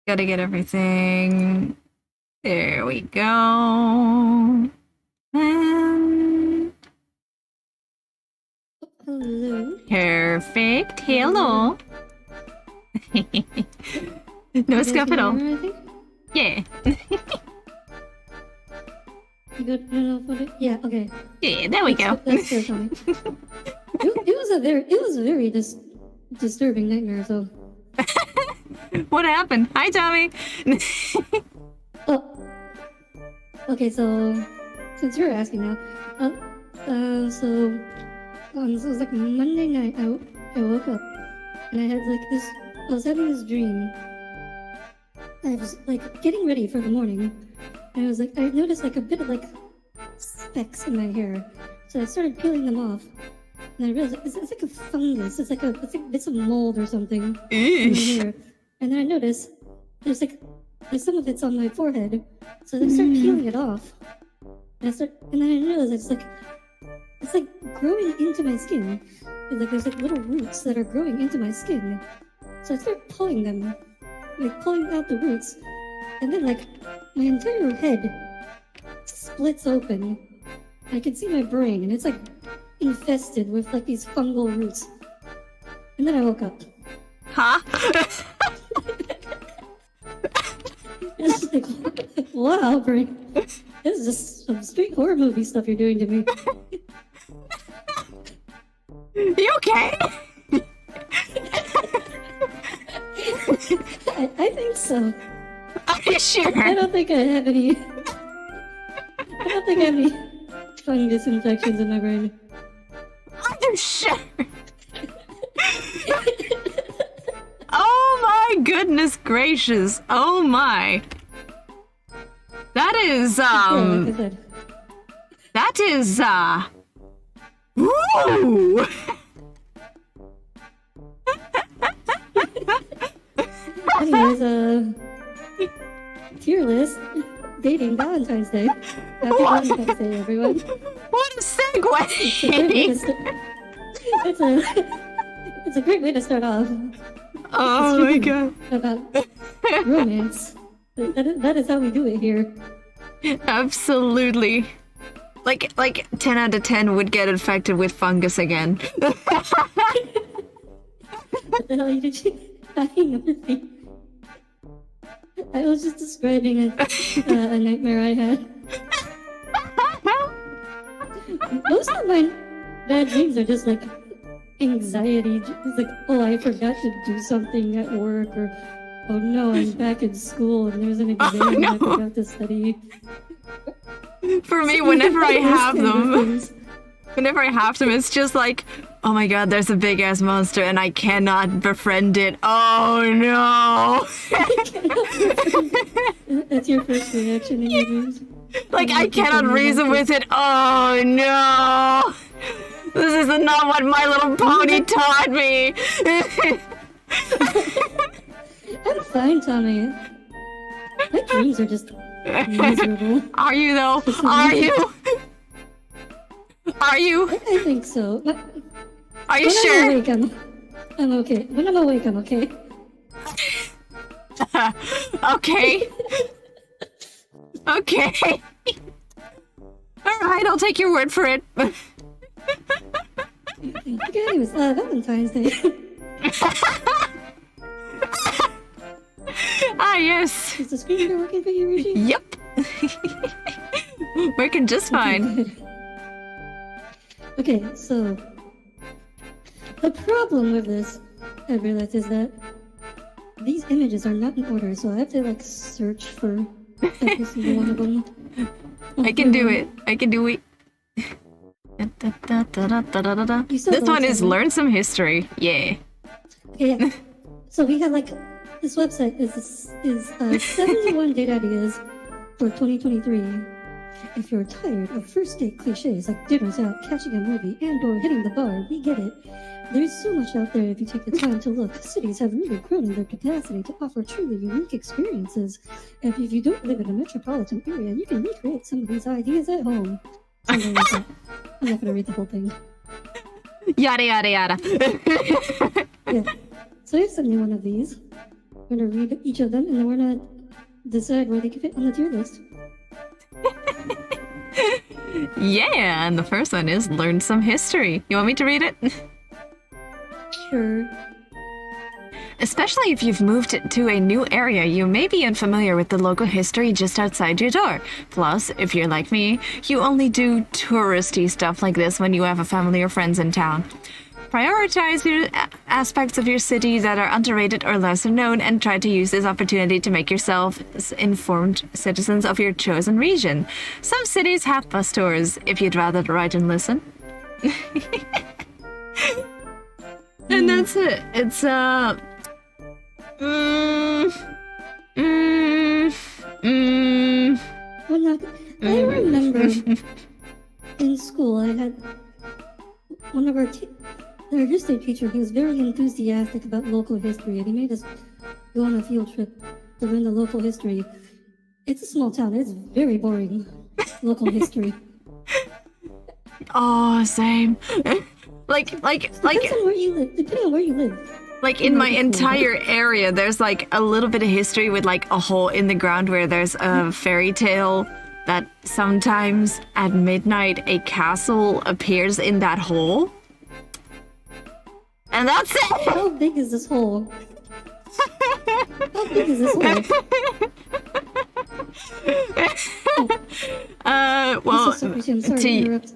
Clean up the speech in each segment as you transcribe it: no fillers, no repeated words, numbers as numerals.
Gotta get everything. There we go. And Hello. perfect. Hello. No scuff at all. I think Yeah. you got enough of it. Yeah. Okay. Yeah, there we go. That's fair, Tommy. It was a very disturbing nightmare. So. What happened? Hi, Tommy. Oh. Okay. So, since you're asking now, so it was like Monday night. I woke up and I had like this. I was having this dream. I was like getting ready for the morning, and I was like, I noticed like a bit of like specks in my hair, so I started peeling them off, and I realized it's like a fungus. It's like bits of mold or something in my hair, and then I noticed there's some of it's on my forehead, so I started peeling it off, and then I realized it's like growing into my skin. It's like there's like little roots that are growing into my skin. So I start pulling them, like pulling out the roots, and then like my entire head splits open. I can see my brain, and it's like infested with like these fungal roots. And then I woke up. Huh? It's just like, wow, brain. This is just some straight horror movie stuff you're doing to me. You okay? I think so. Are you sure? I don't think I have any fungus infections in my brain. Are you sure? Oh my goodness gracious. Oh my. That is, Yeah, like I said. that is, Woo! Anyways, tier list, dating Valentine's Day. Happy Valentine's Day, everyone. What a segue! It's a great way to start off. Oh my god. About romance. That is how we do it here. Absolutely. Like 10 out of 10 would get infected with fungus again. What the hell did you hang with me? I was just describing a nightmare I had. Most of my bad dreams are just like anxiety. It's like, oh, I forgot to do something at work, or oh no, I'm back in school and there's an exam and I forgot to study. For me, whenever I have them, it's just like, oh my god, there's a big ass monster and I cannot befriend it. Oh no! That's your first reaction in your dreams? Like, I cannot reason with it. Oh no! This is not what My Little Pony taught me! I'm fine, Tommy. My dreams are just miserable. Are you though? Are you? Are you? I think so. Are you When sure? I'm awake, I'm okay. When I'm awake, I'm okay. Okay. Okay. Alright, I'll take your word for it. Okay, anyways, Valentine's Day. Ah, yes. Is the screen reader working for you, Rushi? Yep. Working just fine. Good. Okay, so the problem with this, I realized, is that these images are not in order, so I have to like search for every single one of them. I can do it. I can do it. This one is Learn Some History. Yeah. Okay, yeah. So we have like this website is 71 date ideas for 2023. If you're tired of first date cliches like dinners out, catching a movie, and/or hitting the bar, we get it. There's so much out there if you take the time to look. Cities have really grown in their capacity to offer truly unique experiences. And if you don't live in a metropolitan area, you can recreate some of these ideas at home. Something like that. I'm not gonna read the whole thing. Yada yada yada. Yeah. So I have 71 of these. We're gonna read each of them, and then we're gonna decide where they can fit on the tier list. Yeah, and the first one is learn some history. You want me to read it? Sure. Especially if you've moved to a new area, you may be unfamiliar with the local history just outside your door. Plus, if you're like me, you only do touristy stuff like this when you have a family or friends in town. Prioritize your aspects of your city that are underrated or lesser known and try to use this opportunity to make yourself informed citizens of your chosen region. Some cities have bus tours, if you'd rather write and listen. And that's it. It's, I remember in school I had one of our history teacher. He was very enthusiastic about local history, and he made us go on a field trip to learn the local history. It's a small town. It's very boring local history. Oh, same. Like. Depending on where you live. Like in my entire area, there's like a little bit of history with like a hole in the ground where there's a fairy tale that sometimes at midnight a castle appears in that hole. And that's it! How big is this hole? How big is this hole? Well, I'm sorry to interrupt.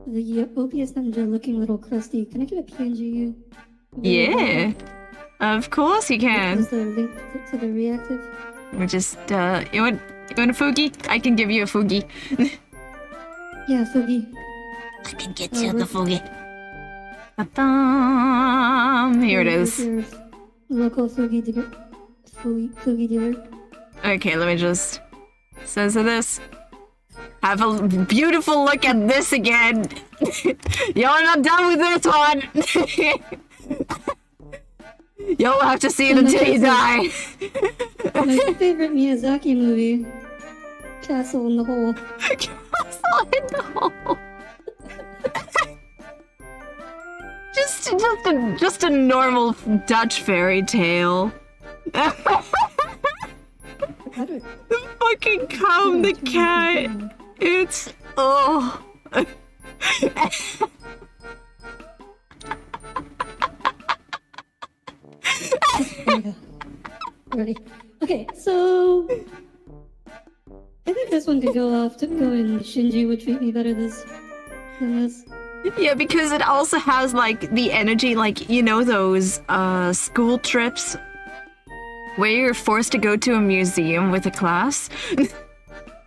The opius ninja looking little crusty. Can I get a PNG? Yeah, of course you can. Is the link to the reactive? We're just, you want a Fugi? I can give you a Fugi. Yeah, Fugi. I can get you the Fugi. Here it is. Local Fugi dealer. Okay, let me just censor this. Have a beautiful look at this again. You're not done with this one. You'll have to see it until you die. My favorite Miyazaki movie, Castle in the Hole. Castle in the Hole. Just a normal Dutch fairy tale. The fucking comb, the cat. It's Ready. Okay, so I think this one could go off to go and Shinji would treat me better than this. Yeah, because it also has like the energy, like, you know, those school trips where you're forced to go to a museum with a class.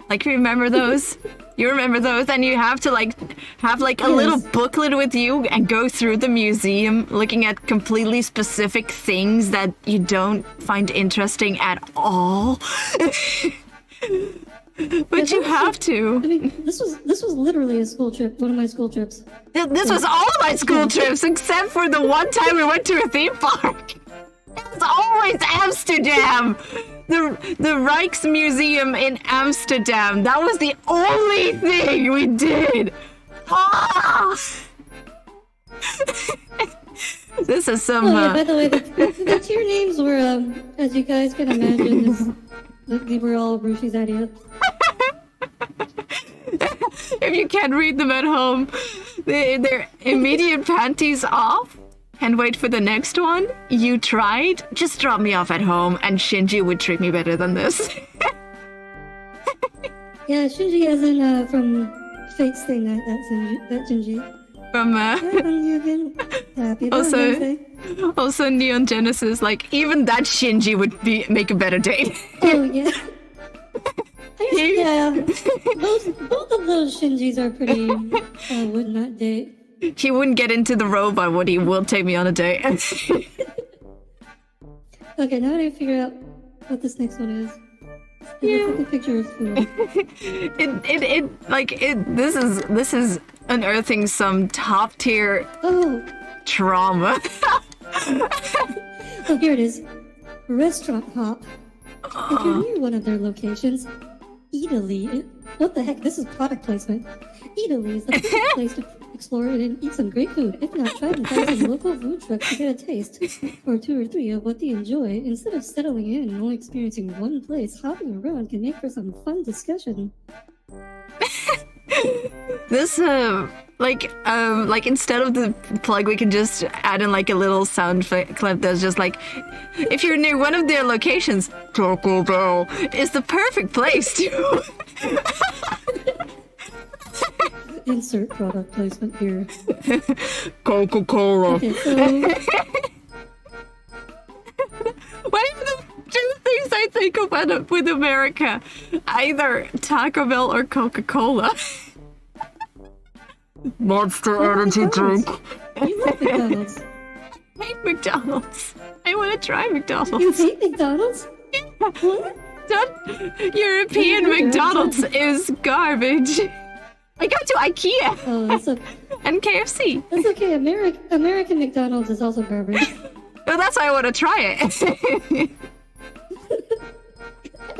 Like, remember those? You remember those? And you have to like have like a little booklet with you and go through the museum looking at completely specific things that you don't find interesting at all. But you have to. I mean, this was literally a school trip, one of my school trips. This was all of my school trips except for the one time we went to a theme park. It's always Amsterdam! The Rijksmuseum in Amsterdam. That was the only thing we did! Ah! This is some... Oh yeah, by the way, the tier names were, as you guys can imagine, they were all Rushi's idea. If you can't read them at home, they're immediate panties off. And wait for the next one. You tried? Just drop me off at home and Shinji would treat me better than this. Yeah, Shinji as in from Fate's Stay Night, that Shinji. From Happy also, birthday. Also Neon Genesis, like even that Shinji would make a better date. Oh yeah. Yeah, both of those Shinjis are pretty would not date. He wouldn't get into the robot, but he will take me on a date. Okay, now I need to figure out what this next one is. Yeah. The picture of food. This is unearthing some top tier trauma. Oh, here it is. Restaurant Hop. If you're near one of their locations, Italy. What the heck? This is product placement. Italy is the perfect place to explore and eat some great food. If not, try the thousand local food trucks to get a taste, or 2 or 3 of what they enjoy. Instead of settling in and only experiencing one place, hopping around can make for some fun discussion. This like instead of the plug, we can just add in like a little sound clip that's just like, if you're near one of their locations, Taco Bell is the perfect place to. Insert product placement here. Coca-Cola. Okay, so What are the two things I think about with America? Either Taco Bell or Coca-Cola. Monster Energy drink. you love McDonald's. I hate McDonald's. I want to try McDonald's. You hate McDonald's? What? European Yeah, McDonald's is garbage. I go to IKEA Oh, that's okay. and KFC. That's okay. American McDonald's is also garbage. Well, that's why I want to try it.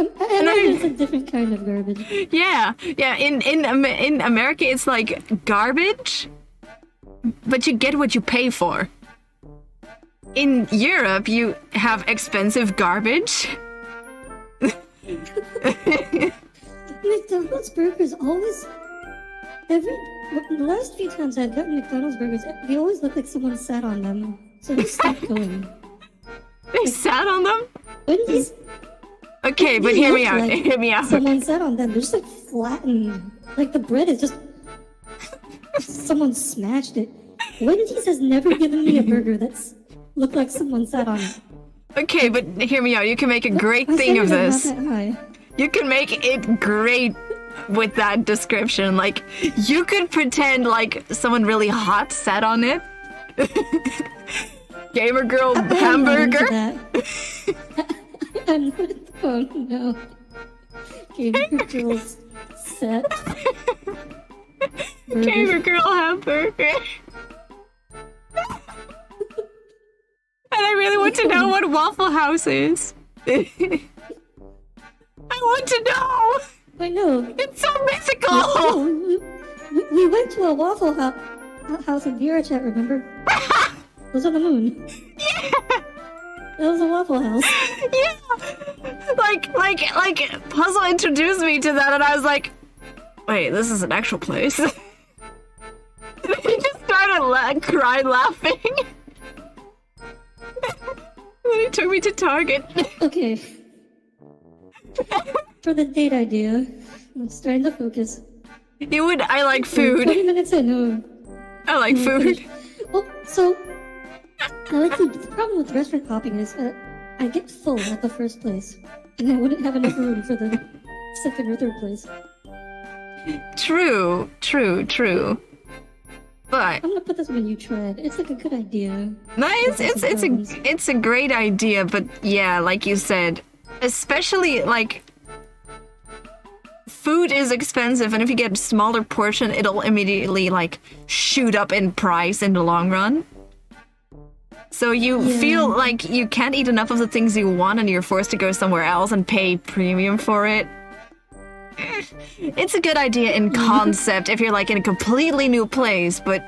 I know it's a different kind of garbage. Yeah. In America, it's like garbage, but you get what you pay for. In Europe, you have expensive garbage. McDonald's burgers always. The last few times I've gotten McDonald's burgers, they always look like someone sat on them. So I just stopped going. They sat on them? Wendy's. Okay, but hear me out. Like Hear me out. Someone sat on them. They're just like flattened. Like the bread is just. Someone smashed it. Wendy's has never given me a burger that's looked like someone sat on it. Okay, but hear me out. You can make a great thing of this. Not that high. You can make it great with that description. Like, you could pretend like someone really hot sat on it. Gamer girl hamburger. I'm not. Oh no. Gamer girl's set. Gamer girl hamburger. And I really want to know what Waffle House is. I want to know. I know. It's so mythical. Oh, we went to a Waffle House in VRChat, remember? It was on the moon. Yeah. It was a Waffle House. Yeah. Like Puzzle introduced me to that, and I was like, wait, this is an actual place. And he just started crying laughing. Then he took me to Target. Okay. For the date idea, let's try to focus. I like food. 20 minutes in, no. I like food. Well, so I like food. The problem with restaurant hopping is I get full at the first place, and I wouldn't have enough room for the second or third place. True. But I'm gonna put this when you tried. It's like a good idea. no, it's a great idea. But yeah, like you said, especially like food is expensive, and if you get a smaller portion, it'll immediately like shoot up in price in the long run. So you feel like you can't eat enough of the things you want, and you're forced to go somewhere else and pay premium for it. It's a good idea in concept if you're like in a completely new place, but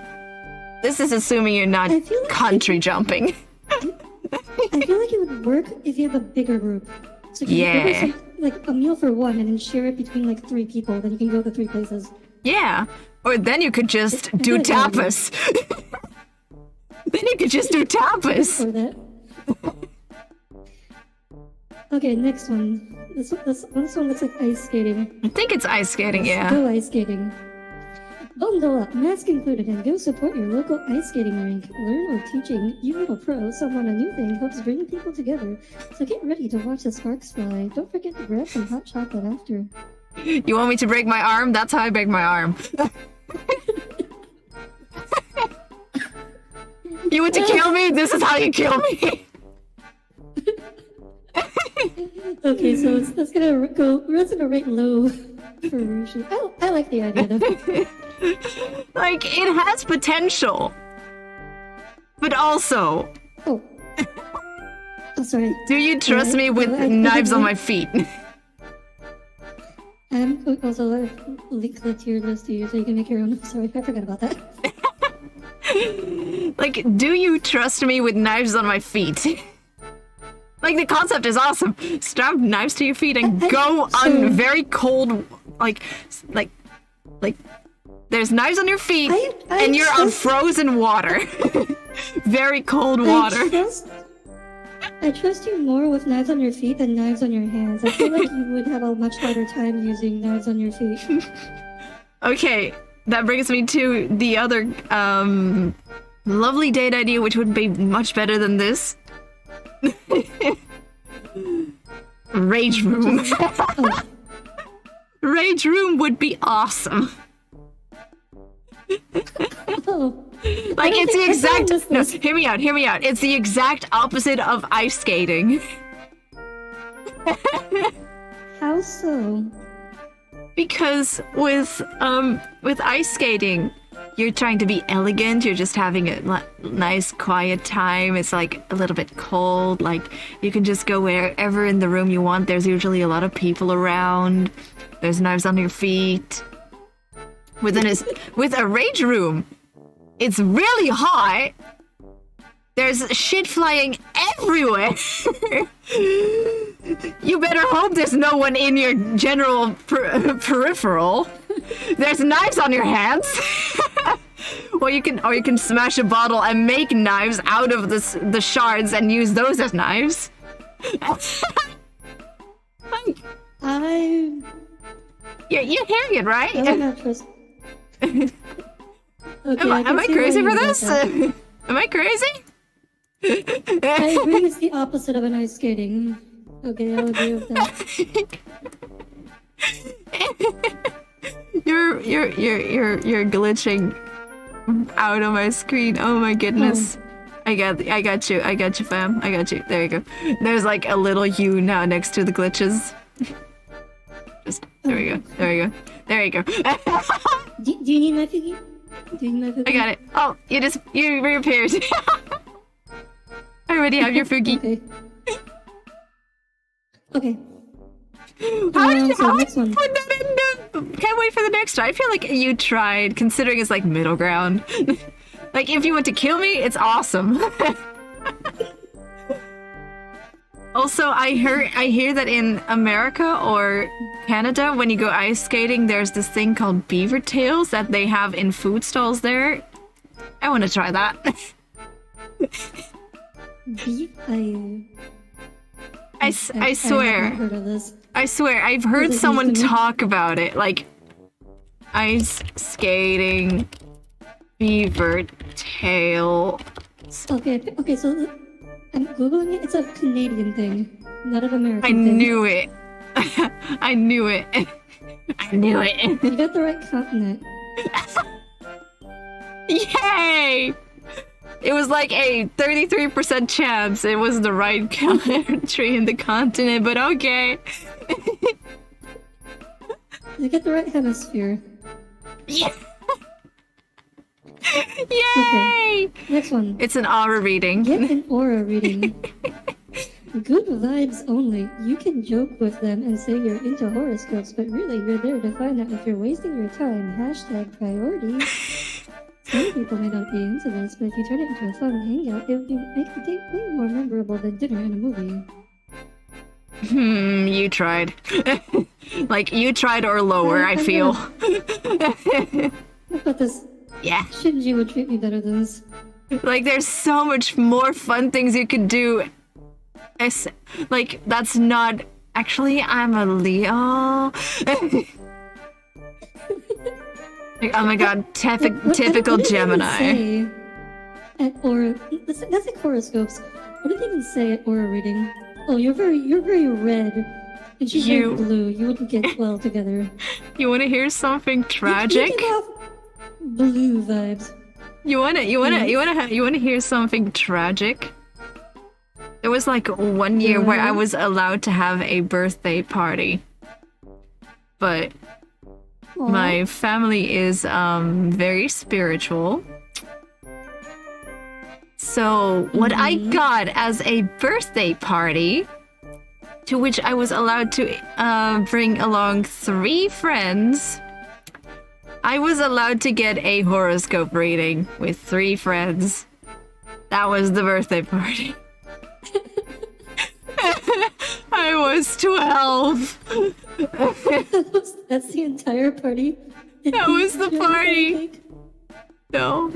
this is assuming you're not country jumping. I feel like it would work if you have a bigger group. So you can order like a meal for one and then share it between like 3 people, then you can go to 3 places. Yeah. Or then you could just do tapas. Then you could just do tapas. For that. Okay, next one. This one looks like ice skating. I think it's ice skating, yeah. Go ice skating. Bundle up, mask included, and go support your local ice skating rink. Learn or teaching Immortal Pro someone a new thing helps bring people together. So get ready to watch the sparks fly. Don't forget to grab some hot chocolate after. You want me to break my arm? That's how I break my arm. You want to kill me? This is how you kill me. Okay, so that's gonna go resonate low for Rushi. I like the idea though. Like, it has potential. But also... Oh, sorry. Do you trust me with knives on my feet? I'm also link the tier list to you so you can make your own. Sorry, I forgot about that. Like, do you trust me with knives on my feet? Like, the concept is awesome. Strap knives to your feet and go on very cold, like, there's knives on your feet, and you're on frozen water. Very cold water. I trust you more with knives on your feet than knives on your hands. I feel like you would have a much harder time using knives on your feet. Okay, that brings me to the other lovely date idea, which would be much better than this. Rage room. Rage room would be awesome. Like, it's the exact... No, hear me out. It's the exact opposite of ice skating. How so? Because with ice skating, you're trying to be elegant, you're just having a nice quiet time, it's like a little bit cold, like you can just go wherever in the room you want, there's usually a lot of people around, there's knives on your feet. With a rage room, it's really hot, there's shit flying everywhere. You better hope there's no one in your general peripheral. There's knives on your hands. or you can smash a bottle and make knives out of the shards and use those as knives. You're hearing it, right? Okay, am I crazy for this? Am I crazy? I agree it's the opposite of an ice skating. Okay, I'll agree with that. You're glitching out of my screen. Oh my goodness. I got you, fam. I got you. There you go. There's like a little U now next to the glitches. Just there we go. There you go. Do you need my figure? I got it. Oh, you reappeared. I already have your Fugi. Okay. How did you next one. put that in the... Can't wait for the next try. I feel like you tried, considering it's like middle ground. Like, if you want to kill me, it's awesome. Also, I hear that in America or Canada, when you go ice skating, there's this thing called beaver tails that they have in food stalls there. I want to try that. I swear. I've heard of this. I swear, I've heard someone talk about it, like ice skating beaver tail. Okay, so I'm googling it. It's a Canadian thing, not an American thing. I knew it. I knew it. You got the right continent. Yay! It was like a 33% chance it was the right country in the continent, but okay. You get the right hemisphere. Yeah. Yay! Okay, next one. It's an aura reading. Get an aura reading. Good vibes only. You can joke with them and say you're into horoscopes, but really you're there to find out if you're wasting your time. # priorities. Some people may not be into this, but if you turn it into a fun hangout, it would make the date way more memorable than dinner in a movie. You tried. Like, you tried or lower, I feel. How about this? Yeah. Shinji would treat me better than this. Like, there's so much more fun things you could do. Like, that's not... Actually, I'm a Leo. Like, oh my god, typical Gemini. At aura... That's like horoscopes. What did they even say at aura reading? Oh, you're very red. And she's very blue. You wouldn't get well together. You want to hear something tragic? You give off blue vibes. You want to hear something tragic? There was like 1 year where I was allowed to have a birthday party, but my family is very spiritual. So what I got as a birthday party, to which I was allowed to bring along 3 friends, I was allowed to get a horoscope reading with 3 friends. That was the birthday party. I was 12. That's the entire party. That was the party. No.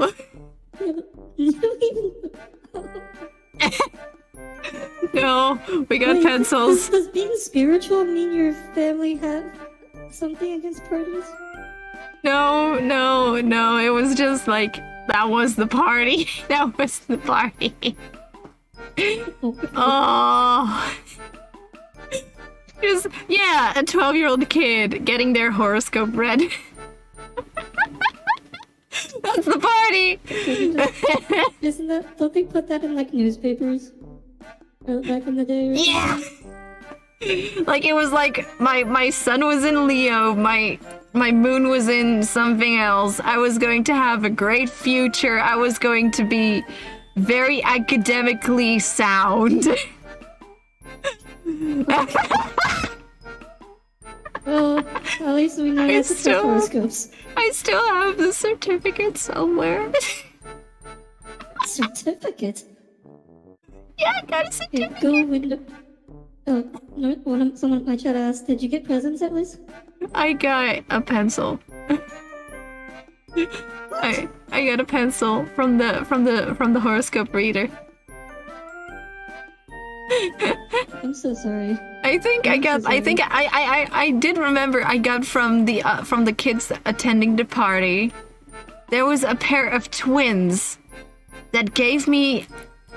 No, we got pencils. Does being spiritual mean your family had something against parties? No, it was just like, that was the party. That was the party. Oh. Just, yeah, a 12-year-old kid getting their horoscope read. That's the party! Isn't that, don't they put that in like newspapers? Back in the day? Yeah! Like, it was like, my sun was in Leo, my moon was in something else. I was going to have a great future. I was going to be very academically sound. Well, at least we know that's the horoscopes. I still have the certificate somewhere. Certificate? Yeah, I got a certificate. Okay, go window. Oh, no, someone in my chat asked, did you get presents at least? I got a pencil. I got a pencil from the horoscope reader. I'm so sorry. I did remember I got from the kids attending the party. There was a pair of twins that gave me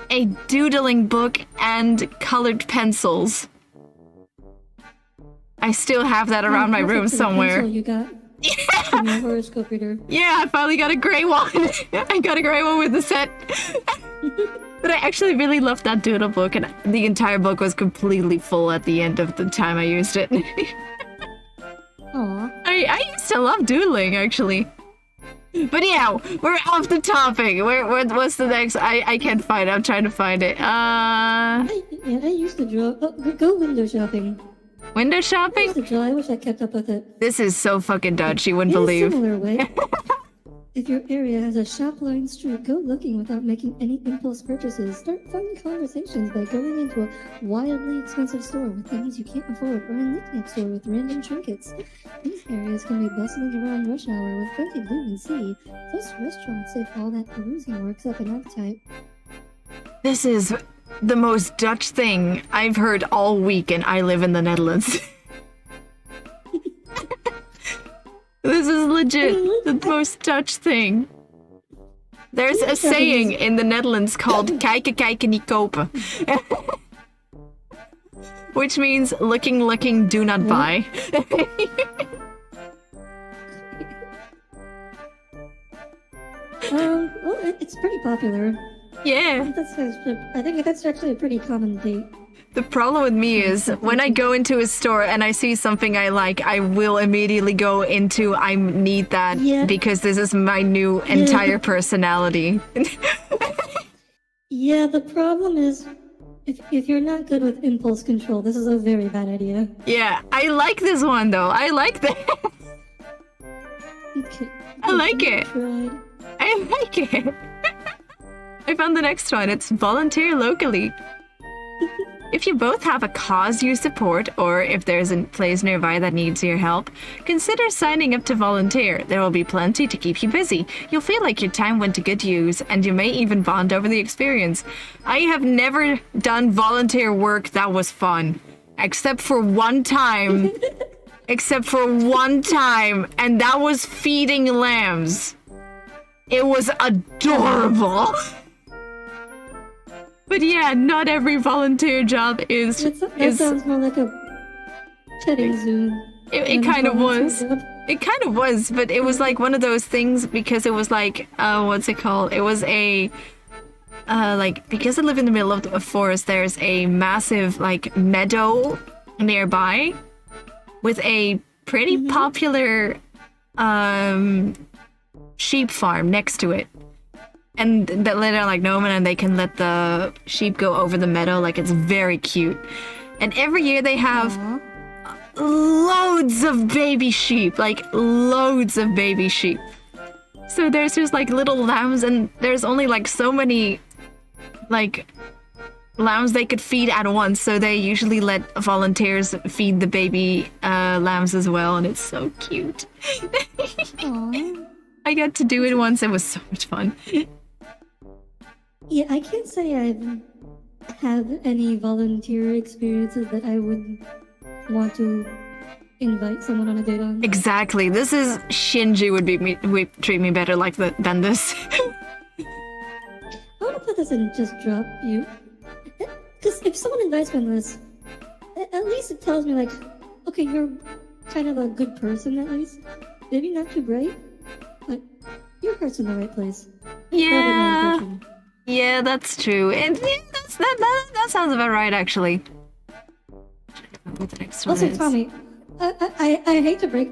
a doodling book and colored pencils. I still have that around my room somewhere. You got from your horoscope reader. Yeah, I finally got a gray one. I got a gray one with the set. But I actually really loved that doodle book, and the entire book was completely full at the end of the time I used it. Aw. I used to love doodling, actually. But yeah, we're off the topic. What's the next? I can't find it. I'm trying to find it. I used to draw. Oh, go window shopping. Window I shopping? used to draw. I wish I kept up with it. This is so fucking Dutch, you wouldn't In a believe. similar way, if your area has a shop-lined street, go looking without making any impulse purchases. Start fun conversations by going into a wildly expensive store with things you can't afford, or a knick-knack store with random trinkets. These areas can be bustling around rush hour with plenty to do and see, plus restaurants if all that perusing works up an appetite. This is the most Dutch thing I've heard all week, and I live in the Netherlands. This is legit the most Dutch thing. There's a saying in the Netherlands called kijken, kijken, niet kopen. Which means looking, looking, do not buy. Well, it's pretty popular. Yeah. I think that's actually a pretty common date. The problem with me is when I go into a store and I see something I like, I will immediately go into I need that because this is my new entire personality. Yeah, the problem is if you're not good with impulse control, this is a very bad idea. Yeah, I like this one though. I like that. Okay. I like it. I like it. I found the next one. It's volunteer locally. If you both have a cause you support, or if there's a place nearby that needs your help, consider signing up to volunteer. There will be plenty to keep you busy. You'll feel like your time went to good use, and you may even bond over the experience. I have never done volunteer work that was fun. Except for one time. And that was feeding lambs. It was adorable. But yeah, not every volunteer job is... That sounds more like a petting zoo. It kind of was. It kind of was, but it was like one of those things because it was like, what's it called? It was a... like, because I live in the middle of a forest, there's a massive, like, meadow nearby with a pretty popular sheep farm next to it. And that they're like nomad and they can let the sheep go over the meadow. Like, it's very cute. And every year they have loads of baby sheep, like loads of baby sheep. So there's just like little lambs, and there's only like so many like lambs they could feed at once, so they usually let volunteers feed the baby lambs as well, and it's so cute. I got to do it once. It was so much fun. Yeah, I can't say I've had any volunteer experiences that I would want to invite someone on a date on. Exactly. This is Shinji would treat me better like than this. I want to put this and just drop you. Because if someone invites me on this, at least it tells me, like, okay, you're kind of a good person, at least. Maybe not too bright, but your heart's in the right place. Yeah. Yeah, that's true. And yeah, that sounds about right, actually. What the next one Also, is. Tommy, I hate to break...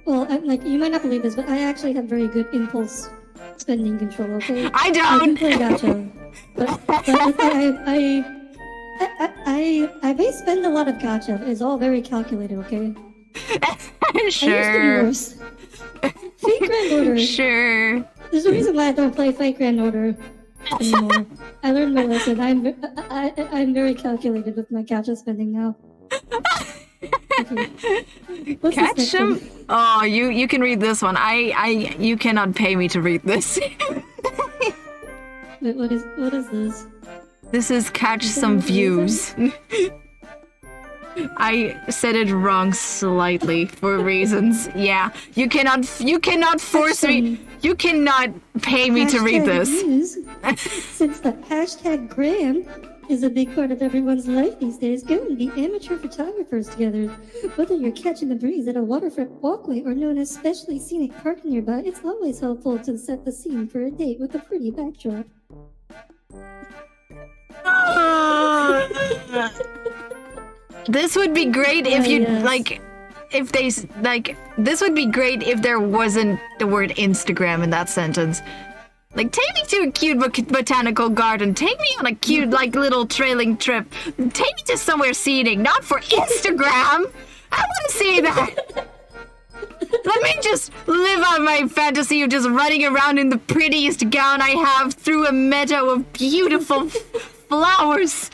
Well, like, you might not believe this, but I actually have very good impulse spending control, okay? I I don't! can play gacha. But I may spend a lot of gacha. It's all very calculated, okay? Sure. I used to be worse. Fate Grand Order. Sure. There's a reason why I don't play Fate Grand Order anymore. I learned my lesson. I'm very calculated with my gacha spending now. Okay. What's this Catch next them? one? Oh, you can read this one. You cannot pay me to read this. Wait, what is this? This is catch some views. I said it wrong slightly for reasons. Yeah, you cannot force me. You cannot pay me to read this. Views. Since the hashtag Gram is a big part of everyone's life these days, go and be amateur photographers together. Whether you're catching the breeze at a waterfront walkway or known as specially scenic park nearby, it's always helpful to set the scene for a date with a pretty backdrop. This would be great if you yes. like. If they like, this would be great if there wasn't the word Instagram in that sentence. Like, take me to a cute botanical garden. Take me on a cute, like, little trailing trip. Take me to somewhere scenic, not for Instagram. I want to see that. Let me just live out my fantasy of just running around in the prettiest gown I have through a meadow of beautiful flowers.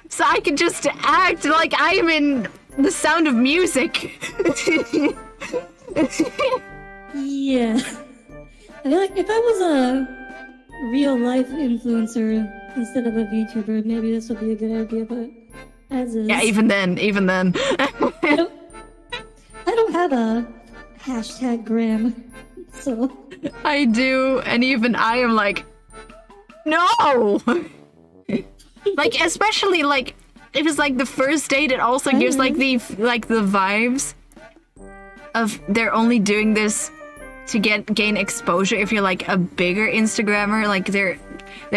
So I can just act like I'm in The Sound of Music. Yeah. I feel like if I was a real life influencer instead of a VTuber, maybe this would be a good idea, but as is. Yeah, even then. I don't have a hashtag Gram, so. I do, and even I am like, no! Like, especially, like, if it's like the first date, it also gives like the vibes of they're only doing this to gain exposure. If you're like a bigger Instagrammer, like they're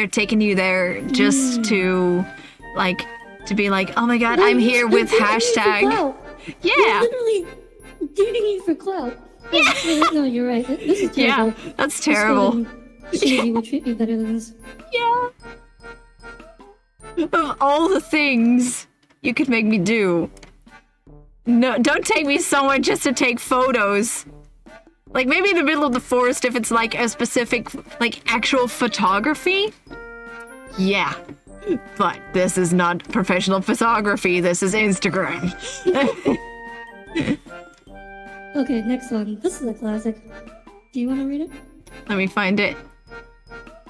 taking you there just to like to be like, oh my god, I'm here with hashtag. Yeah. They're literally dating you for clout. Yeah. No, you're right. This is terrible. Yeah, that's terrible. Shinji will treat me better than this. Yeah. Of all the things you could make me do. No, don't take me somewhere just to take photos. Like, maybe in the middle of the forest if it's like a specific, like, actual photography. Yeah. But this is not professional photography, this is Instagram. Okay, next one. This is a classic. Do you want to read it? Let me find it.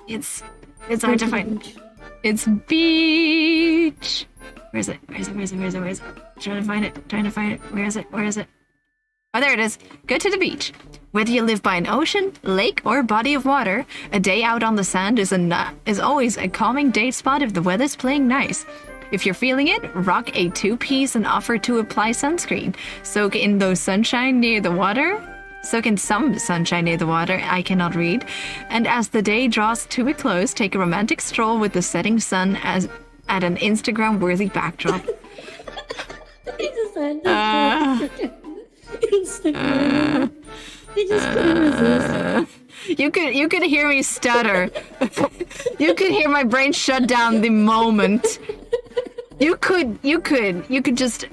It's hard to find. It's beach. Where is it? Trying to find it. Where is it? Oh, there it is. Go to the beach. Whether you live by an ocean, lake, or body of water, a day out on the sand is always a calming date spot if the weather's playing nice. If you're feeling it, rock a two-piece and offer to apply sunscreen. Soak in some sunshine near the water. I cannot read. And as the day draws to a close, take a romantic stroll with the setting sun at an Instagram-worthy backdrop. Instagram. I just couldn't resist. You could hear me stutter. You could hear my brain shut down the moment. You could just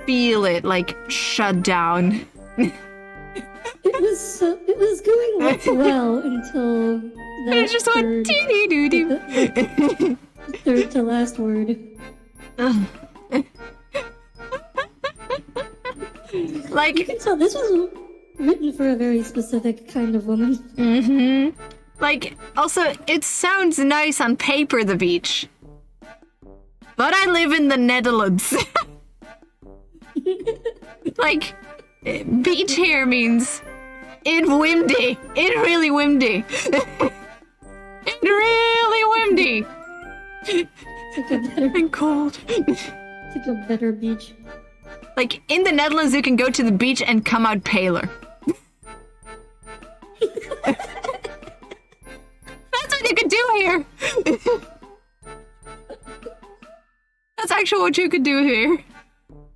feel it like shut down. It was going well until It just went doo-doo-doo-doo. third to last word. Like, You can tell this was written for a very specific kind of woman. mm-hmm. Like, also, it sounds nice on paper, the beach. But I live in the Netherlands. Like, beach here means it's windy. It's really windy. It's really windy. It's like a better, And cold. it's like a better beach. Like, in the Netherlands, you can go to the beach and come out paler. That's what you could do here. That's actually what you could do here.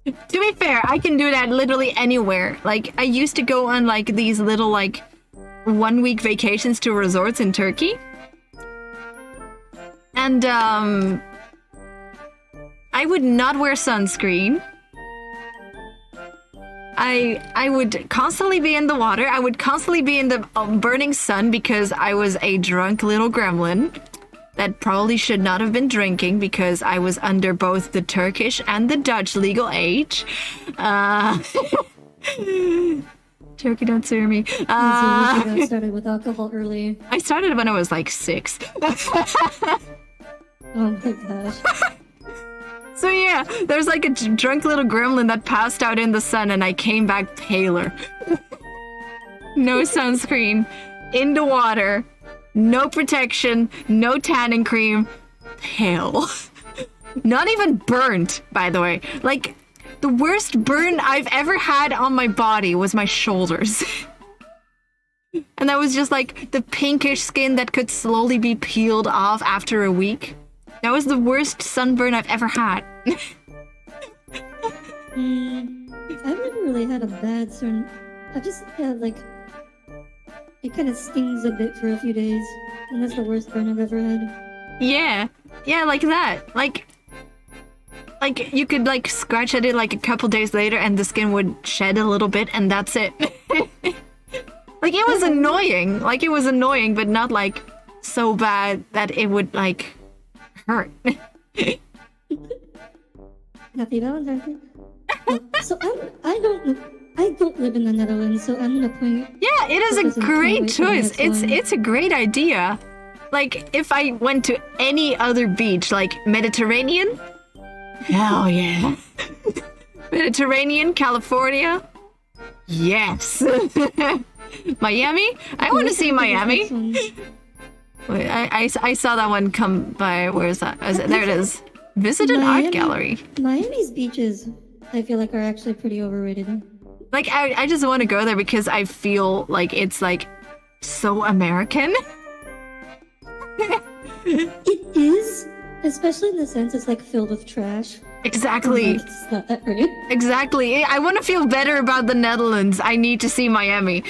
To be fair, I can do that literally anywhere. Like, I used to go on, like, these little, like, 1-week vacations to resorts in Turkey. And, I would not wear sunscreen. I would constantly be in the water. I would constantly be in the burning sun because I was a drunk little gremlin that probably should not have been drinking because I was under both the Turkish and the Dutch legal age. Turkey, don't sue me. You got started with alcohol early. I started when I was like 6. Oh my gosh. So yeah, there's like a drunk little gremlin that passed out in the sun and I came back paler. No sunscreen, in the water, no protection, no tanning cream, pale. Not even burnt, by the way. Like, the worst burn I've ever had on my body was my shoulders. And that was just like the pinkish skin that could slowly be peeled off after a week. That was the worst sunburn I've ever had. I've never really had a bad sun. I've just had like it kind of stings a bit for a few days, and that's the worst burn I've ever had. Yeah, like that. Like you could like scratch at it like a couple days later, and the skin would shed a little bit, and that's it. Like it was annoying. Like it was annoying, but not like so bad that it would like hurt. Happy Valentine's Day. So I don't live in the Netherlands, so I'm gonna point. Yeah, it is a great choice. It's a great idea. Like if I went to any other beach, like Mediterranean, hell yeah. Mediterranean, California, yes. Miami, I want to see Miami. Wait, I saw that one come by. Where is that? There it is. Visit an art gallery. Miami's beaches, I feel like, are actually pretty overrated. Like, I just want to go there because I feel like it's, like, so American. It is, especially in the sense it's, like, filled with trash. Exactly. It's not that great. Exactly. I want to feel better about the Netherlands. I need to see Miami.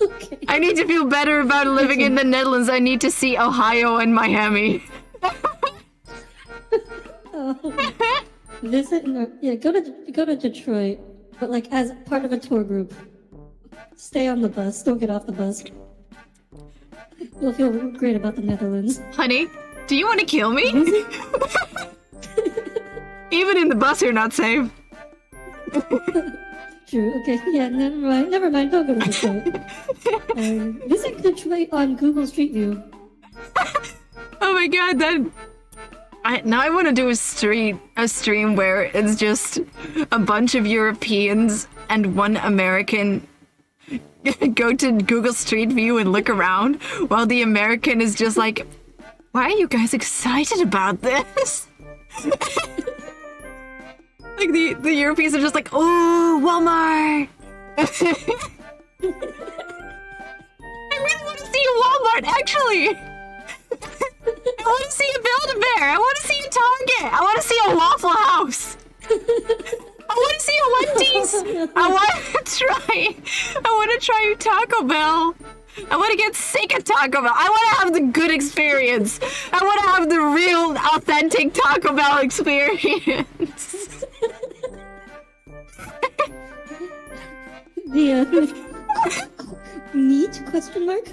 Okay. I need to feel better about living in the Netherlands. I need to see Ohio and Miami. Visit, go to Detroit, but like as part of a tour group. Stay on the bus. Don't get off the bus. You'll feel great about the Netherlands. Honey, do you want to kill me? Even in the bus, you're not safe. True. Okay. Yeah. Never mind. Don't go to Detroit. Visit Detroit on Google Street View. Oh my god, now I want to do a stream where it's just a bunch of Europeans and one American go to Google Street View and look around while the American is just like, why are you guys excited about this? Like the Europeans are just like, oh, Walmart. I really want to see a Walmart, actually. I want to see a Build-A-Bear. I want to see a Target. I want to see a Waffle House. I want to see a Wendy's. I want to try Taco Bell. I want to get sick at Taco Bell. I want to have the good experience. I want to have the real, authentic Taco Bell experience. The meat question mark?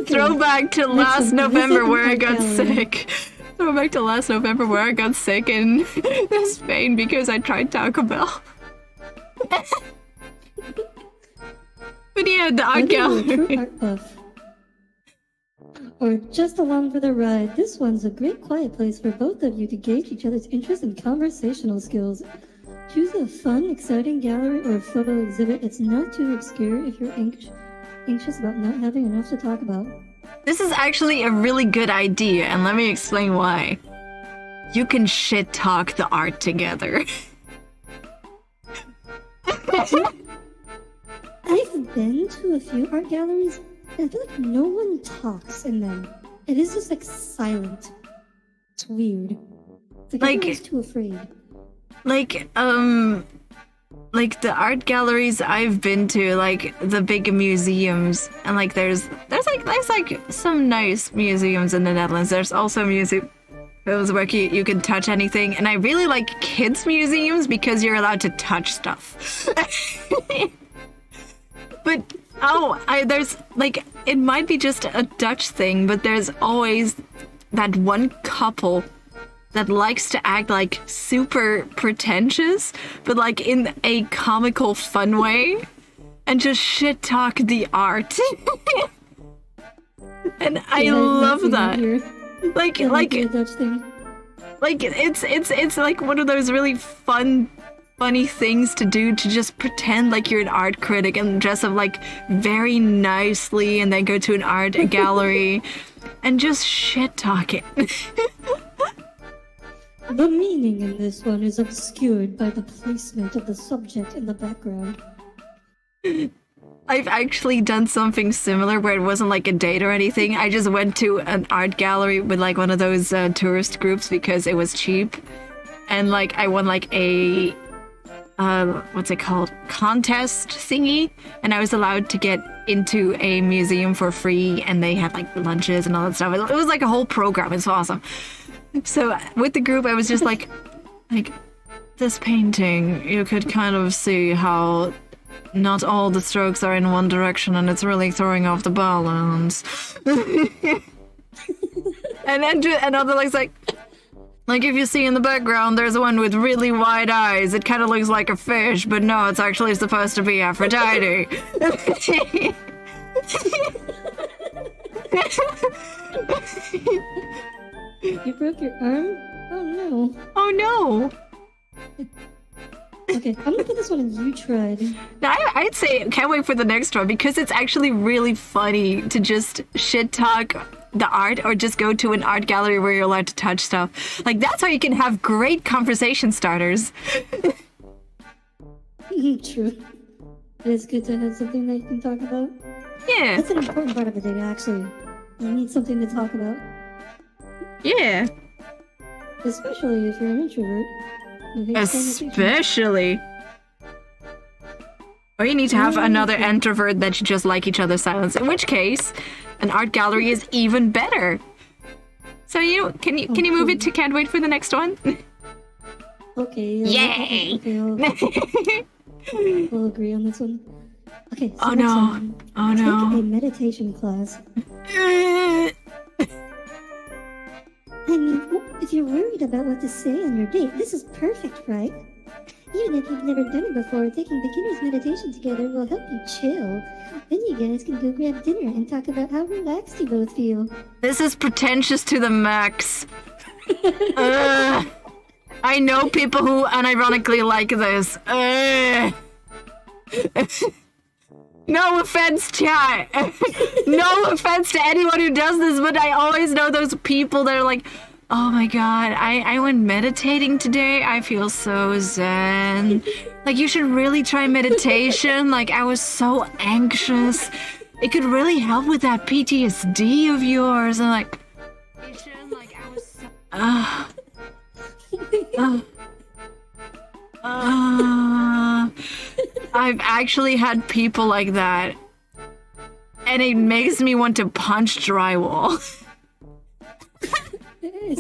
Throwback to last November where I got sick. Throwback to last November where I got sick in Spain because I tried Taco Bell. But yeah, the art gallery. Or just along for the ride. This one's a great quiet place for both of you to gauge each other's interests and conversational skills. Choose a fun, exciting gallery or photo exhibit that's not too obscure if you're anxious about not having enough to talk about. This is actually a really good idea, and let me explain why. You can shit talk the art together. I've been to a few art galleries, and I feel like no one talks in them. It is just like silent. It's weird. It's like everyone's too afraid. Like the art galleries I've been to, like the big museums, and like there's like some nice museums in the Netherlands. There's also museums where you can touch anything, and I really like kids museums because you're allowed to touch stuff. But there's like, it might be just a Dutch thing, but there's always that one couple that likes to act like super pretentious, but like in a comical, fun way, and just shit talk the art. And I love that. Like it's like one of those really funny things to do, to just pretend like you're an art critic and dress up like very nicely, and then go to an art gallery and just shit talk it. The meaning in this one is obscured by the placement of the subject in the background. I've actually done something similar where it wasn't like a date or anything. I just went to an art gallery with like one of those tourist groups because it was cheap. And like I won like a, what's it called? Contest thingy. And I was allowed to get into a museum for free, and they had like lunches and all that stuff. It was like a whole program. It's awesome. So with the group, I was just like this painting, you could kind of see how not all the strokes are in one direction, and it's really throwing off the balance. And then another like if you see in the background, there's one with really wide eyes. It kind of looks like a fish, but no, it's actually supposed to be Aphrodite. You broke your arm? Oh no. Oh no. Okay, I'm gonna put this one in you tried. Now, I'd say can't wait for the next one, because it's actually really funny to just shit talk the art, or just go to an art gallery where you're allowed to touch stuff. Like, that's how you can have great conversation starters. True. It is good to have something that you can talk about. Yeah. That's an important part of the date, actually. You need something to talk about. Yeah. Especially if you're an introvert. Especially. Or you need to have another introvert that you just like each other's silence, in which case an art gallery is even better. So can you move it to can't wait for the next one? Okay. Yay! We'll agree on this one. Okay, so oh no. Oh no. Take a meditation class. I mean, if you're worried about what to say on your date, this is perfect, right? Even if you've never done it before, taking beginner's meditation together will help you chill. Then you guys can go grab dinner and talk about how relaxed you both feel. This is pretentious to the max. I know people who unironically like this. No offense, chat. No offense to anyone who does this, but I always know those people that are like, oh my god, I went meditating today. I feel so zen. Like, you should really try meditation. Like, I was so anxious. It could really help with that PTSD of yours. And like I was so... I've actually had people like that, and it makes me want to punch drywall.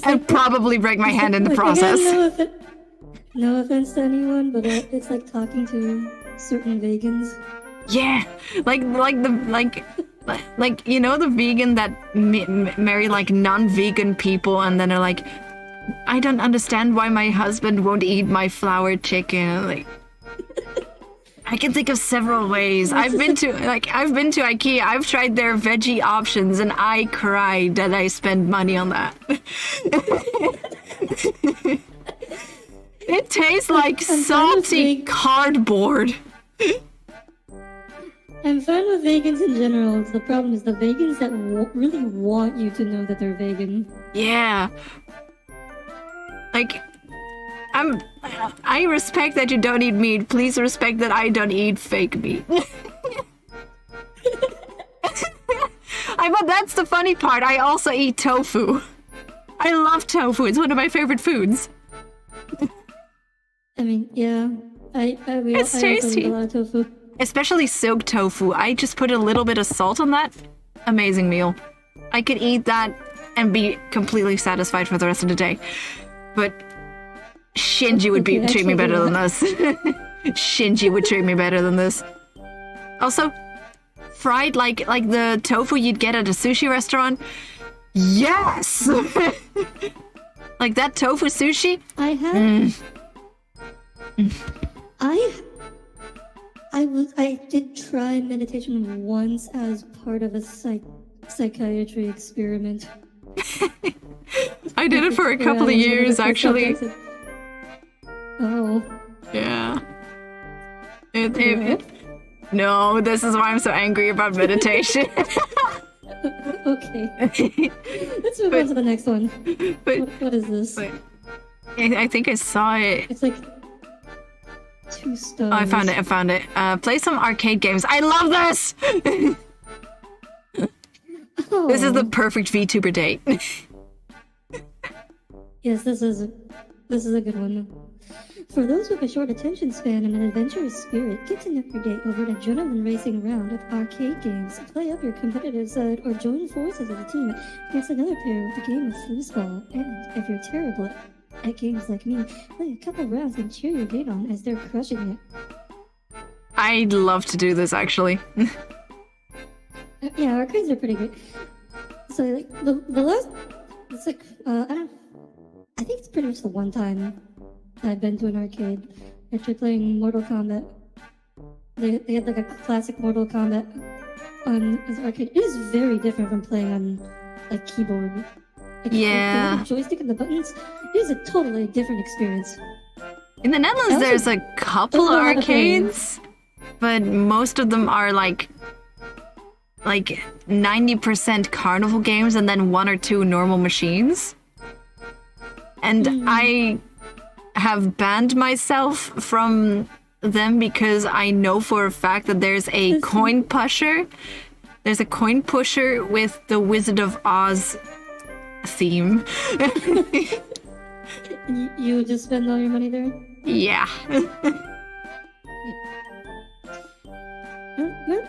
And probably break my hand in the process. no offense to anyone, but it's like talking to certain vegans. Yeah, like you know the vegan that marry like non-vegan people and then are like, I don't understand why my husband won't eat my flour chicken. Like, I can think of several ways. I've been to IKEA. I've tried their veggie options and I cried that I spend money on that. It tastes like salty cardboard. I'm fine with vegans in general. The problem is the vegans that really want you to know that they're vegan. Yeah. Like, I respect that you don't eat meat. Please respect that I don't eat fake meat. But that's the funny part. I also eat tofu. I love tofu. It's one of my favorite foods. I mean, yeah. It's tasty. I eat a lot of tofu. Especially soaked tofu. I just put a little bit of salt on that. Amazing meal. I could eat that and be completely satisfied for the rest of the day. But Shinji would treat me better than this. Shinji would treat me better than this. Also, fried like the tofu you'd get at a sushi restaurant. Yes! Like that tofu sushi? I had... I did try meditation once as part of a psychiatry experiment. I did it for a couple of years, actually. Oh. Yeah. No, this is why I'm so angry about meditation. Okay. Let's move on to the next one. What is this? I think I saw it. It's like 2 stars. Oh, I found it. Play some arcade games. I love this! Oh. This is the perfect VTuber date. Yes, this is a good one. For those with a short attention span and an adventurous spirit, get to know your date over an adrenaline racing round of arcade games. Play up your competitive side or join forces as a team against another pair with a game of foosball. And if you're terrible at games like me, play a couple rounds and cheer your date on as they're crushing it. I'd love to do this, actually. Yeah, arcades are pretty good. So, like, the last... It's like, I think it's pretty much the one time I've been to an arcade after playing Mortal Kombat. They had like a classic Mortal Kombat on this arcade. It is very different from playing on a keyboard. Like, yeah. The joystick and the buttons, it is a totally different experience. In the Netherlands, there's a couple of arcades, but most of them are like 90% carnival games and then 1 or 2 normal machines. And I have banned myself from them because I know for a fact that there's a coin pusher. There's a coin pusher with the Wizard of Oz theme. You would just spend all your money there? Yeah.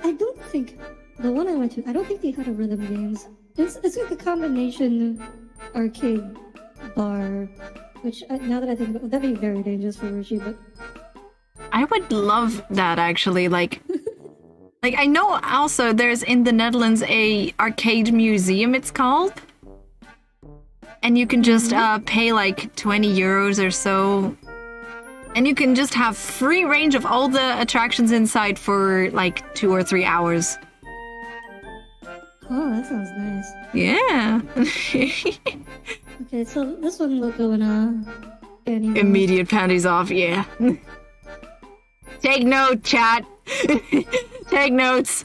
I don't think the one I went to, I don't think they had a rhythm games. It's like a combination arcade bar, which now that I think about it, that'd be very dangerous for Rushi, but I would love that, actually. Like I know also there's in the Netherlands a arcade museum, it's called. And you can just pay like 20 euros or so. And you can just have free range of all the attractions inside for like 2 or 3 hours. Oh, that sounds nice. Yeah. Okay, so this one will go in panty Immediate panties off, yeah. Take note, chat. Take notes.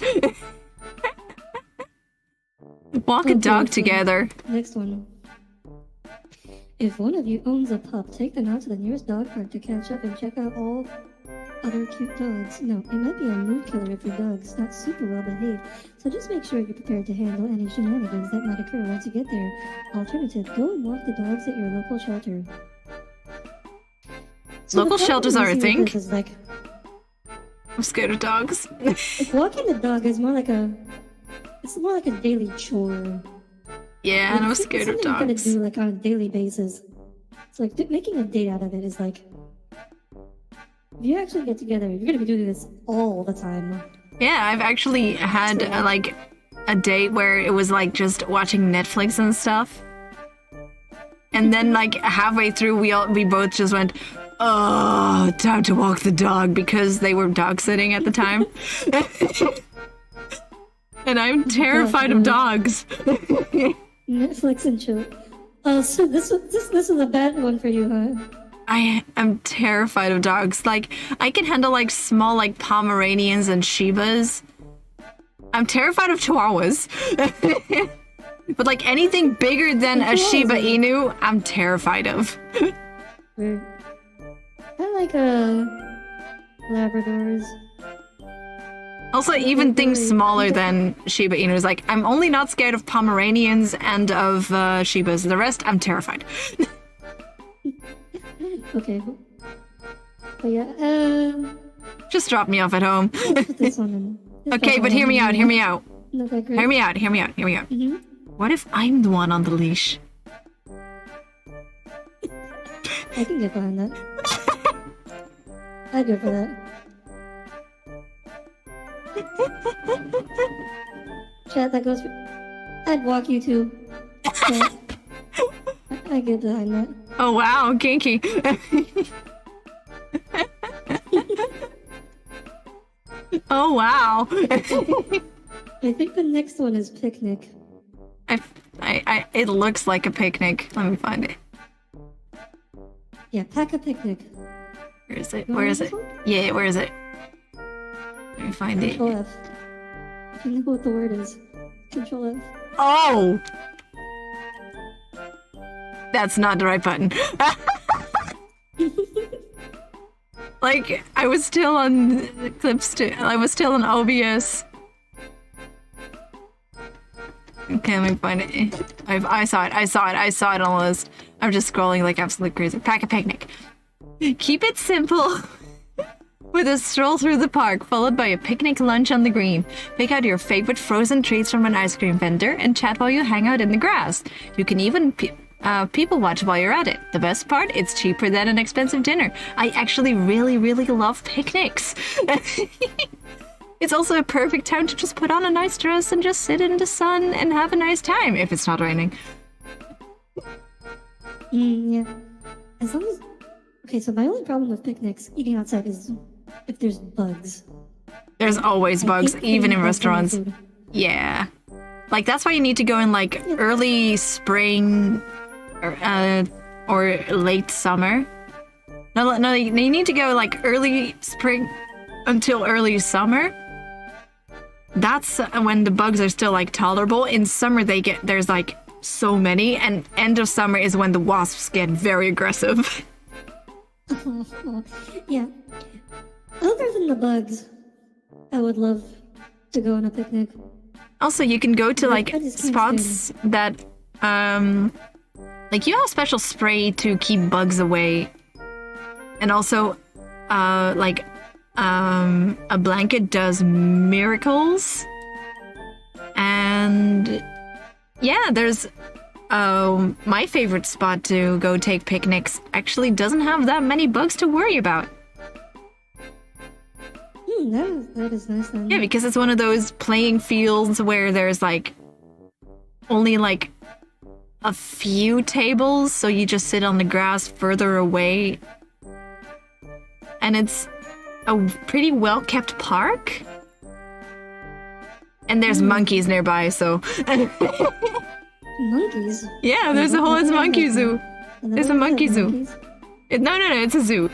Walk a dog together. Next one. If one of you owns a pup, take them out to the nearest dog park to catch up and check out all other cute dogs. No, it might be a mood killer if your dog's not super well behaved, so just make sure you're prepared to handle any shenanigans that might occur once you get there. Alternative, go and walk the dogs at your local shelter. So local shelters are a thing? Like, I'm scared of dogs. If walking the dog is more like a daily chore. Yeah, and I'm scared of dogs. Something you gotta do like on a daily basis. So like making a date out of it is like you actually get together, you're gonna be doing this all the time. Yeah, I've actually had like a date where it was like just watching Netflix and stuff. And then like halfway through we both just went, oh, time to walk the dog, because they were dog sitting at the time. And I'm terrified of dogs. Netflix and chill. Oh, so this is a bad one for you, huh? I am terrified of dogs. Like, I can handle like small like Pomeranians and Shibas. I'm terrified of Chihuahuas. But like anything bigger than a Shiba Inu, I'm terrified of. Weird. I like Labradors. Also, even things smaller than Shiba Inus. Like, I'm only not scared of Pomeranians and of Shibas. The rest, I'm terrified. Okay. But yeah, Just drop me off at home. let's put this one in. Okay, but hear me out, hear me out. Okay, great. Hear me out, hear me out, hear me out. Mm-hmm. What if I'm the one on the leash? I can get behind that. I'd go for that. Chat, that goes for... I'd walk you too. Yeah. I get behind that. Oh wow, kinky. Oh wow. I think the next one is picnic. It looks like a picnic. Let me find it. Yeah, pack a picnic. Where is it? You Where want is this it? one? Yeah, where is it? Let me find it. Control F. If you know what the word is. Control F. Oh! That's not the right button. Like, I was still on I was still on OBS. Okay, let me find it. I saw it on the list. I'm just scrolling like absolutely crazy. Pack a picnic. Keep it simple. With a stroll through the park, followed by a picnic lunch on the green. Pick out your favorite frozen treats from an ice cream vendor and chat while you hang out in the grass. You can even people watch while you're at it. The best part, it's cheaper than an expensive dinner. I actually really, really love picnics. It's also a perfect time to just put on a nice dress and just sit in the sun and have a nice time if it's not raining. Yeah. As long as... Okay, so my only problem with picnics, eating outside, is if there's bugs. There's always bugs, hate even in putting bugs on my restaurants. food. Yeah. Like, that's why you need to go in, like, early spring or late summer. No, you need to go, like, early spring until early summer. That's when the bugs are still, like, tolerable. In summer, there's, like, so many, and end of summer is when the wasps get very aggressive. Yeah. Other than the bugs, I would love to go on a picnic. Also, you can go to, like, I just can't spots that, like, you have special spray to keep bugs away. And also, like, a blanket does miracles. And, yeah, there's, my favorite spot to go take picnics actually doesn't have that many bugs to worry about. That is nice then. Yeah, because it's one of those playing fields where there's, like, only, like, a few tables, so you just sit on the grass further away. And it's a pretty well-kept park. And there's monkeys nearby, so... Monkeys? Yeah, there's a whole monkey zoo. There's a monkey zoo. Monkeys? No, it's a zoo.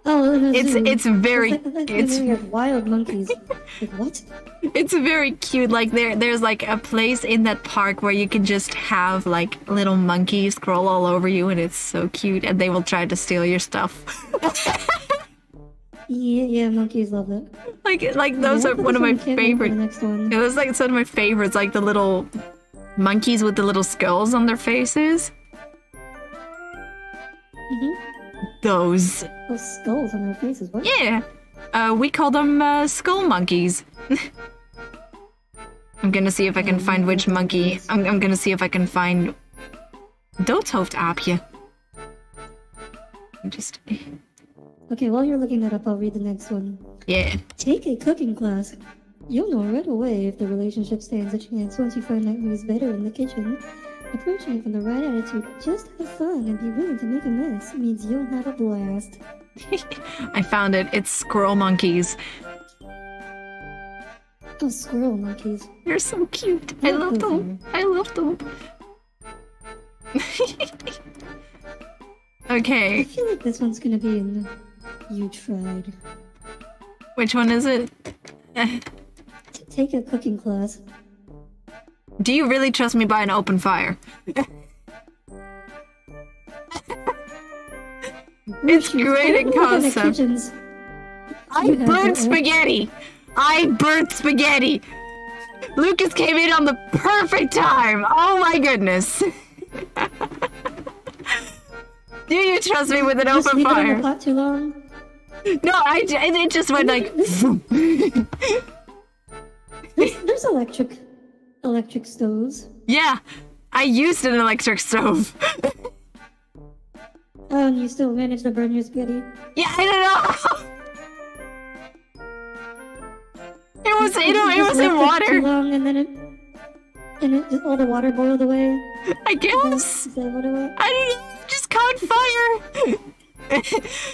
Oh, It's very... It's like wild monkeys. Like, what? It's very cute. Like, there's like a place in that park where you can just have like little monkeys crawl all over you, and it's so cute, and they will try to steal your stuff. Yeah, monkeys love it. Like those are one of my favorites. Next one. Yeah, those like some of my favorites, like the little monkeys with the little skulls on their faces. Those. Those skulls on their faces. What? Yeah. We call them skull monkeys. I'm gonna see if I can find which monkey. I'm gonna see if I can find Doodshoofdaapje. Just Okay, while you're looking that up, I'll read the next one. Yeah. Take a cooking class. You'll know right away if the relationship stands a chance once you find out who's better in the kitchen. Approaching it from the right attitude, just have fun and be willing to make a mess means you'll have a blast. I found it. It's squirrel monkeys. Oh, squirrel monkeys. They're so cute. I love them. I love them. Okay. I feel like this one's gonna be in You Tried. Which one is it? Take a cooking class. Do you really trust me by an open fire? It's great in concept. I burnt spaghetti! I burnt spaghetti! Lucas came in on the perfect time! Oh my goodness! Do you trust me with an open fire? The pot too long? No, it just went like... There's electric stoves. Yeah, I used an electric stove. Oh, and you still managed to burn your spaghetti? Yeah, I don't know. It was in water. Too long and then it all the water boiled away. I guess. Is that what it was? I don't know. Just caught fire.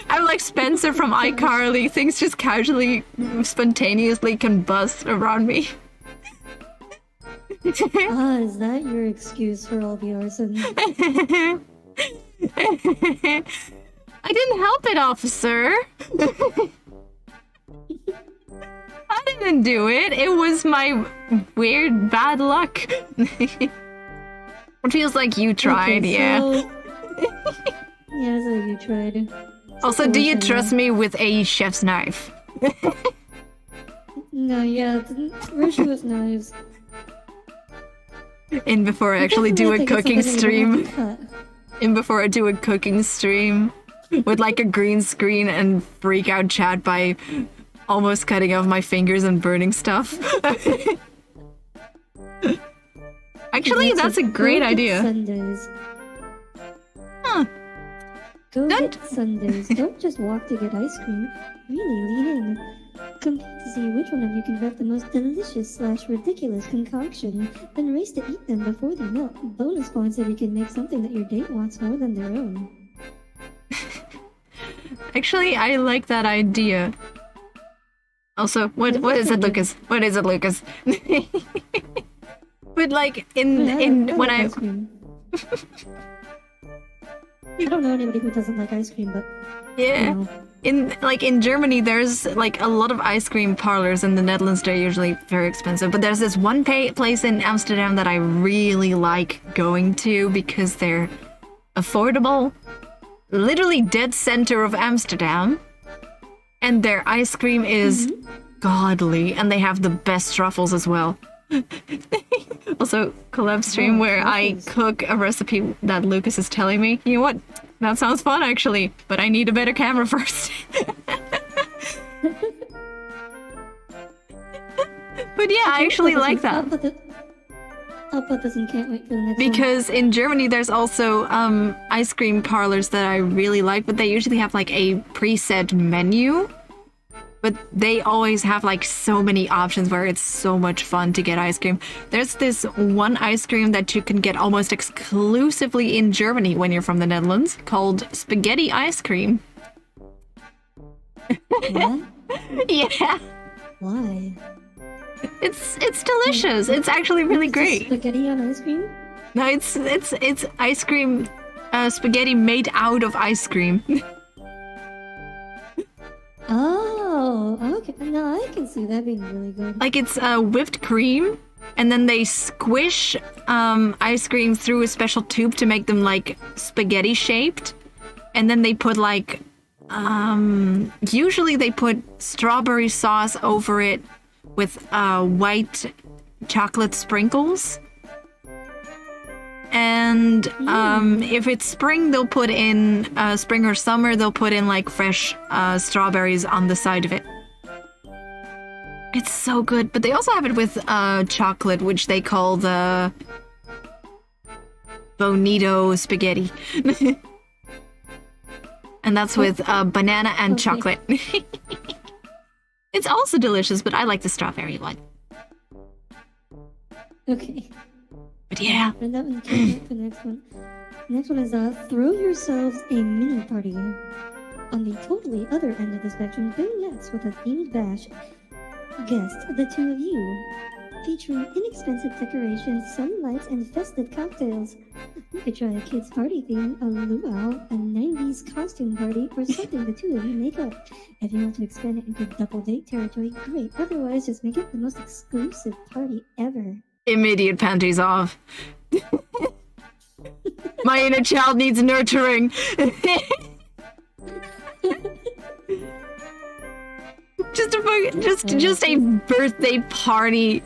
I'm like Spencer from iCarly. Things just casually, spontaneously combust around me. Ah, is that your excuse for all the arson? I didn't help it, officer. I didn't do it. It was my weird bad luck. It feels like you tried, okay, yeah. Yeah, so you tried. Also, do you trust me with a chef's knife? No, yeah, Rushi with knives. In before I actually do a cooking stream. In before I do a cooking stream. With like a green screen and freak out chat by almost cutting off my fingers and burning stuff. Actually, that's a great idea. Sundays. Huh. Go get Sundays. Don't just walk to get ice cream. Really lean in. Compete to see which one of you can wrap the most delicious/ridiculous concoction, then race to eat them before they melt. Bonus points if you can make something that your date wants more than their own. Actually, I like that idea. Also, what is it, Lucas? What is it, Lucas? But like when I don't know anybody who doesn't like ice cream, but yeah. You know. In Germany, there's like a lot of ice cream parlors. In the Netherlands, they're usually very expensive. But there's this one place in Amsterdam that I really like going to because they're affordable. Literally dead center of Amsterdam. And their ice cream is godly. And they have the best truffles as well. Also, collab stream where I cook a recipe that Lucas is telling me. You know what? That sounds fun, actually. But I need a better camera first. But yeah, I actually like that. I'll put this and can't wait for the next because in Germany, there's also ice cream parlors that I really like. But they usually have like a preset menu. But they always have like so many options where it's so much fun to get ice cream. There's this one ice cream that you can get almost exclusively in Germany when you're from the Netherlands called spaghetti ice cream. What? Yeah. Why? It's delicious. It's actually really great. Spaghetti on ice cream? No, it's ice cream, spaghetti made out of ice cream. Oh, okay. No, I can see that being really good. Like it's whipped cream, and then they squish ice cream through a special tube to make them like spaghetti shaped, and then they put like usually they put strawberry sauce over it with white chocolate sprinkles. And if it's spring, they'll put in spring or summer, they'll put in like fresh strawberries on the side of it. It's so good. But they also have it with chocolate, which they call the Bonito spaghetti. And that's with banana and chocolate. It's also delicious, but I like the strawberry one. Okay. But yeah. And that one came up the next one. The next one is throw yourselves a mini party. On the totally other end of the spectrum, go nuts with a themed bash. Guest the two of you, featuring inexpensive decorations, sun lights, and festive cocktails. You could try a kids' party theme, a luau, a 90s costume party, or something the two of you make up. If you want to expand it into double date territory, great. Otherwise, just make it the most exclusive party ever. Immediate panties off. My inner child needs nurturing. Just a birthday party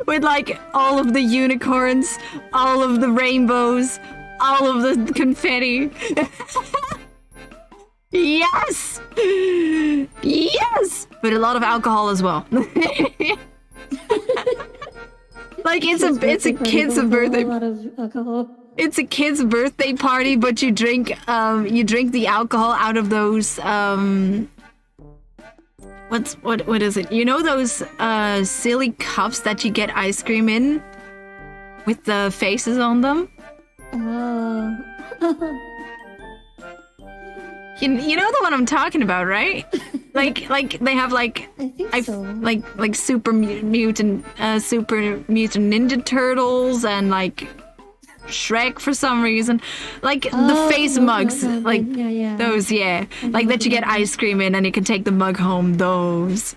with like all of the unicorns, all of the rainbows, all of the confetti. Yes! Yes! But a lot of alcohol as well. Like it's a kid's birthday. A lot of alcohol. It's a kid's birthday party, but you drink the alcohol out of those what is it? You know those silly cups that you get ice cream in with the faces on them? Oh. You know the one I'm talking about, right? like they have like I think so. like super mutant ninja turtles and like Shrek for some reason, like the face mugs, like yeah. those, yeah, like that you get ice cream in and you can take the mug home. Those,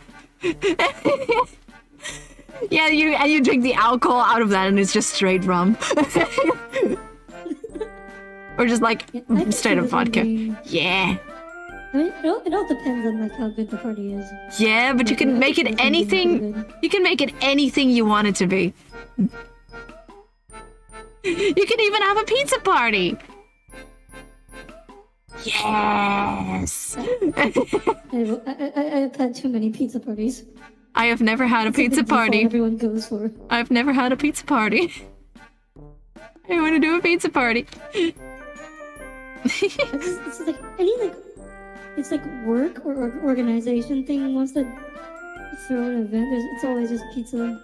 yeah, you drink the alcohol out of that and it's just straight rum, or just like straight up vodka. Yeah. I mean, it all depends on like how good the party is. Yeah, but you can make it anything. You can make it anything you want it to be. You can even have a pizza party. Yes. I've had too many pizza parties. I have never had a pizza party. Everyone goes for. I've never had a pizza party. I want to do a pizza party. It's like it's like work or organization thing wants to throw an event. It's always just pizza.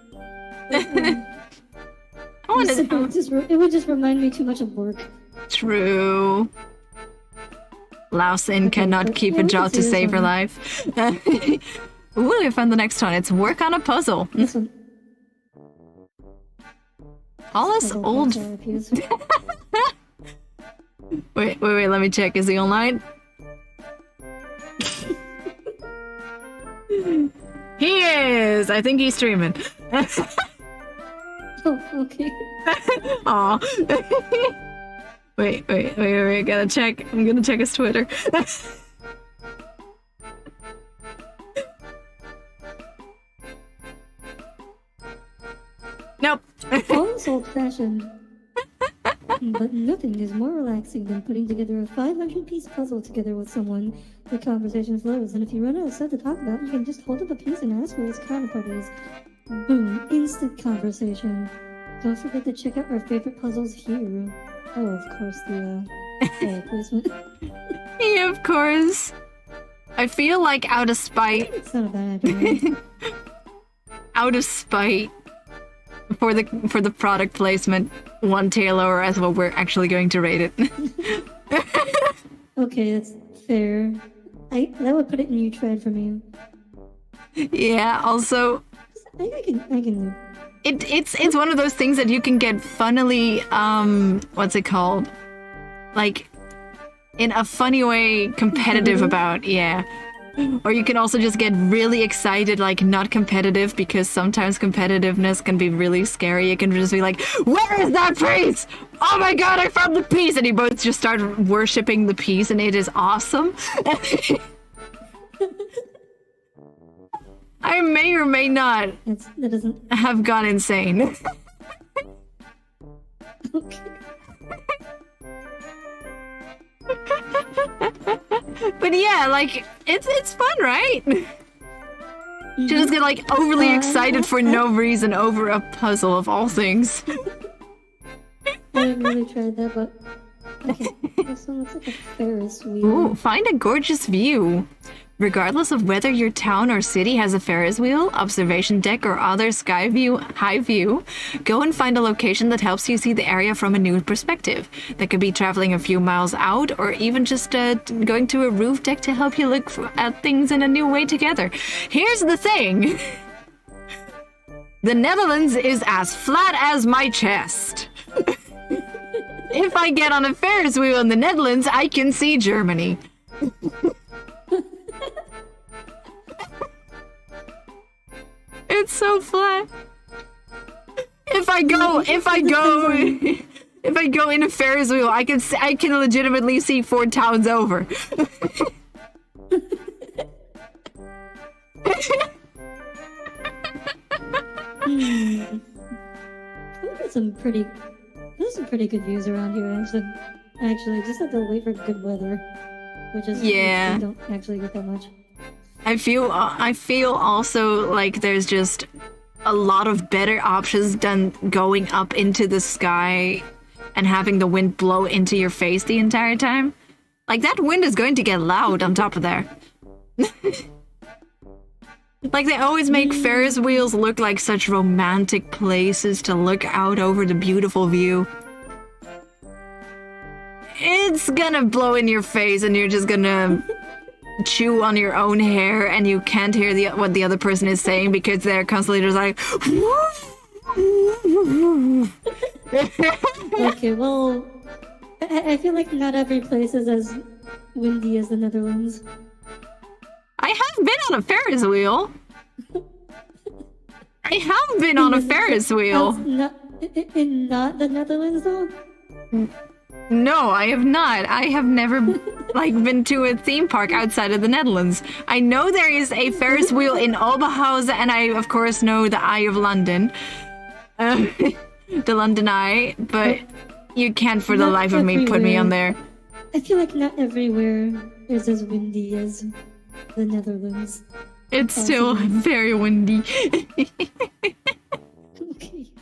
It would just remind me too much of work. True. Lausin cannot keep a job to save her life. Ooh, I found the next one. It's work on a puzzle. This one. All us old. Wait, let me check. Is he online? He is! I think he's streaming. Oh, okay. Aw. Wait, gotta check. I'm gonna check his Twitter. Nope. Almost old-fashioned. But nothing is more relaxing than putting together a 500-piece puzzle together with someone. The conversation flows, and if you run out of stuff to talk about, you can just hold up a piece and ask where its counterpart is. Boom, instant conversation. Don't forget to check out our favorite puzzles here. Oh, of course, the placement. Yeah, of course. I feel like out of spite. It's not a bad idea. Out of spite. For the product placement, one Taylor as well, we're actually going to rate it. Okay, that's fair. That would put it in your tread for me. Yeah, also I can it's one of those things that you can get funnily what's it called? Like in a funny way competitive about, yeah. Or you can also just get really excited, like not competitive, because sometimes competitiveness can be really scary. You can just be like, where is that piece? Oh my god, I found the piece! And you both just start worshipping the piece and it is awesome. I may or may not that doesn't have gone insane. Okay. But yeah, like it's fun, right? You just get like overly excited for no reason over a puzzle of all things. I haven't really tried that, but Okay, this one looks like a Ferris wheel. Ooh, find a gorgeous view. Regardless of whether your town or city has a Ferris wheel, observation deck, or other sky view, high view, go and find a location that helps you see the area from a new perspective. That could be traveling a few miles out, or even just going to a roof deck to help you look at things in a new way together. Here's the thing. The Netherlands is as flat as my chest. If I get on a Ferris wheel in the Netherlands, I can see Germany. It's so flat. If I go in a Ferris wheel, I can legitimately see 4 towns over. There's some pretty good views around here. Actually, just have to wait for good weather, which is we don't actually get that much. I feel also like there's just a lot of better options than going up into the sky and having the wind blow into your face the entire time. Like, that wind is going to get loud on top of there. Like, they always make Ferris wheels look like such romantic places to look out over the beautiful view. It's gonna blow in your face and you're just gonna chew on your own hair and you can't hear what the other person is saying because they're constantly just like... Okay, well, I feel like not every place is as windy as the Netherlands. I have been on a Ferris wheel. I have been on a Ferris wheel. Not the Netherlands, though? No, I have not. I have never, been to a theme park outside of the Netherlands. I know there is a Ferris wheel in Oberhausen, and I, of course, know the Eye of London. The London Eye, but you can't for the life of me put me on there. I feel like not everywhere is as windy as the Netherlands. It's still very windy. Okay.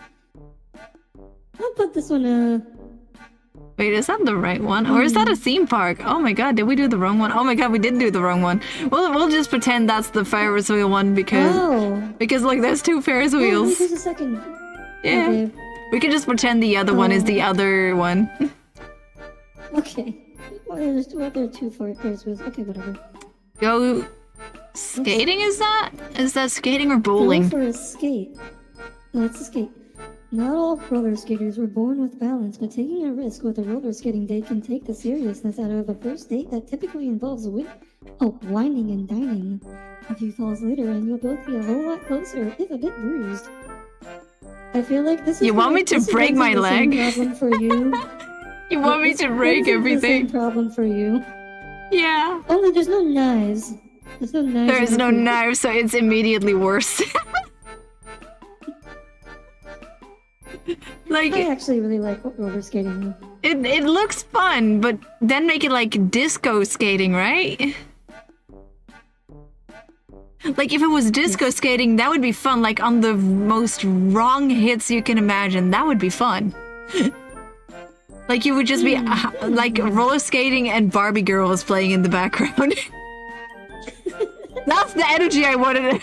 I'll put this one, Wait, is that the right one? Or is that a theme park? Oh my god, did we do the wrong one? Oh my god, we did do the wrong one. We'll just pretend that's the Ferris wheel one because look, there's 2 Ferris wheels. Wait just a second. Yeah. Okay. We can just pretend the other one is the other one. Okay. Well, there's 2 Ferris wheels. Okay, whatever. Go skating, is that? Is that skating or bowling? Go for a skate. Let's skate. Not all roller skaters were born with balance, but taking a risk with a roller skating date can take the seriousness out of a first date that typically involves whining and dining. A few falls later, and you'll both be a whole lot closer, if a bit bruised. I feel like this is. You want me to break my leg? Problem for you. You want me to break everything? The same problem for you. Yeah. Only there's no knives. There's no knives. There's no knives, so it's immediately worse. Like, I actually really like roller skating. It looks fun, but then make it like disco skating, right? Like, if it was disco skating, that would be fun. Like, on the most wrong hits you can imagine, that would be fun. Like, you would just be like roller skating and Barbie Girl was playing in the background. That's the energy I wanted.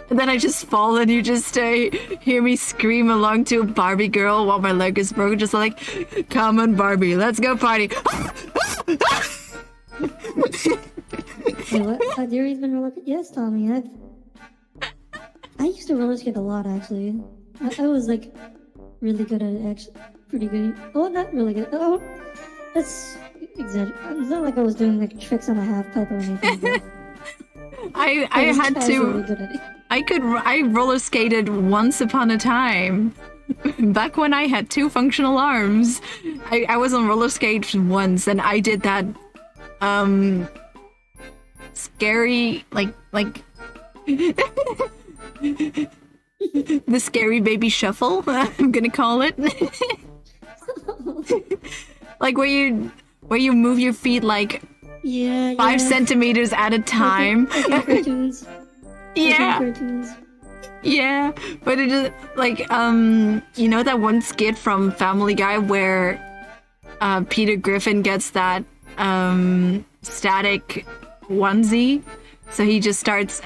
And then I just fall and you just hear me scream along to Barbie Girl while my leg is broken, just like, come on Barbie, let's go party. Audire's been roller skating? Yes, Tommy, I used to roller skate a lot, actually. I was, like, really good at it, actually. Pretty good. Oh, not really good. Oh, that's exaggerated. It's not like I was doing, like, tricks on a half pipe or anything. But I had to... Really good at it. I roller skated once upon a time. Back when I had 2 functional arms. I was on roller skates once and I did that scary like the scary baby shuffle, I'm gonna call it. Like where you move your feet like 5 centimeters at a time. Like cartoons. Yeah. Yeah, but it is like you know that one skit from Family Guy where Peter Griffin gets that static onesie, so he just starts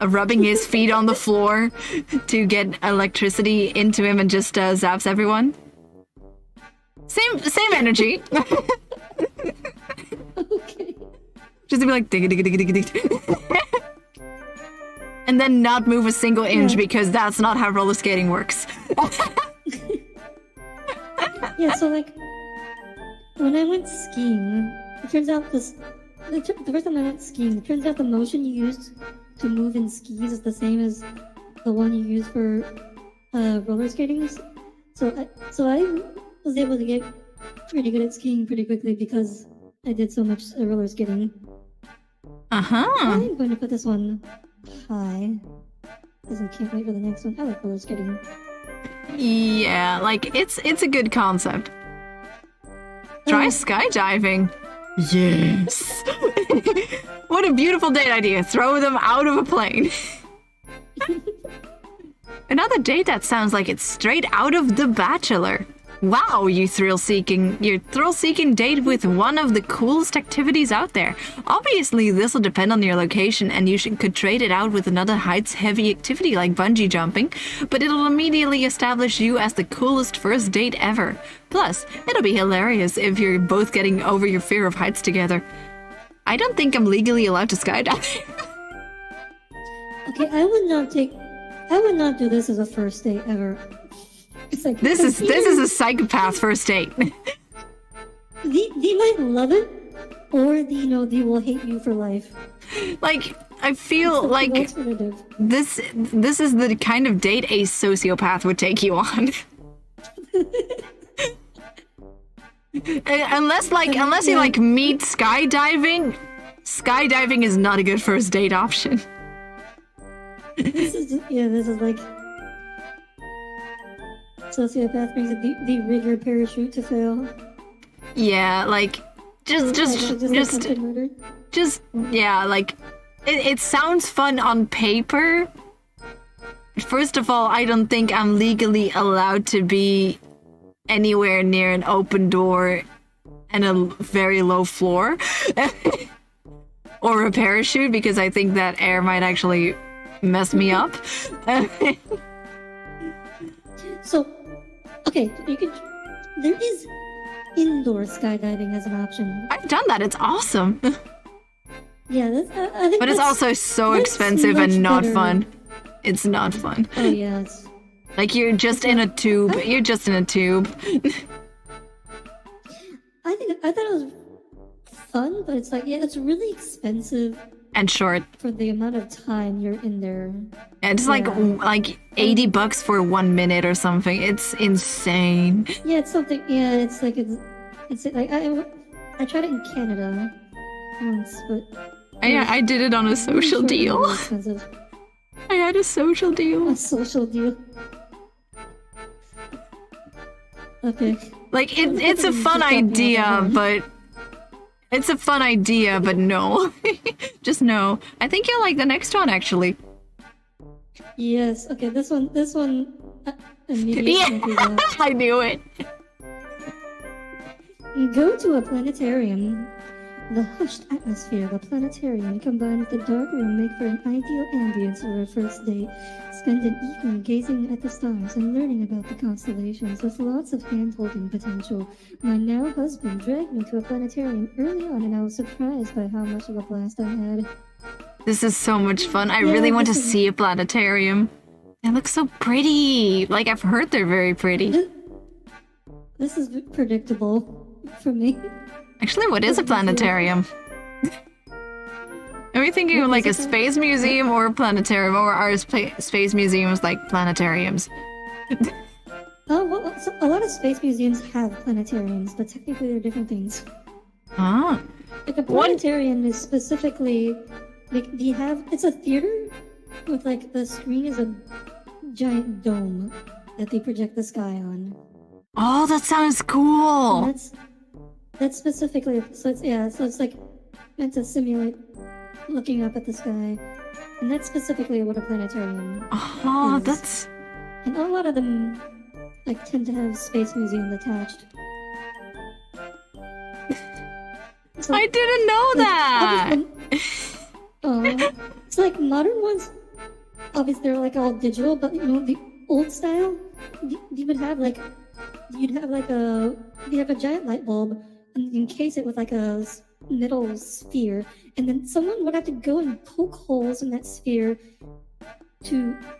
rubbing his feet on the floor to get electricity into him and just zaps everyone. Same energy. Okay. Just to be like dig dig dig dig dig. And then not move a single inch because that's not how roller skating works. Yeah, so like when I went skiing, it turns out the first time I went skiing, it turns out the motion you used to move in skis is the same as the one you use for roller skating. So I was able to get pretty good at skiing pretty quickly because I did so much roller skating. I'm going to put this one high because I can't wait for the next one. I like roller skating. Yeah, like it's a good concept. Try skydiving. Yes. What a beautiful date idea. Throw them out of a plane. Another date that sounds like it's straight out of The Bachelor. Wow, your thrill-seeking date with one of the coolest activities out there. Obviously, this will depend on your location, and you could trade it out with another heights-heavy activity like bungee jumping, but it'll immediately establish you as the coolest first date ever. Plus, it'll be hilarious if you're both getting over your fear of heights together. I don't think I'm legally allowed to skydive. Okay, I would not do this as a first date ever. It's like, this is a psychopath first date. They might love it, or they will hate you for life. Like, I feel like this is the kind of date a sociopath would take you on. unless you like meet skydiving is not a good first date option. This is like sociopath brings the rig your parachute to fail. Yeah, like yeah, like it sounds fun on paper. First of all, I don't think I'm legally allowed to be anywhere near an open door and a very low floor or a parachute because I think that air might actually mess me up. So, okay, there is indoor skydiving as an option. I've done that. It's awesome. Yeah, I think but it's also so expensive and not fun. It's not fun. Oh yeah. Like you're just in a tube. You're just in a tube. I thought it was fun, but it's like it's really expensive and short for the amount of time you're in there. And it's like $80 for 1 minute or something. It's insane. Yeah, it's something. Yeah, it's like I tried it in Canada once, but I did it on a social deal. I had a social deal. A social deal. Okay. Like it's a fun idea, but no. Just no. I think you'll like the next one actually. Yes. Okay. This one. Yeah, I knew it. Go to a planetarium. The hushed atmosphere of a planetarium combined with the dark room make for an ideal ambience for a first date. Spend an evening gazing at the stars and learning about the constellations with lots of hand-holding potential. My now husband dragged me to a planetarium early on and I was surprised by how much of a blast I had. This is so much fun. I really want to see a planetarium. It looks so pretty. Like, I've heard they're very pretty. This is predictable for me. Actually, what is a planetarium? Are we thinking of like a space museum or a planetarium, or are space museums like planetariums? Well, so a lot of space museums have planetariums, but technically they're different things. Ah. Like a planetarium is specifically like it's a theater with like the screen is a giant dome that they project the sky on. Oh, that sounds cool. And that's specifically so it's like meant to simulate looking up at the sky, and that's specifically what a planetarium is. That's. And a lot of them like tend to have space museums attached. So, I didn't know that. It's like modern ones. Obviously, they're like all digital, but you know the old style. You would have like you'd have a giant light bulb and encase it with like a metal sphere, and then someone would have to go and poke holes in that sphere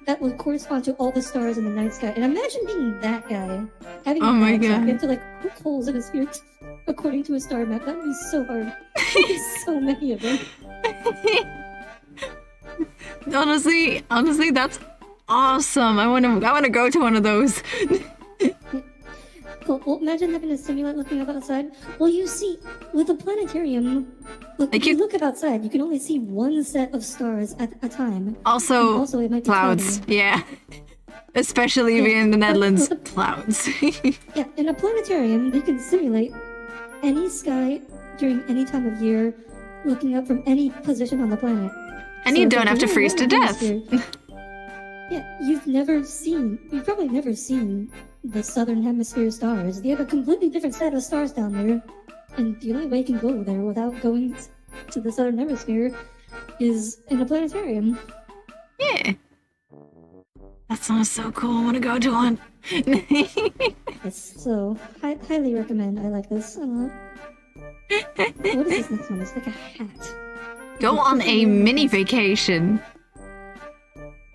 that would correspond to all the stars in the night sky. And imagine being that guy, having Oh my that job. God. You have to like poke holes in a sphere according to a star map. That would be so hard. There'd be so many of them. Honestly, that's awesome. I wanna go to one of those. Well, imagine having a simulant looking up outside. Well, you see, with a planetarium, look, Like if you look up outside, you can only see one set of stars at a time. Also, Also, it might be clouds. cloudy. Yeah. Especially Yeah, in the but- Netherlands, but- clouds. Yeah, in a planetarium, you can simulate any sky during any time of year, looking up from any position on the planet. And So you if don't it's have to in freeze to one death. hemisphere- Yeah, you've probably never seen the southern hemisphere stars. They have a completely different set of stars down there, and the only way you can go there without going to the southern hemisphere is in a planetarium. Yeah. That sounds so cool. I want to go to one. Yes, so highly recommend. I like this a lot. What is this next one? It's like a hat. Go on a mini vacation.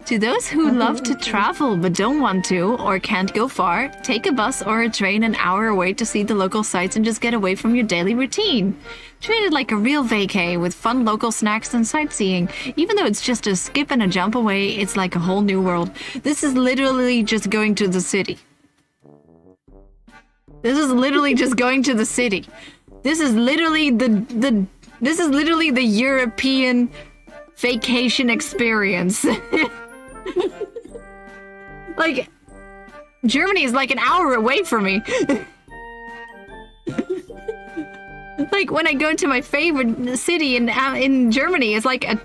To those who love to travel but don't want to or can't go far, take a bus or a train an hour away to see the local sights and just get away from your daily routine. Treat it like a real vacay with fun local snacks and sightseeing. Even though it's just a skip and a jump away, it's like a whole new world. This is literally just going to the city. This is literally just going to the city. This is literally the European vacation experience. Like, Germany is like an hour away from me. Like, when I go to my favorite city in Germany, it's like a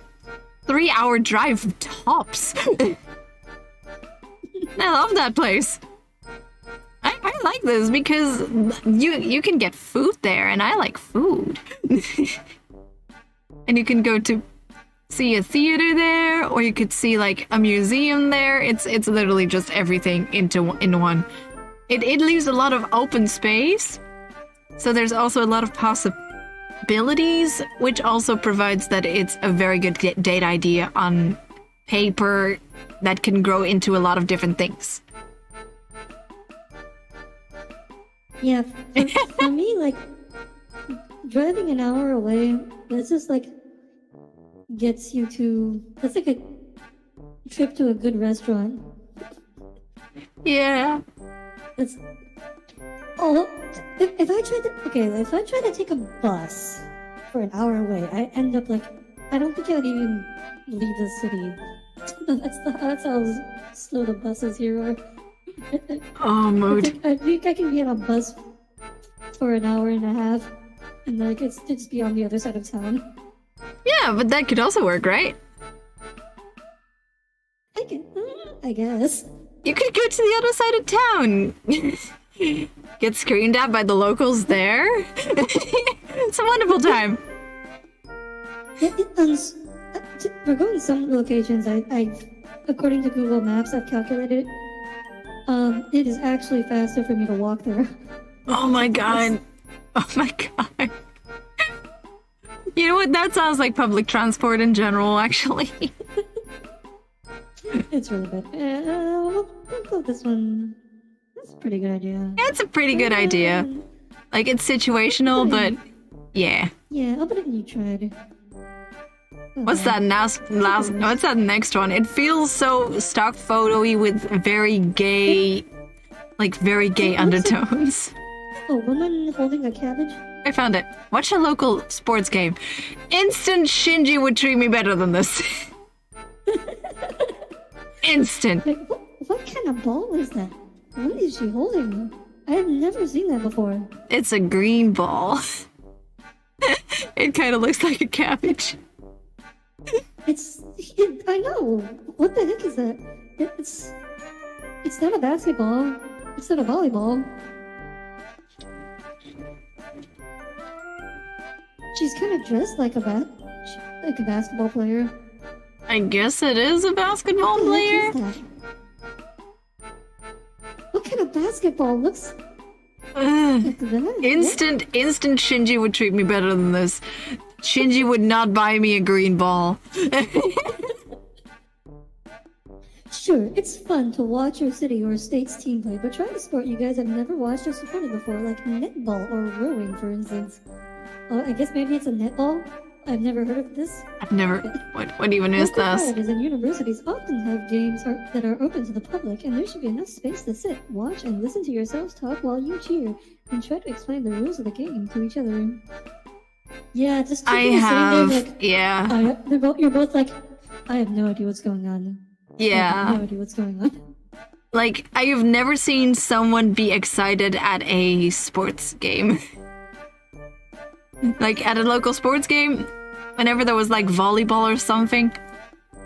3-hour drive tops. I love that place. I like this because you can get food there, and I like food. And you can go to see a theater there, or you could see like a museum there. It's literally just everything in one. It leaves a lot of open space, so there's also a lot of possibilities, which also provides that it's a very good date idea on paper that can grow into a lot of different things. Yeah, for me, like, driving an hour away, that's just like gets you to. That's like a trip to a good restaurant. Yeah. It's. Oh, if I try to take a bus for an hour away, I end up like, I don't think I'd even leave the city. That's how slow the buses here are. Oh, mood. I think I can be on a bus for an hour and a half, and like it's just be on the other side of town. Yeah, but that could also work, right? I guess. You could go to the other side of town. Get screamed at by the locals there. It's a wonderful time. For going some locations, I've according to Google Maps, I've calculated it is actually faster for me to walk there. Oh my god. Oh my god. You know what? That sounds like public transport in general, actually. It's really bad. We'll go this one. That's a pretty good idea. It's a pretty good idea. Like, it's situational, but yeah. Yeah, I'll put it in you tried. What's that what's that next one? It feels so stock photo-y with very gay undertones. A woman holding a cabbage? I found it. Watch a local sports game. Instant Shinji would treat me better than this. Instant. Like, what kind of ball is that? What is she holding? I have never seen that before. It's a green ball. It kind of looks like a cabbage. I know. What the heck is that? It's not a basketball. It's not a volleyball. She's kind of dressed like a basketball player. I guess it is a basketball player. What is that? What kind of basketball looks like that? Instant Shinji would treat me better than this. Shinji would not buy me a green ball. Sure, it's fun to watch your city or state's team play, but try a sport you guys have never watched or supported before, like netball or rowing, for instance. Oh, I guess maybe it's a netball? I've never heard of this. I've never... What even is Local this? colleges and universities often have games that are open to the public, and there should be enough space to sit, watch, and listen to yourselves talk while you cheer, and try to explain the rules of the game to each other. Yeah, just two people sitting there like... Yeah. You're both like, I have no idea what's going on. Yeah. I have no idea what's going on. Like, I have never seen someone be excited at a sports game. Like, at a local sports game, whenever there was, like, volleyball or something,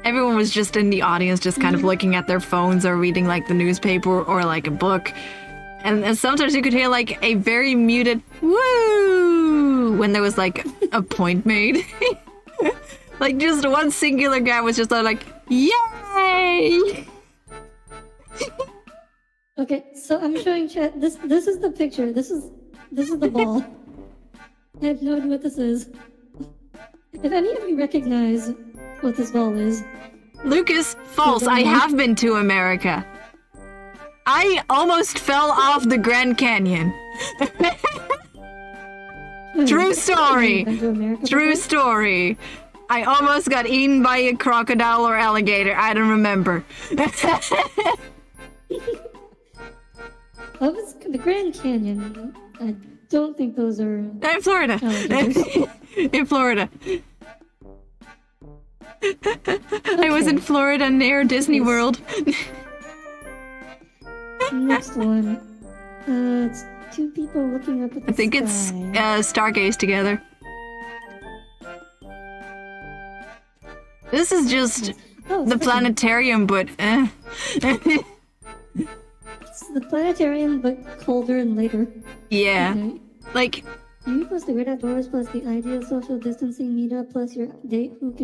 everyone was just in the audience, just kind of looking at their phones or reading, like, the newspaper or, like, a book. And sometimes you could hear, like, a very muted woo when there was, like, a point made. Like, just one singular guy was just like, yay! Okay, so I'm showing chat. This is the picture. This is the ball. I have no idea what this is. If any of you recognize what this ball is, Lucas, false. I have been to America. I almost fell off the Grand Canyon. True story. True story. I almost got eaten by a crocodile or alligator. I don't remember. What was the Grand Canyon? I don't think those are... In Florida. In Florida. I was in Florida near Disney World. Next one. It's two people looking up at the I think sky. it's stargaze together. This is just the planetarium, but It's the planetarium, but colder and later. Yeah. Okay. Like, You plus the great outdoors plus the ideal social distancing meetup plus your date who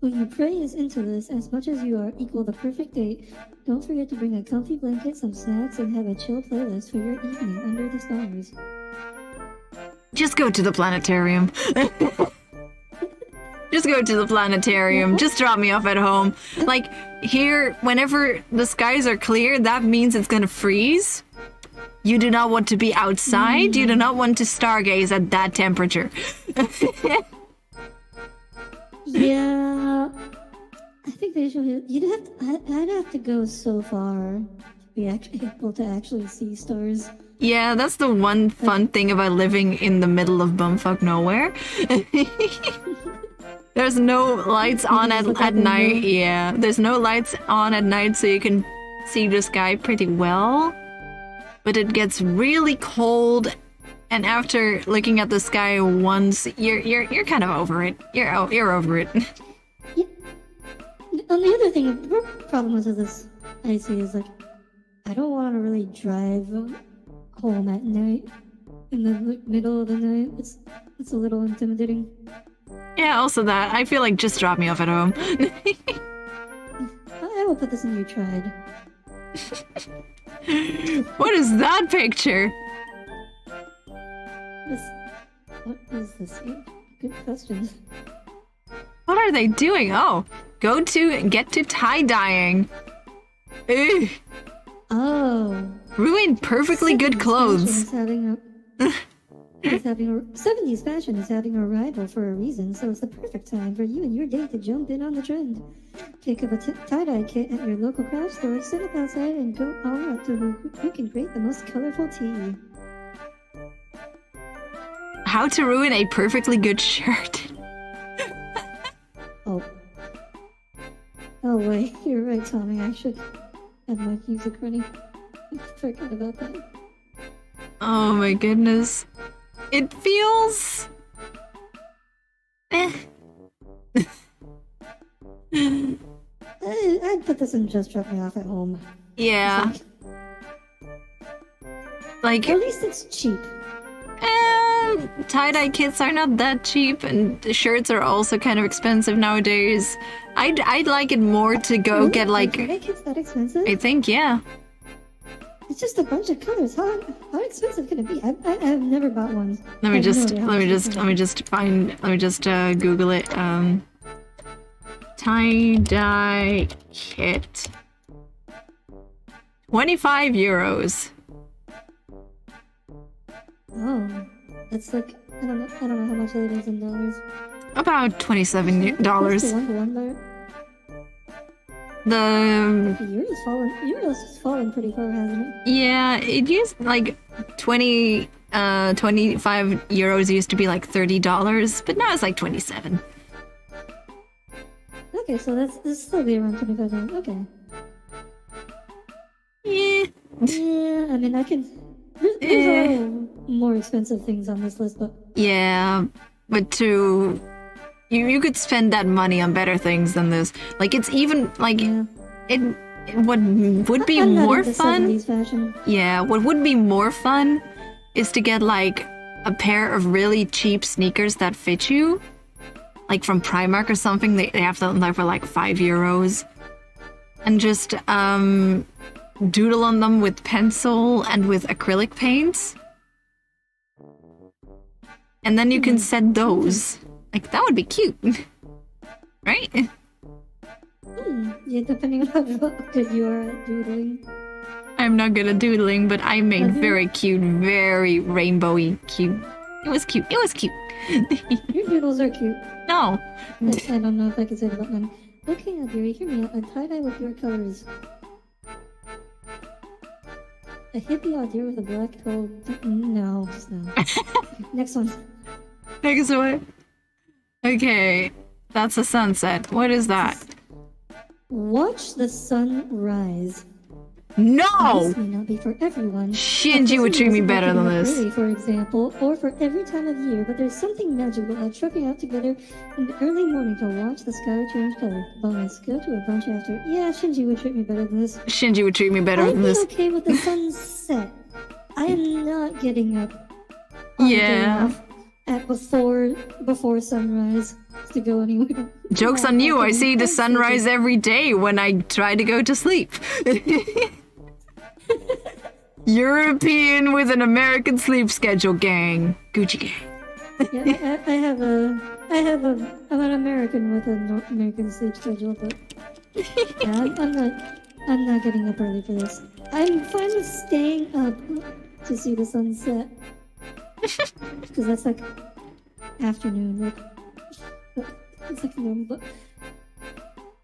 you pray is into this as much as you are equal the perfect date. Don't forget to bring a comfy blanket, some snacks, and have a chill playlist for your evening under the stars. just go to the planetarium. Just go to the planetarium. Just drop me off at home. Like, here, whenever the skies are clear, that means it's gonna freeze. You do not want to be outside. You do not want to stargaze at that temperature. Yeah, I think they should. I'd have to go so far to be able to actually see stars. Yeah, that's the one fun thing about living in the middle of bumfuck nowhere. There's no lights on at night. Yeah, there's no lights on at night, so you can see the sky pretty well. But it gets really cold, and after looking at the sky once, you're kind of over it. You're over it. Yeah. And the other thing, the problem with this I see is like, I don't want to really drive home at night in the middle of the night. It's a little intimidating. Yeah, also that. I feel like just drop me off at home. I will put this in your tried. What is that picture? What is this? Good question. What are they doing? Oh, get to tie-dyeing. Ew. Oh. Ruin perfectly good clothes. 70s fashion is having a rival for a reason, so it's the perfect time for you and your date to jump in on the trend. Pick up a tie-dye kit at your local craft store, sit up outside, and go all out to who can create the most colorful tea. How to ruin a perfectly good shirt. Oh wait, you're right, Tommy. I should have my music running. I forgot about that. Oh my goodness. It feels... I'd put this in just drop me off at home. Yeah. Like... At least it's cheap. tie-dye kits are not that cheap, and the shirts are also kind of expensive nowadays. I'd like it more to go Really? get like... Are kits that expensive? I think, yeah. It's just a bunch of colors. How expensive can it be? I've never bought one. Let me just Google it. Tie-dye kit. 25 euros. Oh, that's like I don't know how much that is in dollars. About $27. The Euro's fallen pretty far, hasn't it? yeah, it used like 25 euros used to be like $30, but now it's like 27. Okay, so this still be around $25. Okay. Yeah. Yeah, I mean I can. There's a lot of more expensive things on this list, but Yeah, but you could spend that money on better things than this. Like it's even like yeah. it would be I'm not more into fun. 70s fashion. Yeah, what would be more fun is to get like a pair of really cheap sneakers that fit you. Like from Primark or something. They have them like for like 5 euros. And just doodle on them with pencil and with acrylic paints. And then you can set those. Like that would be cute. Right? Yeah, depending on how good you are at doodling. I'm not good at doodling, but I made Have you? very cute, very rainbowy cute. It was cute. It was cute. Your doodles are cute. No. I don't know if I can say it about mine. Okay, Audire, hear me out. A tie-dye with your colors. A hippie Audire with a black coat. No, just no. Next one. Next one. Okay. That's a sunset. What is that? Watch the sun rise. No! This may not be for everyone. Shinji would treat me better than this. Early, for example, or for every time of year, but there's something magical about trucking out together in the early morning to watch the sky change color. Bonus, go to a brunch after. Yeah, Shinji would treat me better than this. Shinji would treat me better I'd than be this. okay with the sunset. I am not getting up on the day Yeah. off at before sunrise to go anywhere. Joke's on you, I see the sunrise every day when I try to go to sleep. European with an American sleep schedule, gang. Gucci gang. Yeah, I'm an American with an American sleep schedule, but yeah, I'm not getting up early for this. I'm fine with staying up to see the sunset. Because that's like afternoon, like it's like normal, but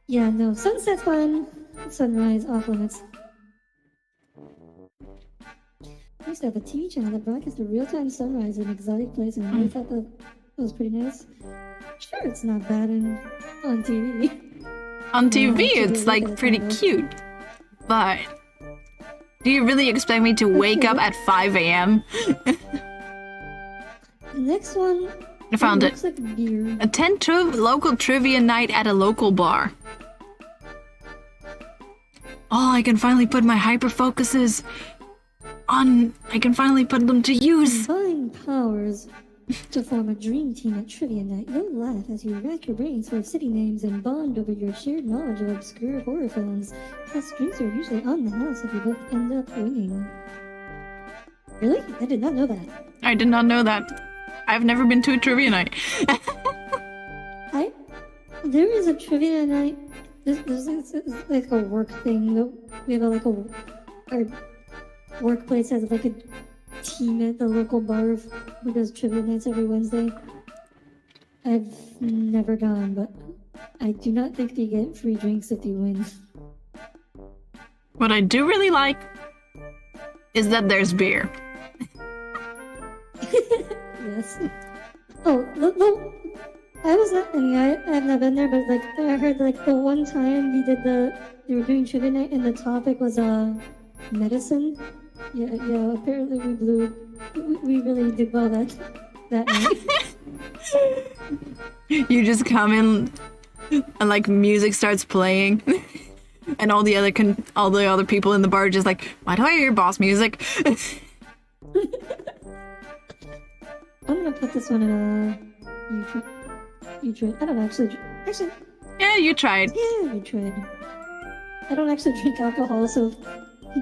yeah, no, sunset's fine, sunrise off limits. I used to have a TV channel that broadcast a real-time sunrise in an exotic place, and I really thought that was pretty nice. Sure, it's not bad on TV. On TV, Yeah, it's TV, like look at pretty it. cute. But do you really expect me to wake up at 5 a.m.? The next one. I found it. Looks like beer. Attend to local trivia night at a local bar. Oh, I can finally put my hyper focuses on. I can finally put them to use. Combine powers to form a dream team at trivia night. You'll laugh as you rack your brains for city names and bond over your shared knowledge of obscure horror films. Plus, drinks are usually on the house if you both end up winning. Really? I did not know that. I did not know that. I've never been to a trivia night. There is a trivia night. There's like a work thing. We have our workplace has like a team at the local bar who does trivia nights every Wednesday. I've never gone, but I do not think they get free drinks if you win. What I do really like is that there's beer. Yes. Oh, I was not. I mean, I've not been there, but like I heard like the one time they were doing trivia night and the topic was medicine. Yeah. Apparently we really did well that night. You just come in and like music starts playing. And all the other people in the bar are just like, why do I hear boss music? I'm gonna put this one in a... You try. I don't actually... Actually... Yeah, you tried. Yeah, you tried. I don't actually drink alcohol, so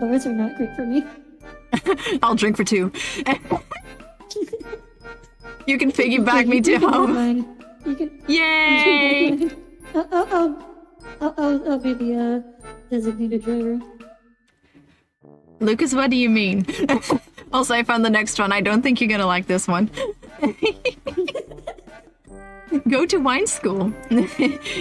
bars are not great for me. I'll drink for 2. You can piggyback me to home. You can... Yay! I'll be the designated driver. Lucas, what do you mean? Also, I found the next one. I don't think you're gonna like this one. Go to wine school.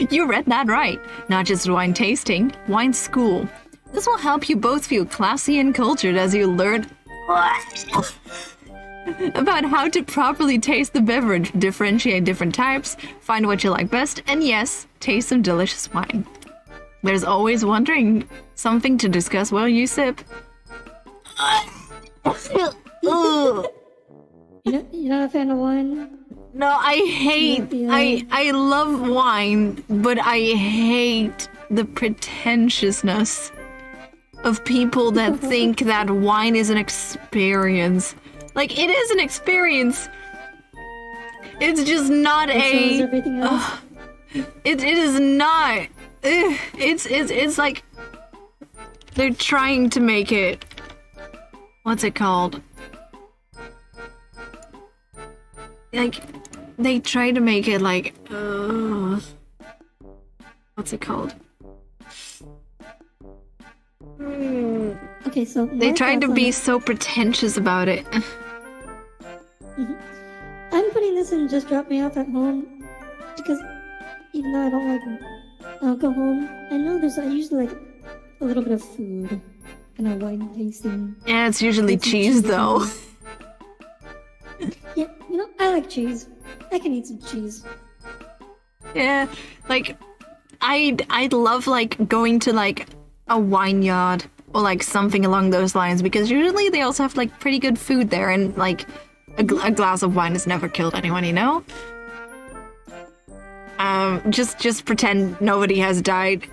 You read that right. Not just wine tasting, wine school. This will help you both feel classy and cultured as you learn about how to properly taste the beverage, differentiate different types, find what you like best, and yes, taste some delicious wine. There's always something to discuss while you sip. You're not a fan of wine? No, I love wine, but I hate the pretentiousness of people that think that wine is an experience. Like, it is an experience. It's just not everything else. It is not. It's like they're trying to make it. What's it called? Like, they try to make it like, what's it called? Okay, so they tried to be so pretentious about it. I'm putting this in just drop me off at home because even though I don't like alcohol, I know I usually like a little bit of food and a wine tasting. Yeah, it's usually cheese though. Yeah, I like cheese. I can eat some cheese. Yeah, like I'd love like going to like a vineyard or like something along those lines because usually they also have like pretty good food there and like a glass of wine has never killed anyone, just pretend nobody has died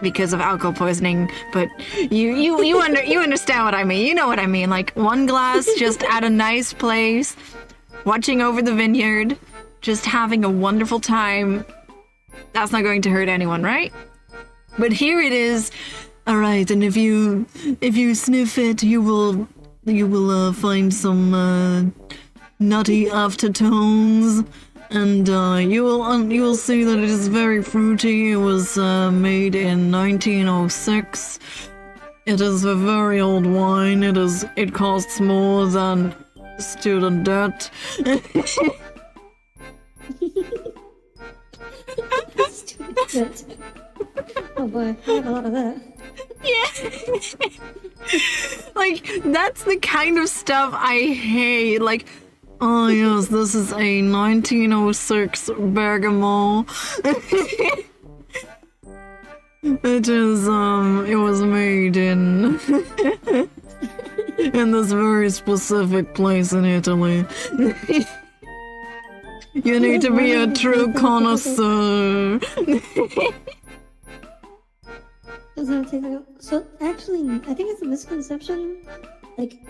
because of alcohol poisoning, but you understand what I mean. You know what I mean. Like one glass just at a nice place, watching over the vineyard, just having a wonderful time. That's not going to hurt anyone, right? But here it is. All right, and if you sniff it, you will find some nutty aftertones, and you will see that it is very fruity. It was made in 1906. It is a very old wine. It costs more than student debt. Student debt. Oh boy, I have a lot of that. Yeah. Like, that's the kind of stuff I hate. Like, oh yes, this is a 1906 Bergamo. It was made in this very specific place in Italy. You need to be a true connoisseur. So actually, I think it's a misconception. Like,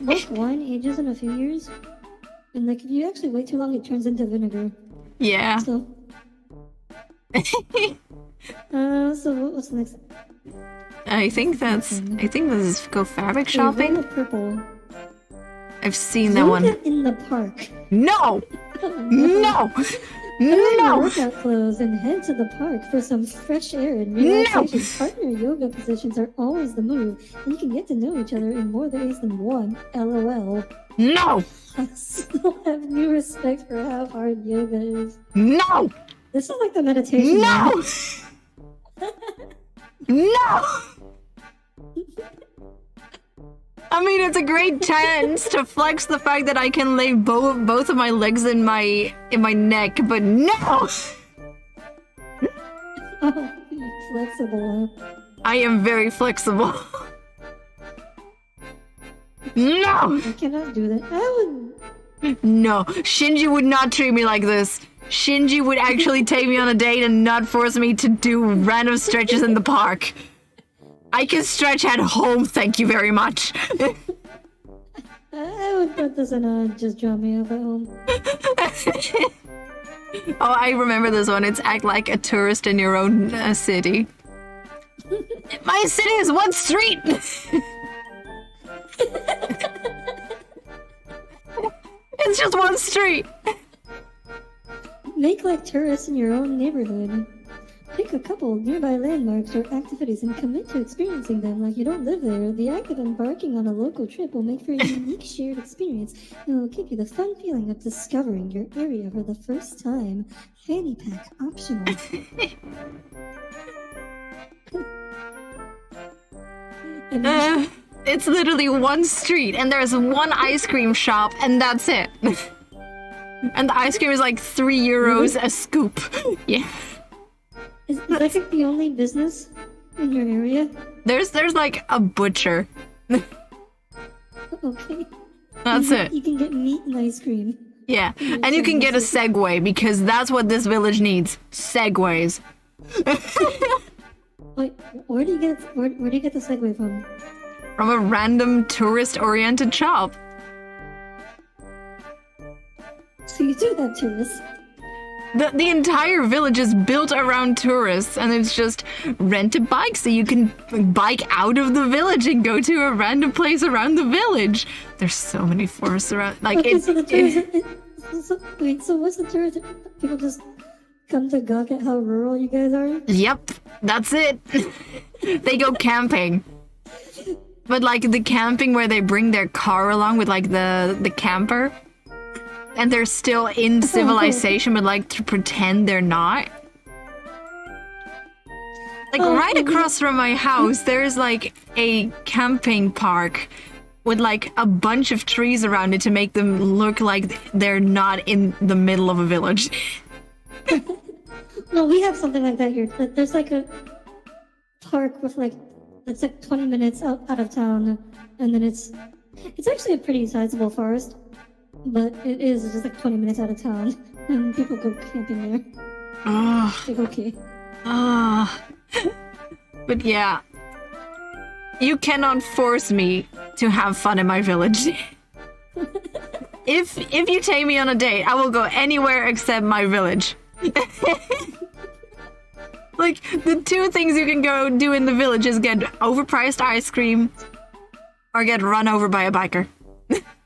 most wine ages in a few years, and like if you actually wait too long, it turns into vinegar. Yeah. So, what's the next? I think this is go fabric shopping. Purple. I've seen that one. In the park. No! No! Put on your No! workout clothes and head to the park for some fresh air and relaxation. Partner yoga positions are always the move, and you can get to know each other in more ways than one. LOL. No! I still have new respect for how hard yoga is. No! This is like the meditation. No! No! I mean, it's a great chance to flex the fact that I can lay both of my legs in my neck, but no! Oh, you're flexible, huh? I am very flexible. No! I cannot do that. I would... No, Shinji would not treat me like this. Shinji would actually take me on a date and not force me to do random stretches in the park. I can stretch at home, thank you very much. I would put this in a just drop me off at home. Oh, I remember this one. It's act like a tourist in your own city. My city is one street! It's just one street! Make like tourists in your own neighborhood. Pick a couple nearby landmarks or activities and commit to experiencing them like you don't live there. The act of embarking on a local trip will make for a unique shared experience and will give you the fun feeling of discovering your area for the first time. Fanny pack optional. It's literally one street and there's one ice cream shop and that's it. And the ice cream is like €3 a scoop. Yeah. Is that like the only business in your area? There's like a butcher. Okay. That's it. You can get meat and ice cream. Yeah, and you can get a Segway because that's what this village needs. Segways. Wait, where do you get the Segway from? From a random tourist-oriented shop. So you do have tourists. The entire village is built around tourists, and it's just rent a bike so you can bike out of the village and go to a random place around the village. There's so many forests around. Like okay, so the tourists. So what's the tourist? People just come to gawk at how rural you guys are? Yep, that's it. They go camping. But like the camping where they bring their car along with like the camper. And they're still in civilization, but like to pretend they're not. Like right across from my house, there's like a camping park with like a bunch of trees around it to make them look like they're not in the middle of a village. No, we have something like that here. There's like a park with like, it's like 20 minutes out of town, and then it's actually a pretty sizable forest. But it is just like 20 minutes out of town, and people go camping there. Oh. Like, okay. But yeah. You cannot force me to have fun in my village. If you take me on a date, I will go anywhere except my village. Like, the two things you can go do in the village is get overpriced ice cream or get run over by a biker.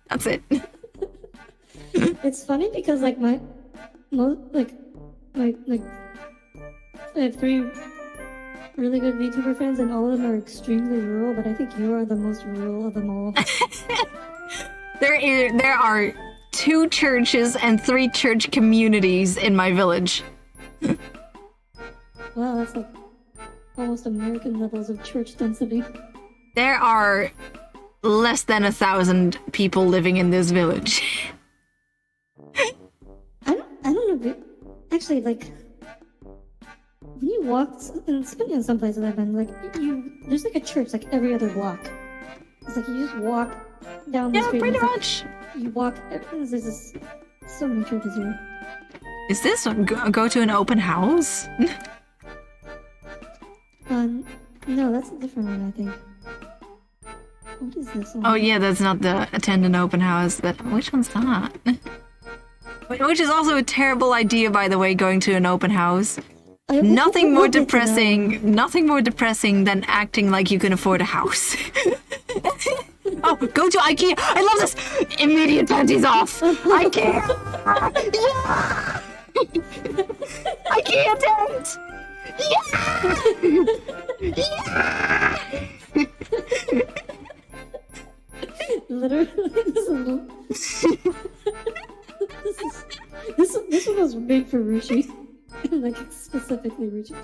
That's it. It's funny because like I have 3 really good VTuber friends and all of them are extremely rural, but I think you are the most rural of them all. There are 2 churches and 3 church communities in my village. Wow, that's like almost American levels of church density. There are less than 1,000 people living in this village. I don't know. Actually, like when you walk, and especially in some places I've been, like there's like a church like every other block. It's like you just walk down the street. Yeah, pretty much. You walk. There's just so many churches here. Is this go to an open house? No, that's a different one, I think. What is this one? Oh yeah, that's not the attend an open house. Which one's that? Which is also a terrible idea, by the way, going to an open house. Nothing more depressing than acting like you can afford a house. Oh, go to IKEA! I love this! Immediate panties off! IKEA! Yeah! IKEA tent! Yeah! Yeah! Literally, this one was made for Rushi. Like, specifically Rushi.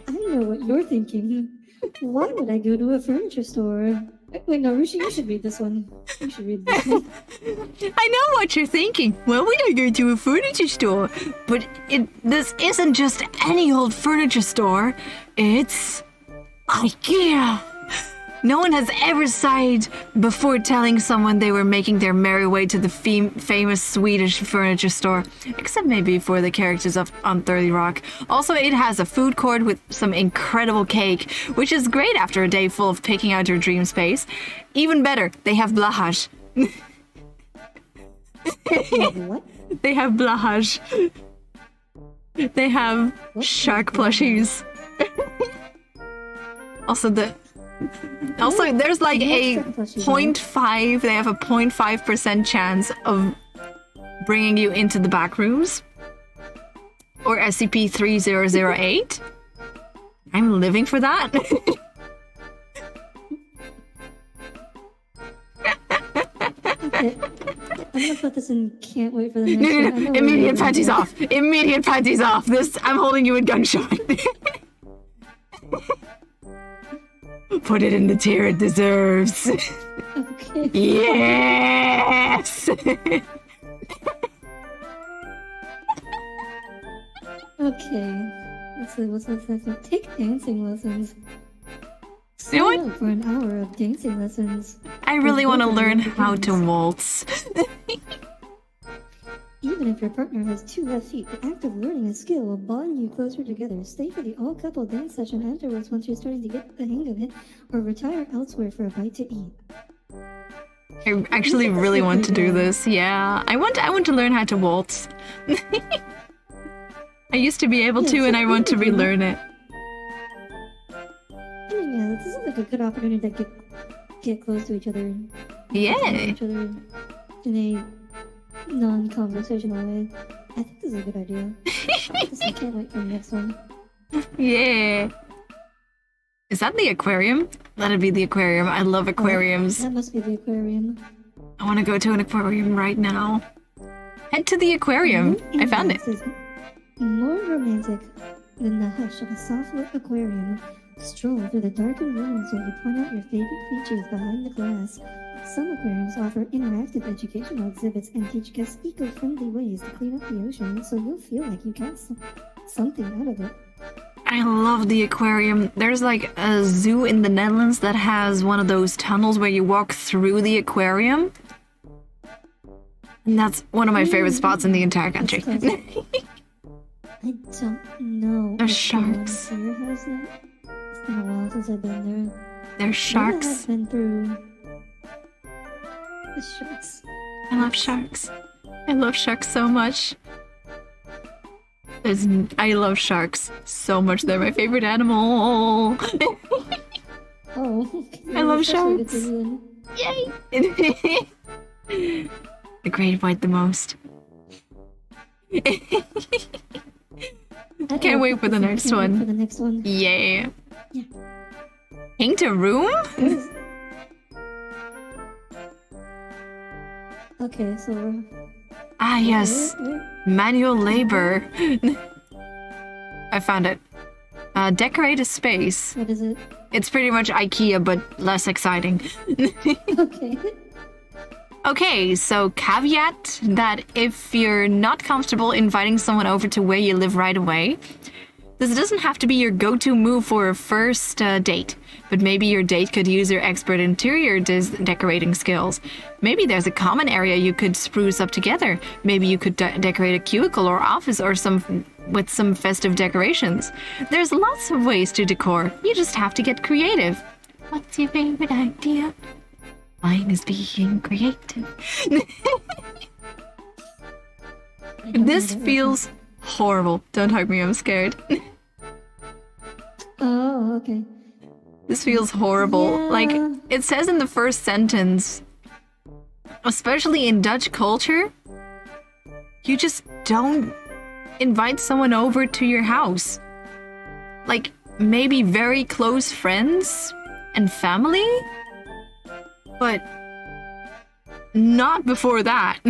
I know what you're thinking. Why would I go to a furniture store? Wait, no, Rushi, you should read this one. You should read this one. I know what you're thinking. Why would I go to a furniture store? But this isn't just any old furniture store. It's IKEA. No one has ever sighed before telling someone they were making their merry way to the famous Swedish furniture store, except maybe for the characters on 30 Rock. Also, it has a food court with some incredible cake, which is great after a day full of picking out your dream space. Even better, they have blahaj. What? They have blahage. They have shark plushies. Also, there's like a 0.5. They have a 0.5% chance of bringing you into the back rooms. Or SCP-3008. I'm living for that. Okay. I'm gonna put this in can't wait for the next one. No. Immediate panties off. Immediate panties off. I'm holding you in gunshot. Put it in the tier it deserves. Okay. Yes! Okay. Let's see, what's this next one? Take dancing lessons. You know what? Sign up for an hour of dancing lessons. I really want to learn how to waltz. Even if your partner has 2 left feet, the act of learning a skill will bond you closer together. Stay for the all-couple dance session afterwards once you're starting to get the hang of it, or retire elsewhere for a bite to eat. I actually really want to do this. Yeah, I want to learn how to waltz. I used to be able to, and I want to relearn it. I mean, yeah, this is like a good opportunity to get close to each other. Yeah. Each other in a non-conversational way. I think this is a good idea. I can't wait for the next one. Yeah. Is that the aquarium? Let it be the aquarium. I love aquariums. That must be the aquarium. I want to go to an aquarium right now. Head to the aquarium. I found it. Is more romantic than the hush of a soft-lit aquarium. Stroll through the darkened rooms while you point out your favorite creatures behind the glass. Some aquariums offer interactive educational exhibits and teach guests eco-friendly ways to clean up the ocean, so you'll feel like you got something out of it. I love the aquarium. There's like a zoo in the Netherlands that has one of those tunnels where you walk through the aquarium. And that's one of my favorite spots in the entire country. I don't know. There's sharks. Here has that. It's been a while since I've been there. There's sharks. I've been through the sharks. I love sharks. I love sharks so much. I love sharks so much. They're my favorite animal. Oh, I love sharks. Yay! The great white the most. Can't wait for the next one. For the next one. Yeah. Paint a room? Okay, so we're... Ah, yes. Manual labor. I found it. Decorate a space. What is it? It's pretty much IKEA, but less exciting. Okay. Okay, so caveat that if you're not comfortable inviting someone over to where you live right away, this doesn't have to be your go-to move for a first date, but maybe your date could use your expert interior decorating skills. Maybe there's a common area you could spruce up together. Maybe you could decorate a cubicle or office or with some festive decorations. There's lots of ways to decor. You just have to get creative. What's your favorite idea? Mine is being creative. This feels horrible. Don't hug me, I'm scared. Oh, okay. This feels horrible. Yeah. Like, it says in the first sentence, especially in Dutch culture, you just don't invite someone over to your house. Like, maybe very close friends and family? But not before that.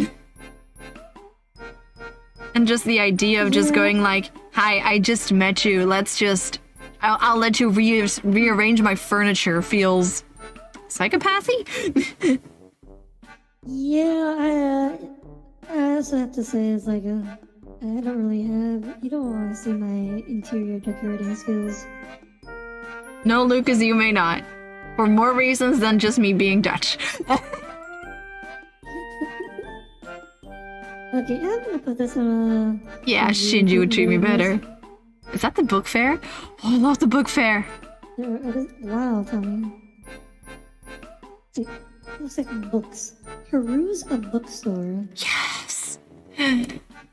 And just the idea of just going like, hi, I just met you. I'll let you rearrange my furniture feels psychopathy. Yeah, I also have to say it's like I don't really have. You don't want to see my interior decorating skills. No, Lucas, you may not. For more reasons than just me being Dutch. Okay, I'm gonna put this on a... Yeah, Shinji would treat me better. Is that the book fair? Oh, I love the book fair. Wow, Tommy. It looks like books. Peruse a bookstore. Yes.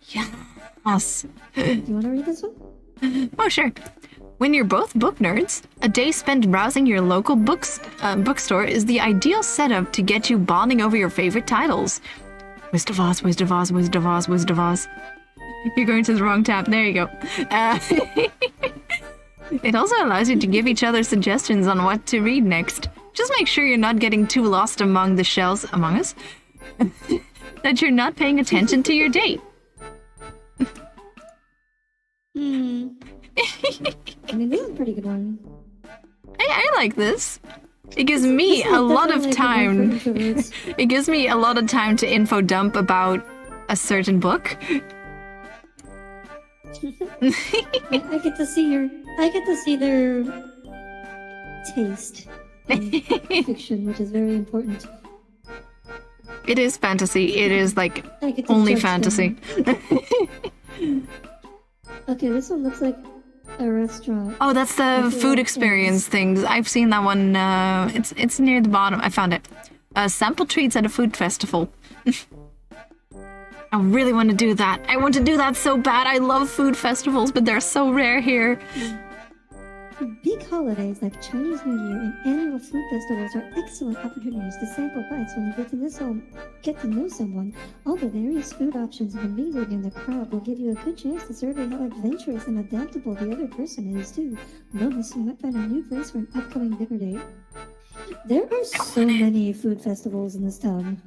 Yes. Do you want to read this one? Oh, sure. When you're both book nerds, a day spent browsing your local bookstore is the ideal setup to get you bonding over your favorite titles. Wizard of Oz, Wizard of Oz, Wizard of Oz, Wizard of Oz. You're going to the wrong tab. There you go. It also allows you to give each other suggestions on what to read next. Just make sure you're not getting too lost among the shells among us. That you're not paying attention to your date. I mean, this is a pretty good one. I like this. It gives me a lot of time. It gives me a lot of time to info dump about a certain book. I get to see their taste in fiction, which is very important. It is fantasy. It is like only fantasy. Okay, this one looks like a restaurant. Oh, that's the food experience thing. I've seen that one. It's near the bottom. I found it. Sample treats at a food festival. I really want to do that. I want to do that so bad. I love food festivals, but they're so rare here. Big holidays like Chinese New Year and annual food festivals are excellent opportunities to sample bites when you get to know someone. All the various food options and the mingling in the crowd will give you a good chance to survey how adventurous and adaptable the other person is too. Bonus, you might find a new place for an upcoming dinner date. There are so many food festivals in this town.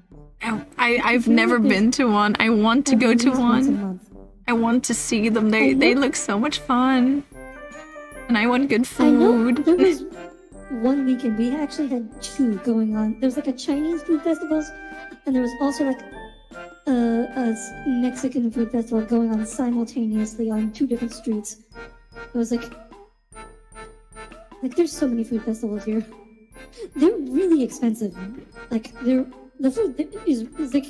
I've never been to one. I want to go to one. I want to see them. They look so much fun. And I want good food. I know. There was one weekend we actually had two going on. There was like a Chinese food festival, and there was also like a Mexican food festival going on simultaneously on two different streets. It was like there's so many food festivals here. They're really expensive. Like the food is like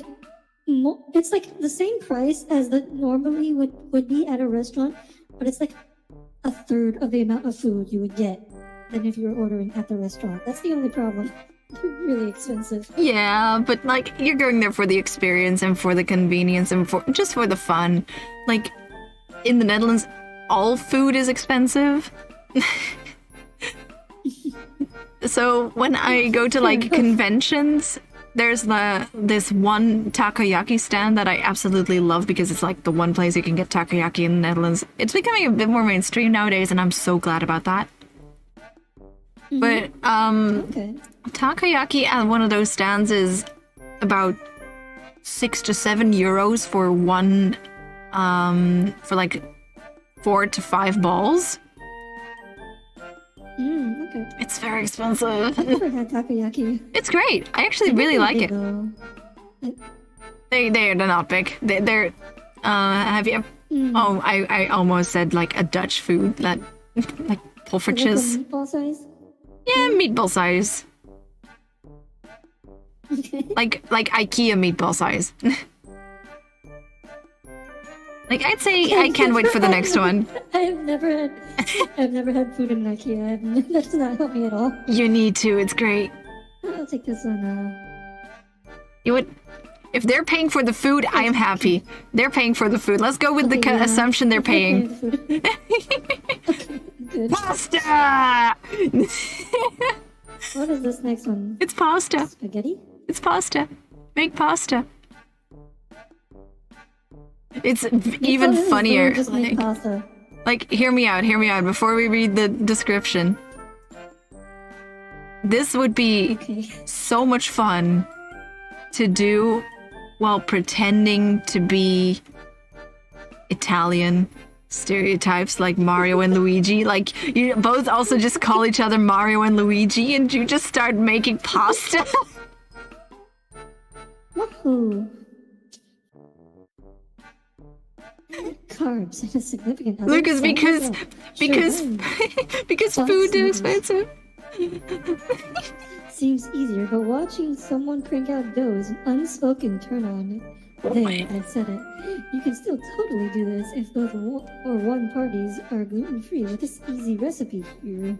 it's like the same price as that normally would be at a restaurant, but it's like a third of the amount of food you would get than if you were ordering at the restaurant. That's the only problem. They're really expensive. Yeah, but like you're going there for the experience and for the convenience and for just for the fun. Like in the Netherlands, all food is expensive. So when I go to like conventions, there's this one takoyaki stand that I absolutely love because it's like the one place you can get takoyaki in the Netherlands. It's becoming a bit more mainstream nowadays, and I'm so glad about that. But takoyaki at one of those stands is about 6 to 7 euros for one, for like 4 to 5 balls. Okay. It's very expensive. I've never had takoyaki. It's great. I actually really like it. They're not big. They're have you ever... Oh, I almost said like a Dutch food that like poffertjes. Meatball size? Yeah, meatball size. Okay. Like IKEA meatball size. Like I'd say I can't wait for the next one. I've never had food in IKEA. That does not help me at all. You need to. It's great. I'll take this one. You would. If they're paying for the food, I am happy. They're paying for the food. Let's go with the assumption they're paying. Okay, good. Pasta! What is this next one? It's pasta. Spaghetti? It's pasta. Make pasta. It's even funnier. Just make pasta. Like, hear me out before we read the description. This would be so much fun to do while pretending to be Italian stereotypes like Mario and Luigi. Like, you both also just call each other Mario and Luigi and you just start making pasta. Woohoo! Carbs and a significant other. Lucas, because food is expensive. Seems easier, but watching someone crank out dough is an unspoken turn on. There, I said it. You can still totally do this if both or one parties are gluten-free with this easy recipe here.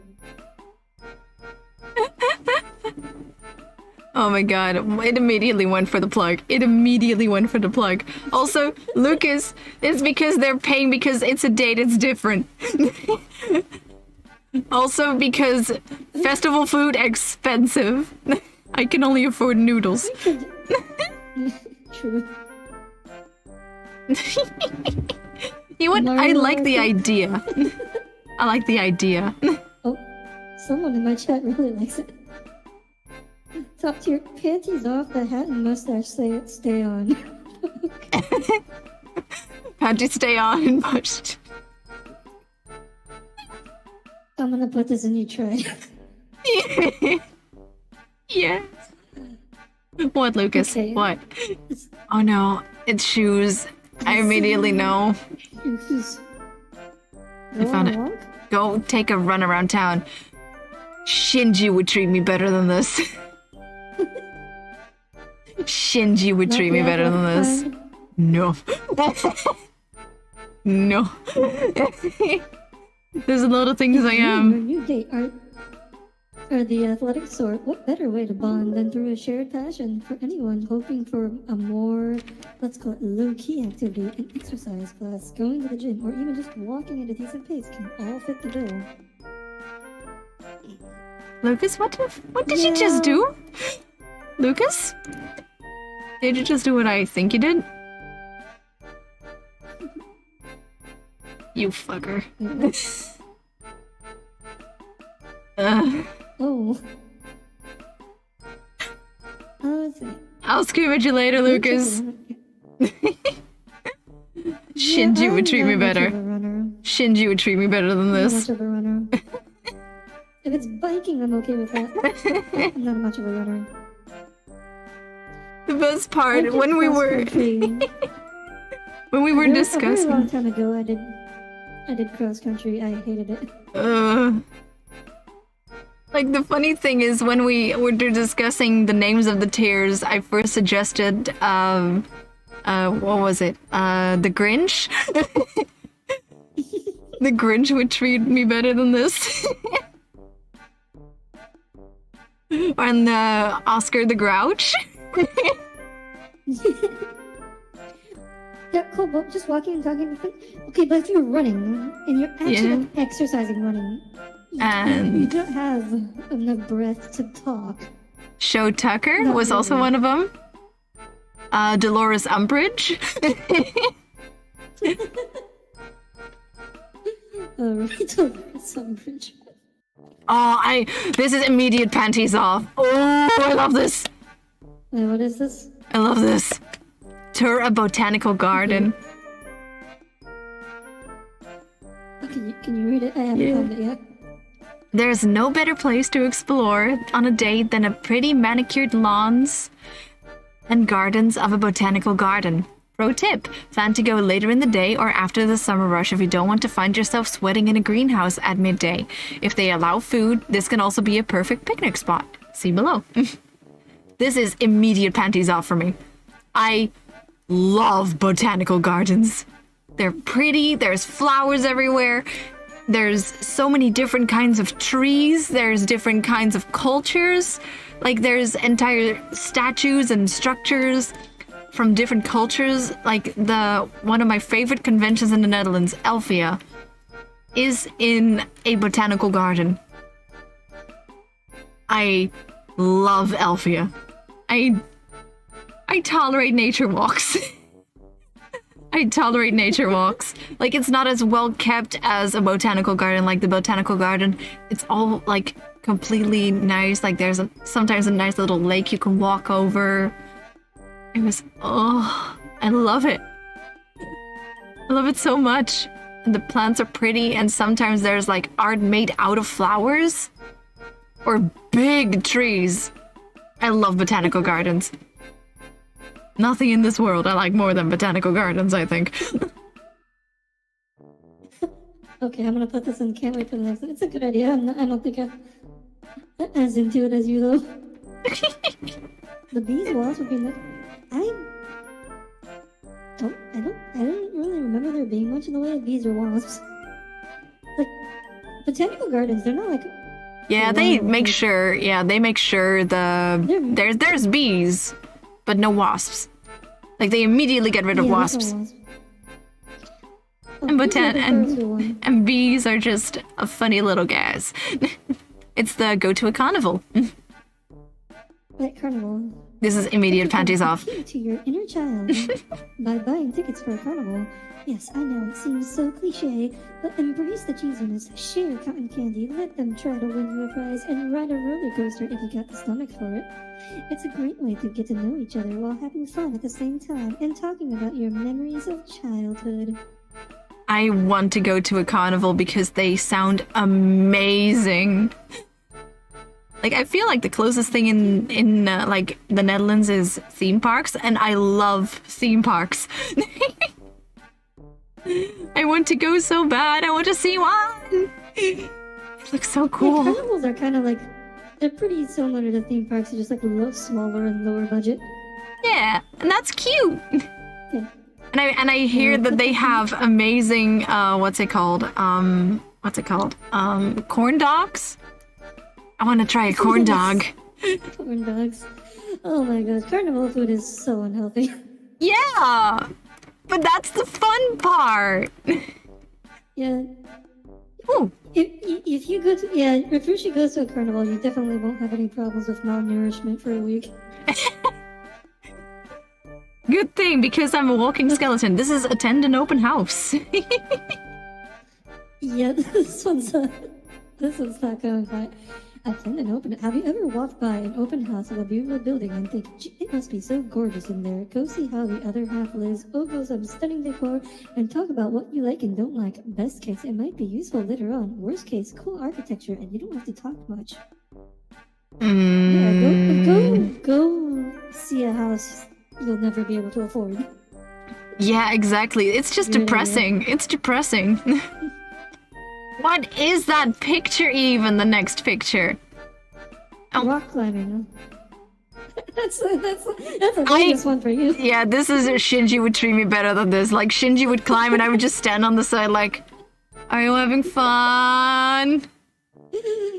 Oh my god, it immediately went for the plug. It immediately went for the plug. Also, Lucas, it's because they're paying because it's a date, it's different. Also, because festival food expensive. I can only afford noodles. True. You know what? I like the idea. I like the idea. Oh, someone in my chat really likes it. Top tier, panties off, the hat and mustache stay on. Panties stay on and pushed. I'm gonna put this in your tray. Yes. What, Lucas? Okay. What? Oh no, it's shoes. I immediately know. Shoes. I found it. Go take a run around town. Shinji would treat me better than this. Shinji would treat me better than this. No. No. There's a lot of things I am. Your date are the athletic sort. What better way to bond than through a shared passion for anyone hoping for a more, let's call it low-key activity, an exercise class, going to the gym, or even just walking at a decent pace can all fit the bill. Lucas, what did you just do? Lucas? Did you just do what I think you did? You fucker. Oh. I'll scream at you later, Lucas. Shinji would treat me better. Shinji would treat me better than this. Not much of a runner. If it's biking, I'm okay with that. I'm not much of a runner. The best part, when we were discussing. A very long time ago, I did cross country. I hated it. Like, the funny thing is, when we were discussing the names of the tiers, I first suggested, what was it? The Grinch? The Grinch would treat me better than this. And Oscar the Grouch. Yeah, cool, but just walking and talking. Okay, but if you're running, and you're actually exercising running, and you don't have enough breath to talk. Show Tucker Not was really. also one of them. Dolores Umbridge. Oh, this is immediate panties off. Oh, I love this. Wait, what is this? I love this. Tour a botanical garden. Can you read it? I haven't found it yet. There's no better place to explore on a date than a pretty manicured lawns and gardens of a botanical garden. Pro tip, plan to go later in the day or after the summer rush if you don't want to find yourself sweating in a greenhouse at midday. If they allow food, this can also be a perfect picnic spot. See below. This is immediate panties off for me. I love botanical gardens. They're pretty, there's flowers everywhere. There's so many different kinds of trees. There's different kinds of cultures. Like, there's entire statues and structures from different cultures. Like, one of my favorite conventions in the Netherlands, Elfia, is in a botanical garden. I love Elfia. I tolerate nature walks. I tolerate nature walks. Like, it's not as well kept as a botanical garden. Like, the botanical garden, it's all, like, completely nice. Like, there's sometimes a nice little lake you can walk over. It was, oh, I love it. I love it so much. And the plants are pretty, and sometimes there's, like, art made out of flowers. Or big trees. I love botanical gardens. Nothing in this world I like more than botanical gardens, I think. Okay, I'm gonna put this in. Can't wait for the next one. It's a good idea. I don't think I'm as into it as you, though. The beeswax would be nice. I don't really remember there being much in the way of bees or wasps. Like, botanical gardens, they're not like Yeah, they make sure. Yeah, they make sure there's bees, but no wasps. Like they immediately get rid of wasps. And bees are just a funny little guys. It's the go to a carnival. At carnival. This is immediate panties off. To your inner child by buying tickets for a carnival. Yes, I know it seems so cliche, but embrace the cheesiness, share cotton candy, let them try to win you a prize, and ride a roller coaster if you got the stomach for it. It's a great way to get to know each other while having fun at the same time and talking about your memories of childhood. I want to go to a carnival because they sound amazing. Like, I feel like the closest thing in like the Netherlands is theme parks, and I love theme parks. I want to go so bad. I want to see one. It looks so cool. Yeah, carnivals are kind of like, they're pretty similar to the theme parks, just like a little smaller and lower budget. Yeah, and that's cute. Yeah. And I hear that they have amazing what's it called? Corn dogs. I want to try a corn dog. Corn dogs. Oh my god, carnival food is so unhealthy. Yeah, but that's the fun part. Yeah. Ooh. If you go to if Rushi goes to a carnival, you definitely won't have any problems with malnourishment for a week. Good thing, because I'm a walking skeleton. This is attend an open house. Yeah, this one's not going by. Attend an open. Have you ever walked by an open house of a beautiful building and think, it must be so gorgeous in there? Go see how the other half lives, ogle some stunning decor, and talk about what you like and don't like. Best case, it might be useful later on. Worst case, cool architecture, and you don't have to talk much. Yeah, go see a house you'll never be able to afford. Yeah, exactly. It's just depressing. It's depressing. What is that picture even? The next picture. Oh. Rock climbing. That's a bonus one for you. Yeah, this is Shinji would treat me better than this. Like Shinji would climb and I would just stand on the side like, are you having fun?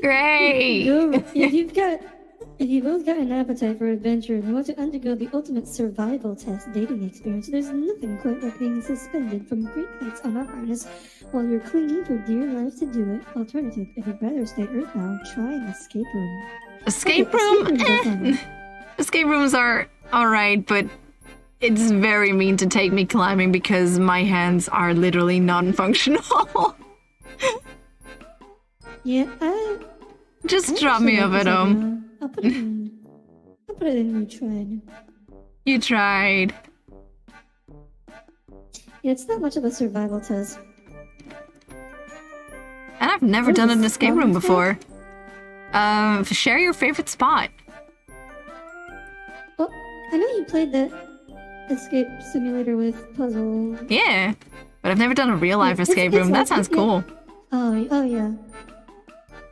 Great. If you've both got an appetite for adventure and want to undergo the ultimate survival test dating experience, there's nothing quite like being suspended from great heights on a harness while you're clinging for dear life to do it. Alternative, if you'd rather stay earthbound, try an escape room. Escape room? Escape rooms are alright, but it's very mean to take me climbing because my hands are literally non-functional. Yeah, Just drop me off at home. I'll put it in you tried. You tried. Yeah, it's not much of a survival test. And I've never done an escape room before. Share your favorite spot. Well, I know you played that escape simulator with puzzle. Yeah, but I've never done a real life escape room. That sounds cool. Oh yeah.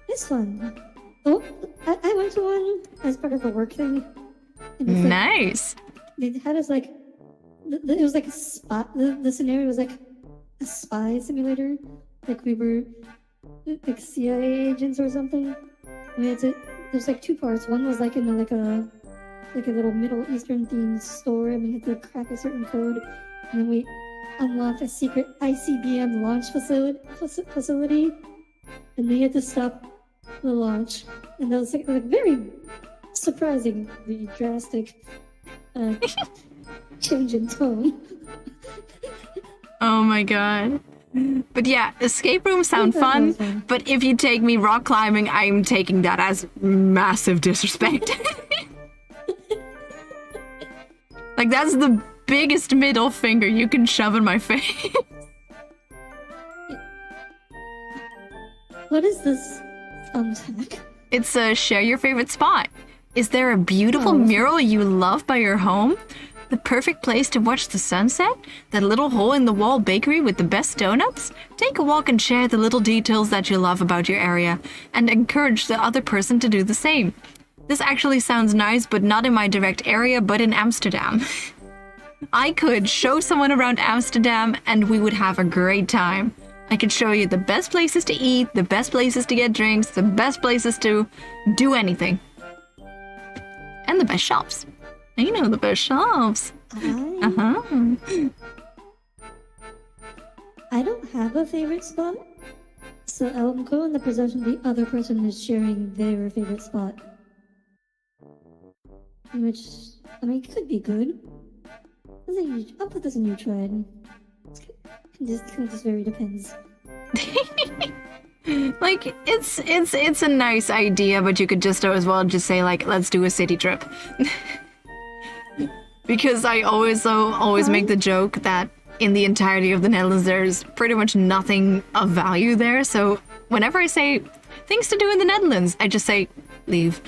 It's fun. Oh, I went to one as part of a work thing. Nice. They had us like, it was like a spot. The scenario was like a spy simulator. Like we were like CIA agents or something. We had to. There's like two parts. One was like in a little Middle Eastern themed store, and we had to crack a certain code, and then we unlocked a secret ICBM launch facility, and we had to stop the launch. And that was like very surprisingly drastic change in tone. Oh my god. But yeah, escape rooms sound fun, but if you take me rock climbing, I'm taking that as massive disrespect. Like, that's the biggest middle finger you can shove in my face. What is this thumbtack? It's a share your favorite spot. Is there a beautiful mural you love by your home? The perfect place to watch the sunset? That little hole-in-the-wall bakery with the best donuts? Take a walk and share the little details that you love about your area, and encourage the other person to do the same. This actually sounds nice, but not in my direct area, but in Amsterdam. I could show someone around Amsterdam, and we would have a great time. I could show you the best places to eat, the best places to get drinks, the best places to do anything. And the best shops. You know the best shops. I don't have a favorite spot, so I'll go in the presumption the other person is sharing their favorite spot. Which, I mean, could be good. I'll put this in your trend. It just very depends. Like, it's a nice idea, but you could just as well just say, like, let's do a city trip. Because I always make the joke that in the entirety of the Netherlands, there's pretty much nothing of value there. So whenever I say things to do in the Netherlands, I just say, leave.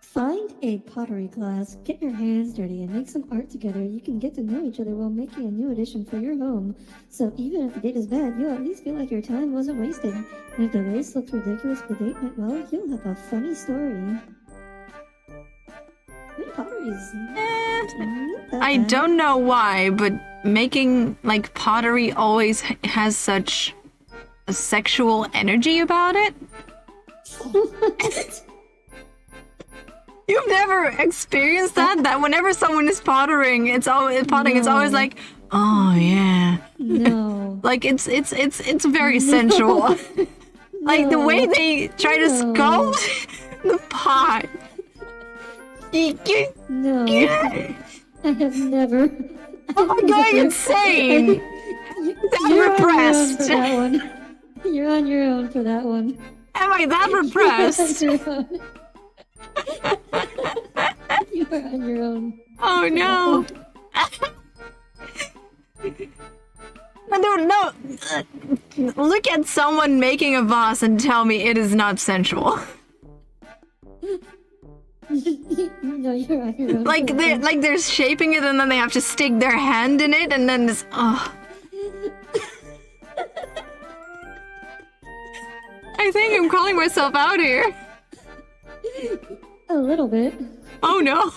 Find a pottery class, get your hands dirty, and make some art together. You can get to know each other while making a new addition for your home. So even if the date is bad, you'll at least feel like your time wasn't wasted. And if the race looks ridiculous but the date went well, you'll have a funny story. Pottery's I don't know why, but making, like, pottery always has such a sexual energy about it. You've never experienced that? That whenever someone is pottering, it's always like, oh yeah. No. Like it's very sensual. Like the way they try to sculpt the pot. No. I have never. I'm going insane. That repressed. You're on your own for that one. Am I that repressed? You are on your own. Oh no. No. Look at someone making a vase and tell me it is not sensual. No, you're on your own. Like they're shaping it and then they have to stick their hand in it and then this. Oh. I think I'm calling myself out here. A little bit. Oh no.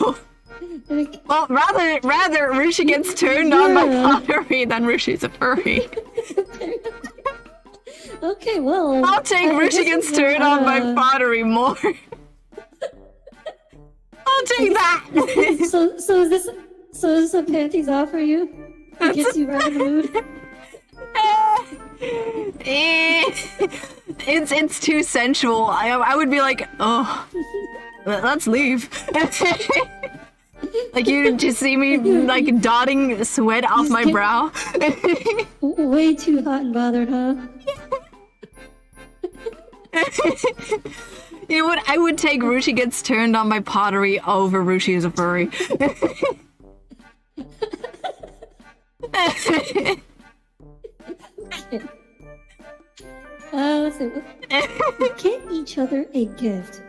Well, rather Rushi gets turned on by pottery than Rushi's a furry. Okay, well. I'll take Rushi gets turned on by pottery more. I'll take that. So is this a panties off for you? It gets you right in the mood. It's too sensual. I would be like, oh, let's leave. Like you just see me like dotting sweat off my brow. Way too hot and bothered, huh? You know what? I would take Rushi gets turned on by pottery over Rushi is a furry. Let's see. Get each other a gift.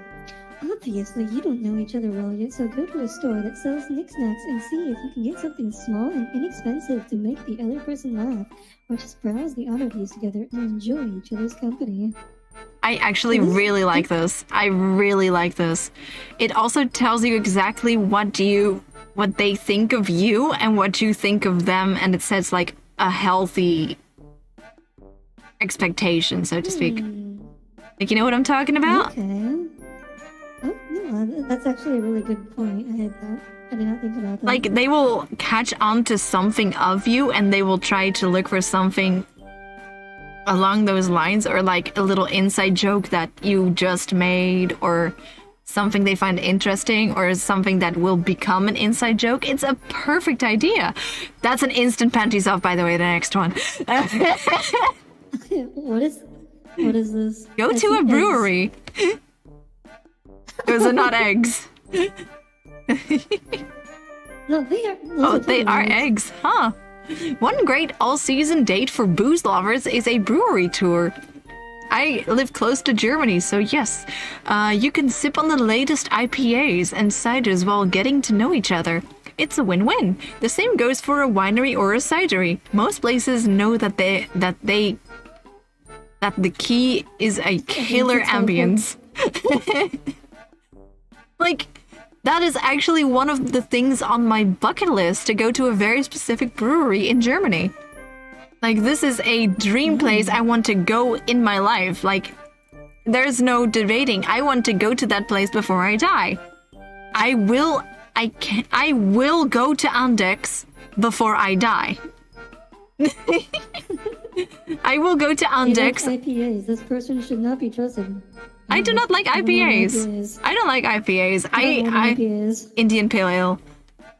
Obviously, you don't know each other well yet, so go to a store that sells knickknacks and see if you can get something small and inexpensive to make the other person laugh, or just browse the oddities together and enjoy each other's company. I actually really like this. I really like this. It also tells you exactly what they think of you and what you think of them, and it sets like a healthy expectation, so to speak. Like, you know what I'm talking about? Okay. Oh, no, that's actually a really good point. I did not think about that. Like, they will catch on to something of you, and they will try to look for something along those lines, or like a little inside joke that you just made, or something they find interesting, or something that will become an inside joke. It's a perfect idea. That's an instant panties off, by the way, the next one. What is this? Go to a brewery. Those are not eggs. No, they are. Oh, they are eggs, huh? One great all-season date for booze lovers is a brewery tour. I live close to Germany, so yes, you can sip on the latest IPAs and ciders while getting to know each other. It's a win-win. The same goes for a winery or a cidery. Most places know that the key is a killer ambience. Like, that is actually one of the things on my bucket list, to go to a very specific brewery in Germany. Like, this is a dream place I want to go in my life. Like, there's no debating. I want to go to that place before I die. I will go to Andex before I die. I will go to Andex. IPAs. This person should not be trusted. I do not like IPAs. I don't like IPAs. IPAs. Indian Pale Ale.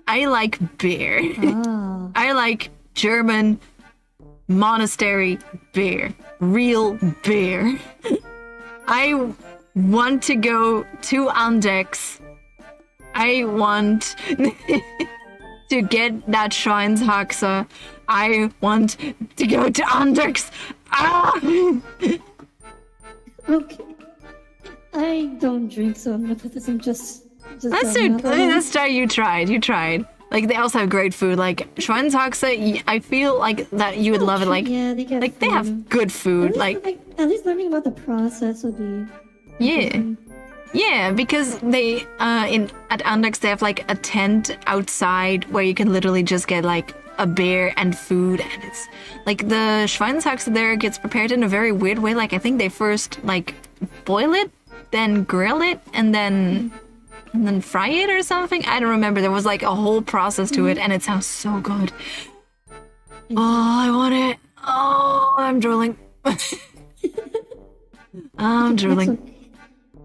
I like beer. Ah. I like German monastery beer. Real beer. I want to go to Andex. I want to get that Schweinshaxe. I want to go to Andex. Ah! Okay. I don't drink, so I'm gonna put this in just Let's try. You tried. Like, they also have great food. Like, Schweinshaxe, I feel like that you would love it. Like, yeah, they have good food. At least learning about the process would be. Yeah. Yeah, because they at Andex they have like a tent outside where you can literally just get like a beer and food, and it's like the Schweinshaxe there gets prepared in a very weird way. Like, I think they first like boil it, then grill it, and then fry it or something. I don't remember. There was like a whole process to it, and it sounds so good. Oh, I want it. Oh, I'm drooling. I'm drooling.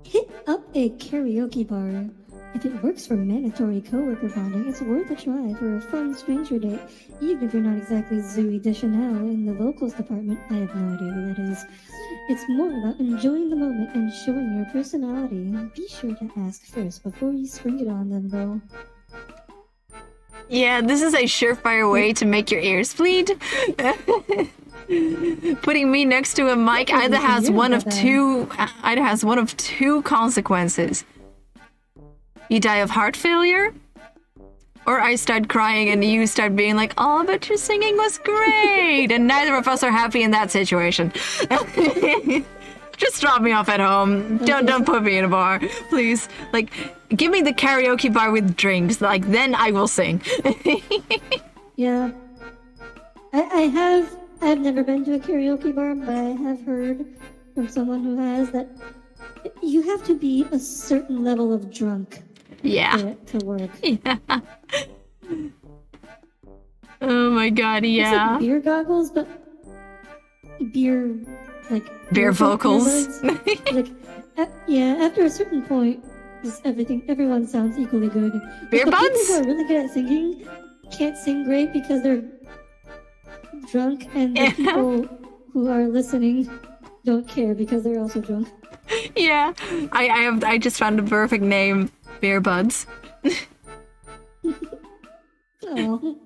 Hit up a karaoke bar. If it works for mandatory coworker bonding, it's worth a try for a fun stranger date, even if you're not exactly Zooey Deschanel in the vocals department. I have no idea who that is. It's more about enjoying the moment and showing your personality. Be sure to ask first before you spring it on them, though. Yeah, this is a surefire way to make your ears bleed. Putting me next to a mic either has one of two consequences. You die of heart failure, or I start crying and you start being like, oh, but your singing was great. And neither of us are happy in that situation. Just drop me off at home. Don't put me in a bar, please. Like, give me the karaoke bar with drinks. Like, then I will sing. Yeah. I've never been to a karaoke bar, but I have heard from someone who has that you have to be a certain level of drunk yeah. for it to work. Yeah. Oh my god, yeah. It's like beer goggles, but beer vocals. Yeah, after a certain point, everyone sounds equally good. Beer but buds? people who are really good at singing can't sing great because they're drunk, and the people who are listening don't care because they're also drunk. Yeah, I just found a perfect name. Beer buds. Oh.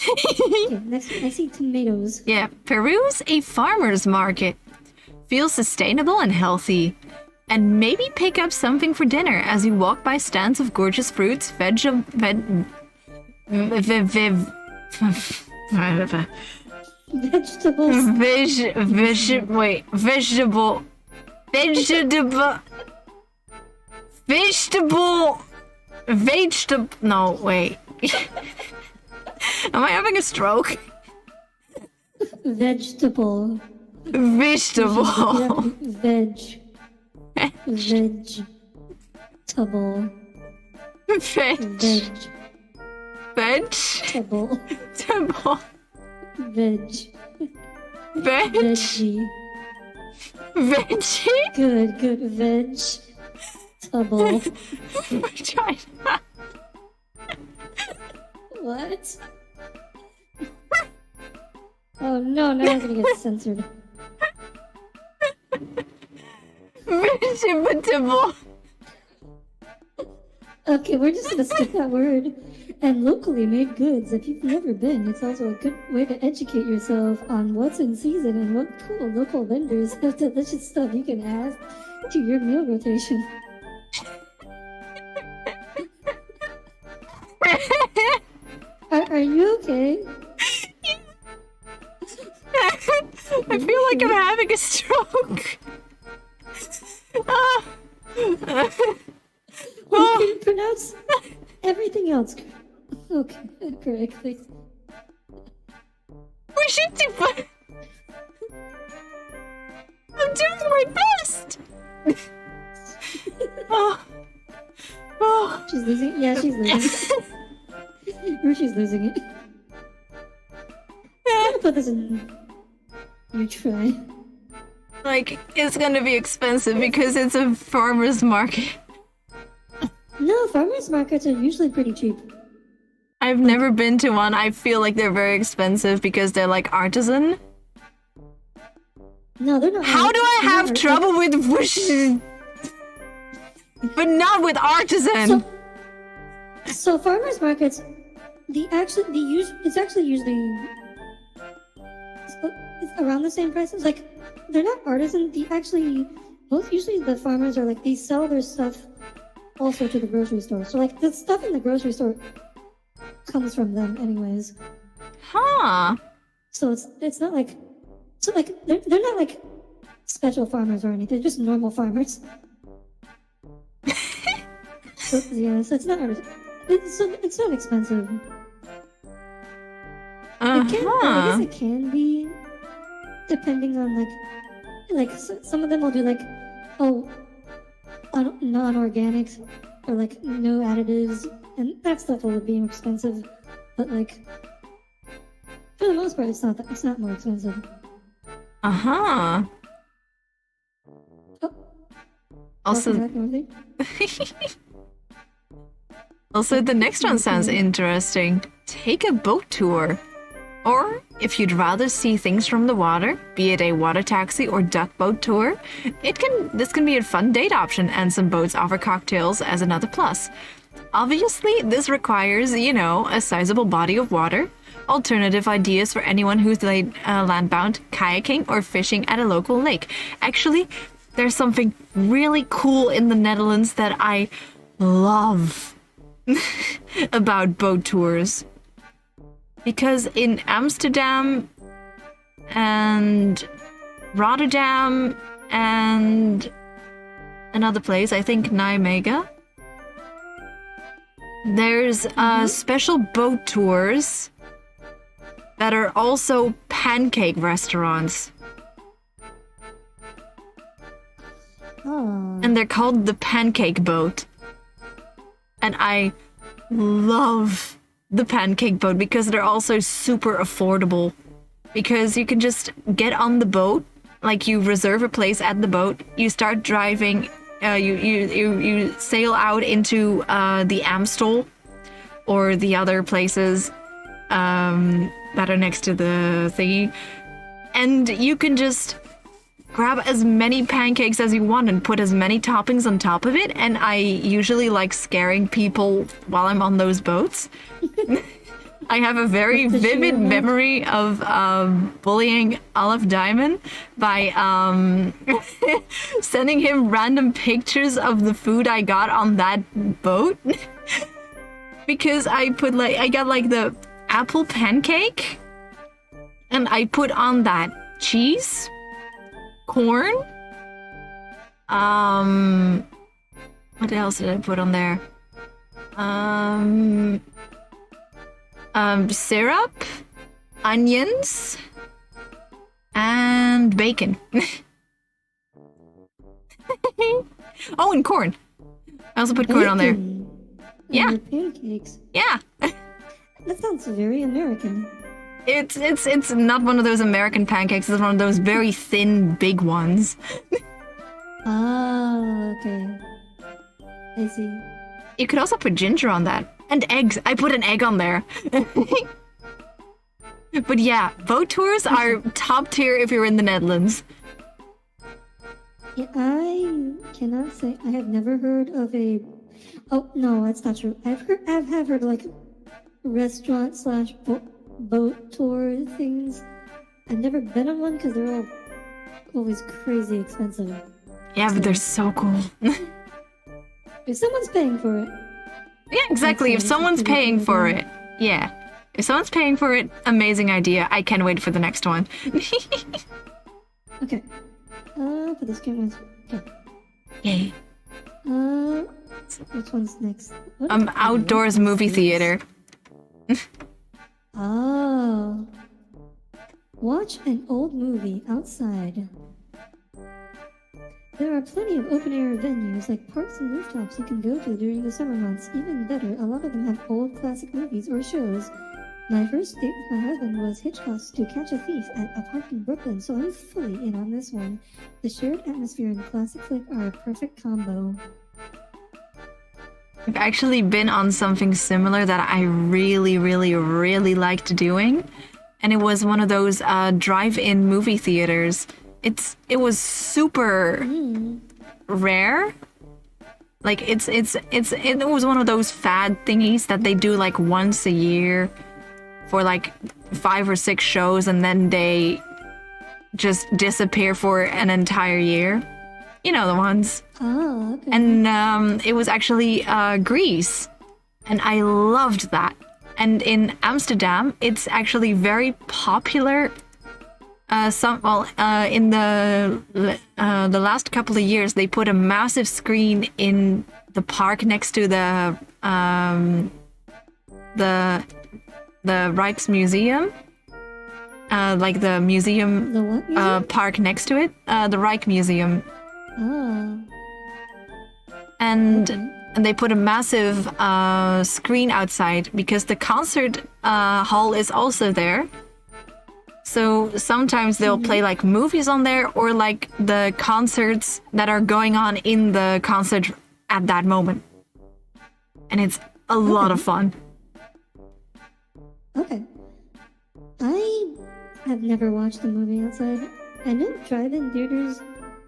Okay, next I see tomatoes. Yeah, Peru's a farmer's market. Feel sustainable and healthy. And maybe pick up something for dinner as you walk by stands of gorgeous fruits, vegetables. No, wait. Am I having a stroke? Vegetable. Vegetable. Vegetable. Vegetable. Veggie. Veggie? Good. Vegetable. Vagina. What? Oh no, now I'm gonna get censored. Vegetable. Okay, we're just gonna skip that word. And locally made goods. If you've never been, it's also a good way to educate yourself on what's in season and what cool local vendors have delicious stuff you can add to your meal rotation. Are you okay? I feel like I'm having a stroke. Well, can you pronounce everything else correctly. We should do. I'm doing my best. Oh. She's losing. Yeah, she's losing. Rushi's losing it. I'm gonna put this in. You try. Like, it's gonna be expensive because it's a farmer's market. No, farmers markets are usually pretty cheap. I've never been to one. I feel like they're very expensive because they're like artisan. No, they're not. How do I have trouble with Rushi, but not with artisan? So farmers markets, it's actually usually it's around the same prices. Like, they're not artisan. Usually the farmers are like, they sell their stuff also to the grocery store. So like the stuff in the grocery store comes from them anyways. Huh. So it's not like, so like they're not like special farmers or anything. They're just normal farmers. So it's not artisan. It's not expensive. I guess it can be, depending on like some of them will do like, non-organics or like no additives, and that stuff will be expensive. But like, for the most part, it's not more expensive. Oh. Also. Also, the next one sounds interesting. Take a boat tour. Or, if you'd rather see things from the water, be it a water taxi or duck boat tour, this can be a fun date option, and some boats offer cocktails as another plus. Obviously, this requires, a sizable body of water. Alternative ideas for anyone who's landbound, kayaking, or fishing at a local lake. Actually, there's something really cool in the Netherlands that I love about boat tours. Because in Amsterdam and Rotterdam and another place, I think Nijmegen, there's special boat tours that are also pancake restaurants. Oh. And they're called the Pancake Boat. And I love the Pancake Boat because they're also super affordable. Because you can just get on the boat, like you reserve a place at the boat, you start driving, you sail out into the Amstel or the other places that are next to the thingy, and you can just grab as many pancakes as you want and put as many toppings on top of it. And I usually like scaring people while I'm on those boats. I have a very vivid memory of bullying Olive Diamond by sending him random pictures of the food I got on that boat. Because I got like the apple pancake, and I put on that cheese, corn, what else did I put on there? Syrup, onions, and bacon. Oh, and corn. I also put corn on there. Yeah. Pancakes. Yeah. That sounds very American. It's not one of those American pancakes. It's one of those very thin, big ones. Oh, okay. I see. You could also put ginger on that. And eggs. I put an egg on there. But yeah, boat tours are top tier if you're in the Netherlands. Yeah, I cannot say I have never heard of a. Oh no, that's not true. I have heard like restaurant / boat tour things. I've never been on one because they're all always crazy expensive. Yeah, but they're so cool. If someone's paying for it. Yeah, exactly. If someone's paying for it. Yeah. If someone's paying for it, amazing idea. I can't wait for the next one. Okay. For this game, okay. Yay. Which one's next? Outdoors movie theater. Oh. Watch an old movie outside. There are plenty of open-air venues like parks and rooftops you can go to during the summer months. Even better, a lot of them have old classic movies or shows. My first date with my husband was Hitchcock's To Catch a Thief at a park in Brooklyn, so I'm fully in on this one. The shared atmosphere and classic flick are a perfect combo. I've actually been on something similar that I really, really, really liked doing. And it was one of those drive-in movie theaters. It was super rare. Like it was one of those fad thingies that they do like once a year for like 5 or 6 shows, and then they just disappear for an entire year. You know the ones. Oh, okay. And it was actually Greece, and I loved that. And in Amsterdam, it's actually very popular. In the last couple of years, they put a massive screen in the park next to the Rijksmuseum. Like the museum, The what museum? park next to it, the Rijksmuseum. Oh. And Okay. and they put a massive screen outside because the concert hall is also there. So sometimes they'll play like movies on there, or like the concerts that are going on in the concert at that moment. And it's a lot of fun. Okay. I have never watched a movie outside. I know drive-in theaters,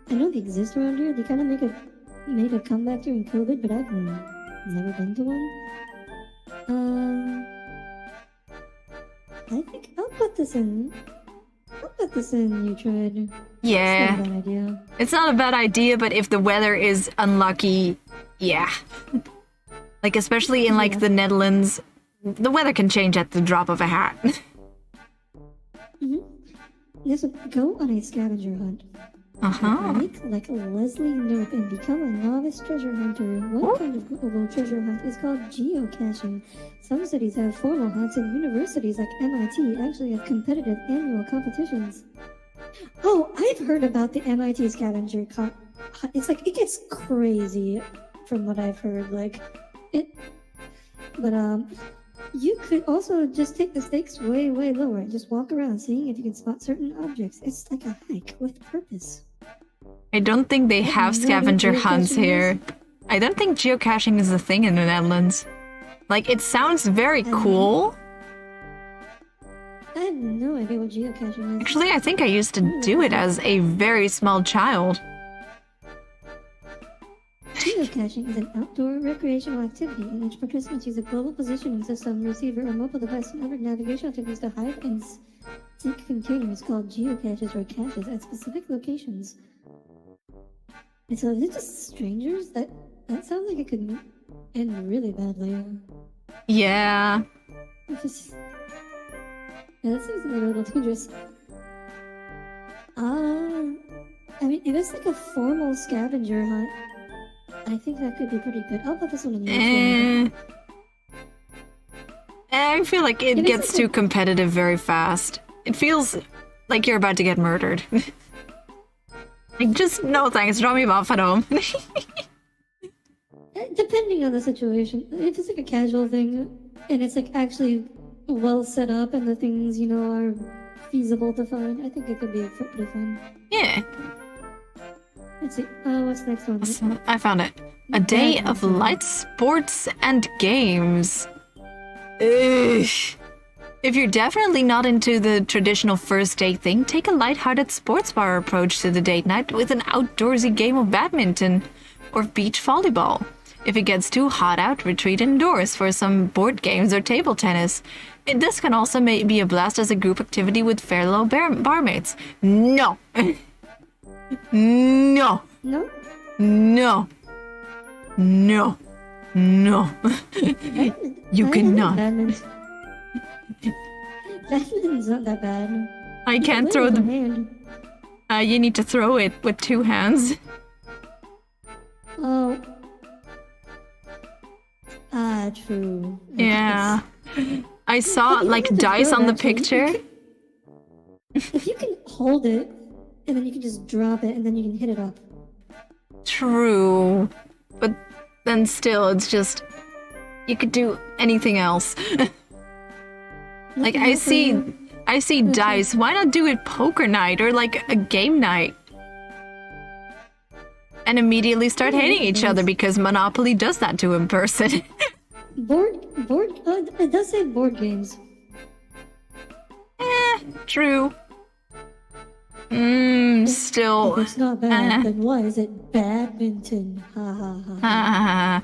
I know they exist around here. They kind of made a comeback during COVID, but I've never been to one. I think I'll put this in. You tried. Yeah. It's not a bad idea. It's not a bad idea, but if the weather is unlucky, yeah. Like especially in like the Netherlands, the weather can change at the drop of a hat. Yes, go on a scavenger hunt. Make like Leslie Knope and become a novice treasure hunter. One kind of global treasure hunt is called geocaching. Some cities have formal hunts, and universities like MIT actually have competitive annual competitions. Oh, I've heard about the MIT scavenger hunt. It's like, it gets crazy from what I've heard. Like, it. But, you could also just take the stakes way, way lower and just walk around seeing if you can spot certain objects. It's like a hike with purpose. I don't think they have know what scavenger hunts geocaching here. I don't think geocaching is a thing in the Netherlands. Like, it sounds very cool. I have no idea what geocaching is. Actually, I think I used to do it as a very small child. Geocaching is an outdoor recreational activity in which participants use a global positioning system, receiver, or mobile device and other navigational techniques to hide and seek containers called geocaches or caches at specific locations. And so, is it just strangers? That sounds like it could end really badly. Yeah. Yeah, that seems a little dangerous. I mean, if it's like a formal scavenger hunt, I think that could be pretty good. I'll put this one in the YouTube. I feel like it gets too competitive very fast. It feels like you're about to get murdered. Like, just no thanks, draw me off at home. Depending on the situation. If it's like a casual thing, and it's like actually well set up and the things, you know, are feasible to find, I think it could be pretty fun. Yeah. Let's see. What's the next one? I found it. A day of light sports and games. Ugh. If you're definitely not into the traditional first date thing, take a lighthearted sports bar approach to the date night with an outdoorsy game of badminton or beach volleyball. If it gets too hot out, retreat indoors for some board games or table tennis. This can also be a blast as a group activity with fellow barmaids. No. No. No? No. No. No. You cannot. Badminton's not that bad. I can't throw the hand. You need to throw it with 2 hands. Oh. true. Yeah. I saw like dice on the picture. If you can hold it, and then you can just drop it, and then you can hit it up. True. But then still, it's just... You could do anything else. Like, I see dice. Why not do it poker night or like a game night? And immediately start hating each other because Monopoly does that to a person. It does say board games. True. Still. If it's not bad, then why is it badminton? Ha ha ha.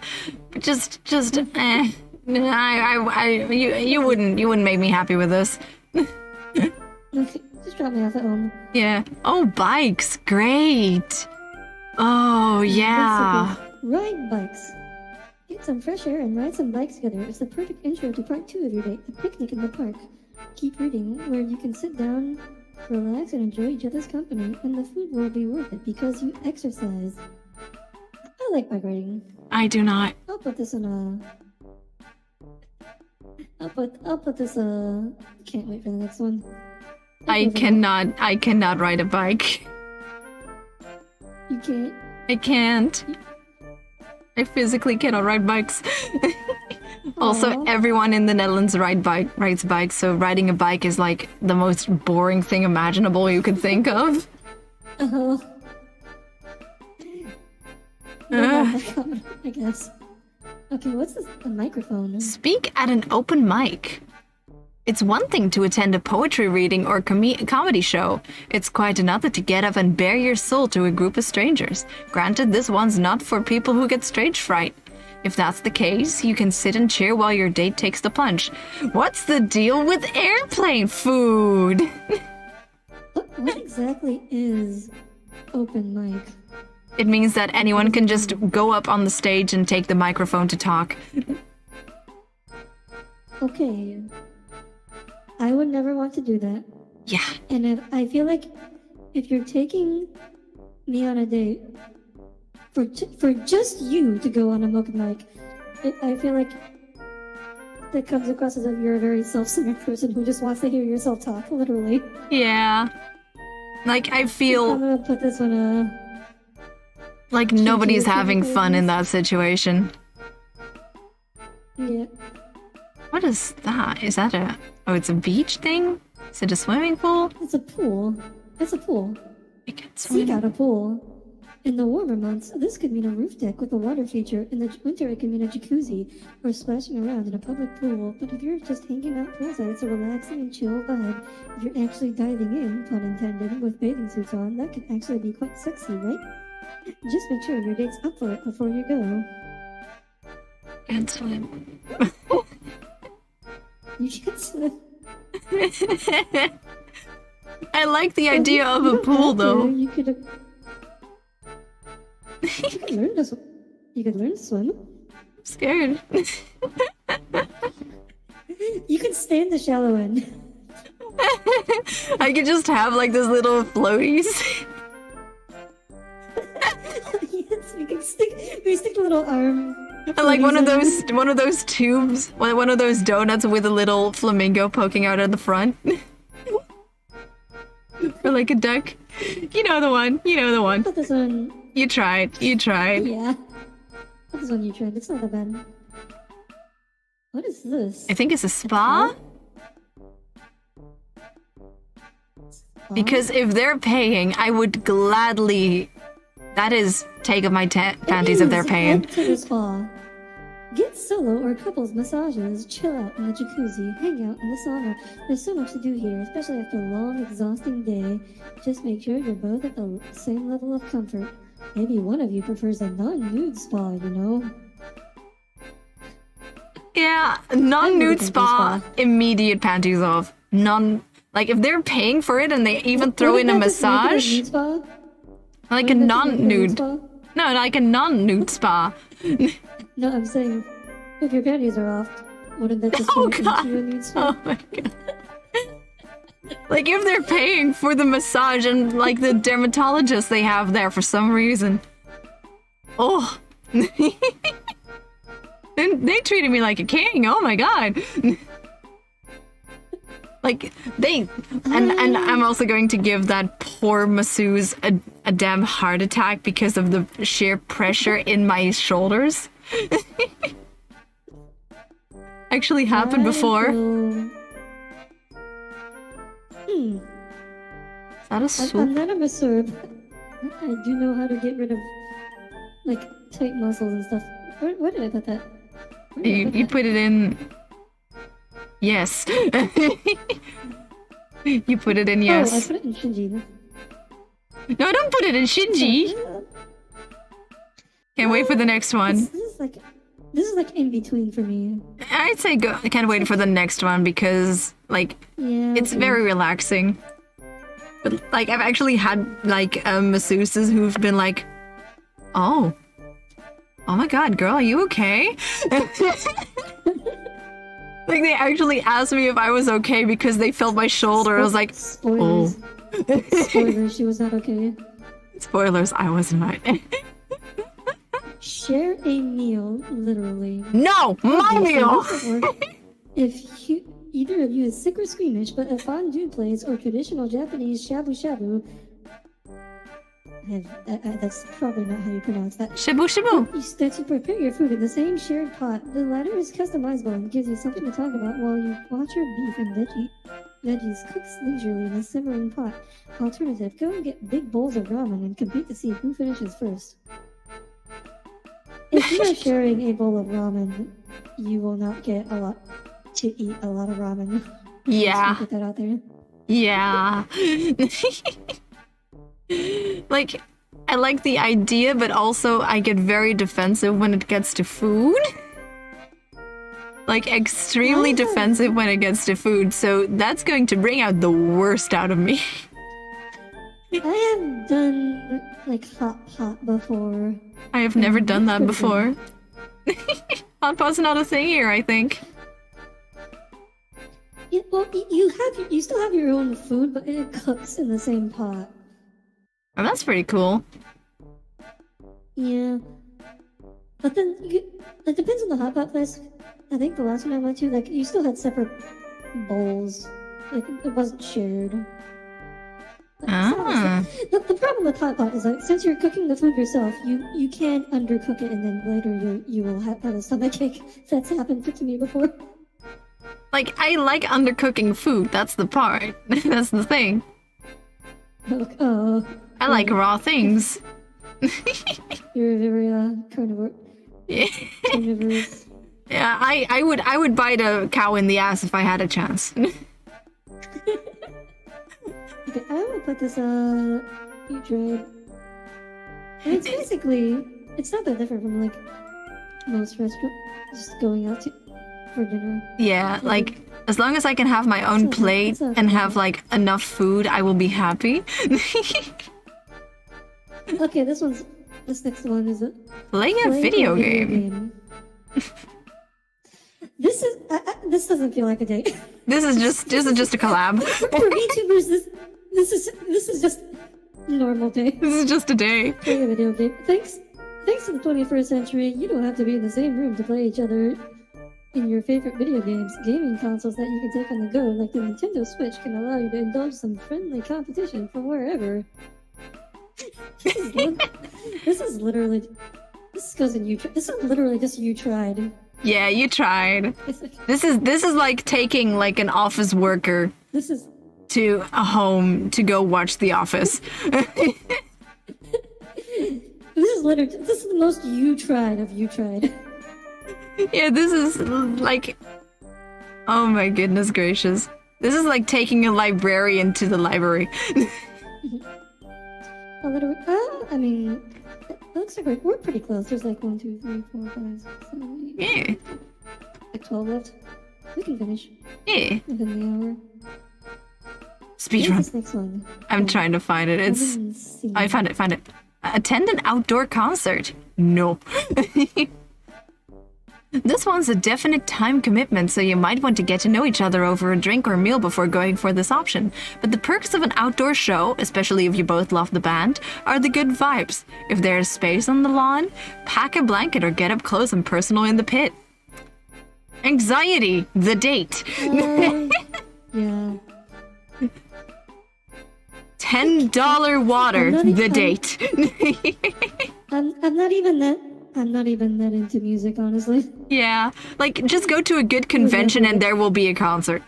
You wouldn't make me happy with this. Okay, just drop me off at home. Yeah. Oh, bikes. Great. Oh, yeah. Ride bikes. Get some fresh air and ride some bikes together. It's the perfect intro to part 2 of your day, a picnic in the park. Keep reading, where you can sit down, relax, and enjoy each other's company, and the food will be worth it because you exercise. I like bike riding. I do not. I'll put this in a... I'll put this, can't wait for the next one. I cannot ride a bike. You can't? I can't. I physically cannot ride bikes. Also, everyone in the Netherlands rides bikes, so riding a bike is like the most boring thing imaginable you could think of. I guess. Okay, what's this? A microphone. Speak at an open mic. It's one thing to attend a poetry reading or comedy show. It's quite another to get up and bare your soul to a group of strangers. Granted, this one's not for people who get stage fright. If that's the case, you can sit and cheer while your date takes the plunge. What's the deal with airplane food? What exactly is open mic? It means that anyone can just go up on the stage and take the microphone to talk. Okay. I would never want to do that. Yeah. And I feel like if you're taking me on a date for just you to go on a open mic, I feel like that comes across as if you're a very self-centered person who just wants to hear yourself talk, literally. Yeah. Like, I feel... I'm gonna put this one, like, nobody's having fun in that situation. Yeah. What is that? Is that a... Oh, it's a beach thing? Is it a swimming pool? It's a pool. It's a pool. I can swim. Seek out a pool. In the warmer months, this could mean a roof deck with a water feature. In the winter, it could mean a jacuzzi or splashing around in a public pool. But if you're just hanging out poolside, it's a relaxing and chill vibe. If you're actually diving in, pun intended, with bathing suits on, that could actually be quite sexy, right? Just make sure your date's up for it before you go. Can't swim. You can't swim. I like the idea of a pool, though. You could learn to swim. You could learn to swim. I'm scared. You could stay in the shallow end. I could just have like this little floaties. Yes, we stick a little arm. And like one of those tubes, one of those donuts with a little flamingo poking out at the front. Or like a duck. You know the one. You know the one. Put this one. You tried. You tried. Yeah. Put this one you tried. It's not that bad. What is this? I think it's a spa? Because if they're paying, I would gladly... That is, take off my panties if they're paying. Head to the spa. Get solo or couples massages, chill out in the jacuzzi, hang out in the sauna. There's so much to do here, especially after a long, exhausting day. Just make sure you're both at the same level of comfort. Maybe one of you prefers a non-nude spa, you know? Yeah, non-nude spa, immediate panties off. Like, if they're paying for it and they even throw in a massage... Like a non-nude. No, like a non-nude spa. No, I'm saying, if your panties are off, wouldn't that just turn into a nude spa? Oh my god. Like, if they're paying for the massage and, like, the dermatologist they have there for some reason. Oh. they treated me like a king. Oh my god. Like and I'm also going to give that poor masseuse a damn heart attack because of the sheer pressure in my shoulders. Actually happened before. Is that a soup? I'm not a masseur, but I do know how to get rid of like tight muscles and stuff. Where did I put that? You put it in. Yes. You put it in, yes. Oh, I put it in Shinji. No, don't put it in Shinji. Can't wait for the next one. This is like in between for me. I'd say go. I can't wait for the next one because like it's very relaxing. But like I've actually had like masseuses who've been like, oh my god, girl, are you okay? Like they actually asked me if I was okay because they felt my shoulder. I was like, spoilers. Oh. Spoilers, she was not okay. Spoilers, I was not. Share a meal, literally. No, my meal. If either of you is sick or squeamish, but a fondue place or traditional Japanese shabu shabu. That's probably not how you pronounce that. Shabu shabu. That you prepare your food in the same shared pot. The latter is customizable and gives you something to talk about while you watch your beef and veggies cook leisurely in a simmering pot. Alternative, go and get big bowls of ramen and compete to see who finishes first. If you are sharing a bowl of ramen, you will not get to eat a lot of ramen. Yeah. Put that out there. Yeah. Like, I like the idea, but also I get very defensive when it gets to food. Like, extremely defensive when it gets to food, so that's going to bring out the worst out of me. I have done, like, hot pot before. I have never done that before. Hot pot's not a thing here, I think. Yeah, well, you still have your own food, but it cooks in the same pot. Oh, that's pretty cool. Yeah. But then, it depends on the hot pot place. I think the last one I went to, like, you still had separate bowls. Like, it wasn't shared. The problem with hot pot is that since you're cooking the food yourself, you can undercook it and then later you will have a stomachache. That's happened to me before. Like, I like undercooking food, that's the part. That's the thing. I like raw things. You're very carnivore. Yeah. Carnivorous. Yeah, I would bite a cow in the ass if I had a chance. Okay, I will put this you tried. And it's basically it's not that different from like most restaurants just going out for dinner. Yeah, like as long as I can have my own plate and have like enough food, I will be happy. Okay, this next one is playing a video game. This doesn't feel like a date. This is just a collab. For VTubers, this is just a normal day. This is just a day. Playing a video game. Thanks to the 21st century, you don't have to be in the same room to play each other in your favorite video games. Gaming consoles that you can take on the go, like the Nintendo Switch, can allow you to indulge some friendly competition from wherever. This is literally just you tried. Yeah, you tried. This is like taking like an office worker to a home to go watch The Office. This is the most you tried of you tried. Yeah, this is like, oh my goodness gracious. This is like taking a librarian to the library. I mean, it looks like we're pretty close. There's like 1, 2, 3, 4, 5, 6, 7, 8. Yeah. Like 12 left. We can finish. Yeah. Within the hour. Speedrun. Next one? I'm trying to find it. I found it. Attend an outdoor concert. No. This one's a definite time commitment, so you might want to get to know each other over a drink or meal before going for this option. But the perks of an outdoor show, especially if you both love the band, are the good vibes. If there's space on the lawn, pack a blanket or get up close and personal in the pit. Anxiety, the date. Yeah. $10 water, the date. I'm not even that into music, honestly. Yeah, like just go to a good convention and there will be a concert.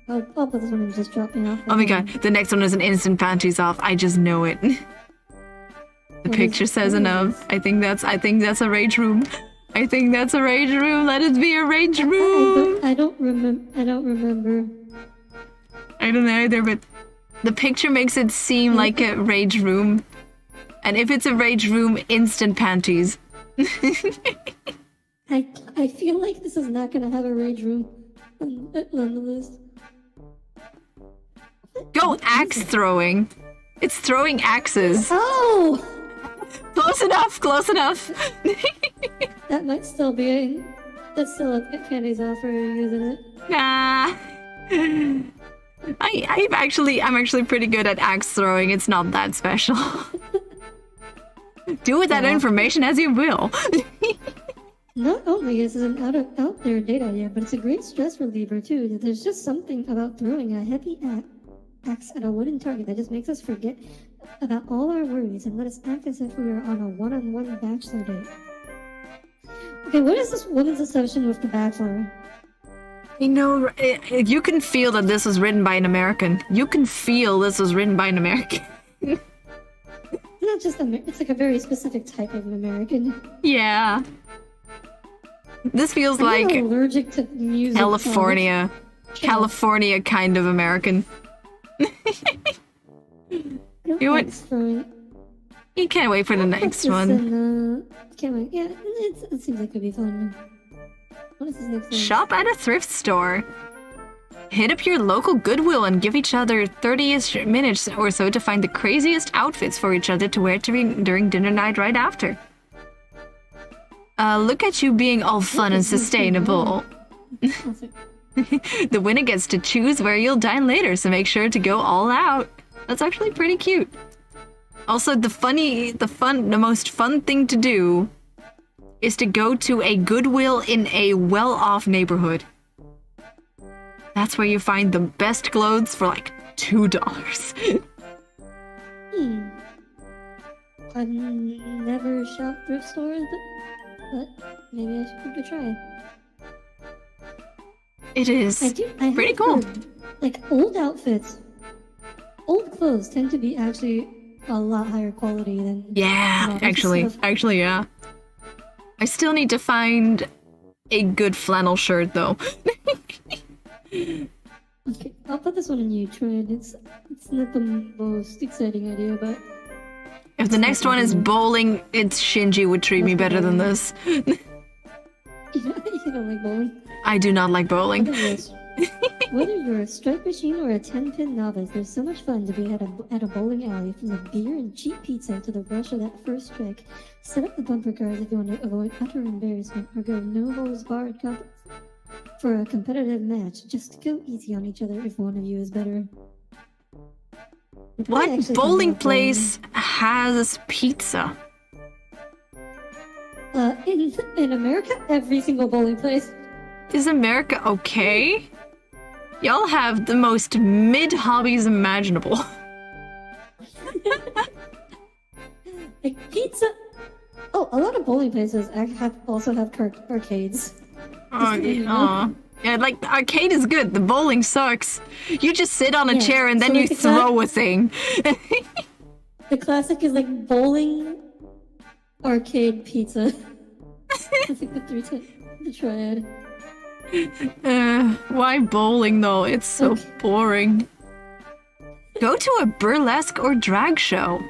I'll put this one and just drop me off. Oh my god, the next one is an instant panties off. I just know it. The picture says enough. I think that's a rage room. I think that's a rage room. Let it be a rage room. I don't remember. I don't know either, but the picture makes it seem like a rage room. And if it's a rage room, instant panties. I feel like this is not gonna have a rage room on the list. Go axe throwing. It's throwing axes. Oh! Close enough, close enough. That's still a candy's offer using it. Nah. I'm actually pretty good at axe throwing. It's not that special. Do with that information as you will. Not only is it an out there date idea, but it's a great stress reliever too. There's just something about throwing a heavy axe at a wooden target that just makes us forget about all our worries and let us act as if we were on a one-on-one bachelor date. Okay, what is this woman's obsession with the bachelor? You know, you can feel that this was written by an American. You can feel this was written by an American. Not just it's like a very specific type of American. Yeah. This feels I'm like allergic to music. California kind of American. You what? You can't wait for the next one. Can't wait. Yeah, it seems like it'd be fun. What is this next one? Shop at a thrift store. Hit up your local Goodwill and give each other 30-ish minutes or so to find the craziest outfits for each other to wear during dinner night right after. Look at you being all fun and sustainable. The winner gets to choose where you'll dine later, so make sure to go all out. That's actually pretty cute. Also, the most fun thing to do is to go to a Goodwill in a well-off neighborhood. That's where you find the best clothes for like $2. I've never shopped thrift stores, but maybe I should give it a try. It is pretty cool. Like old outfits, old clothes tend to be actually a lot higher quality than actually, yeah. I still need to find a good flannel shirt though. Okay, I'll put this one in you, Troy. It's not the most exciting idea, but if the next one is bowling, it's Shinji would treat me better than this. You don't like bowling? I do not like bowling. Whether you're a strike machine or a 10-pin novice, there's so much fun to be at a bowling alley, from the beer and cheap pizza to the rush of that first strike. Set up the bumper cars if you want to avoid utter embarrassment, or go no holds barred for a competitive match. Just go easy on each other if one of you is better. What bowling place has pizza? In America, every single bowling place. Is America okay? Y'all have the most mid-hobbies imaginable. Like pizza. Oh, a lot of bowling places also have arcades. Yeah, like arcade is good. The bowling sucks. You just sit on a chair and then you throw a thing. The classic is like bowling, arcade, pizza. That's like the triad. Why bowling though? It's so boring. Go to a burlesque or drag show.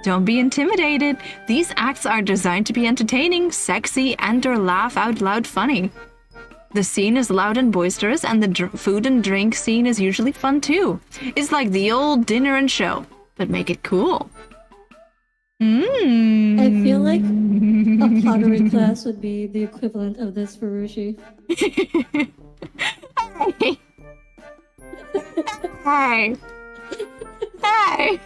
Don't be intimidated. These acts are designed to be entertaining, sexy, and/or laugh out loud funny. The scene is loud and boisterous, and the food and drink scene is usually fun too. It's like the old dinner and show, but make it cool. I feel like a pottery class would be the equivalent of this for Rushi. Hi. Hi.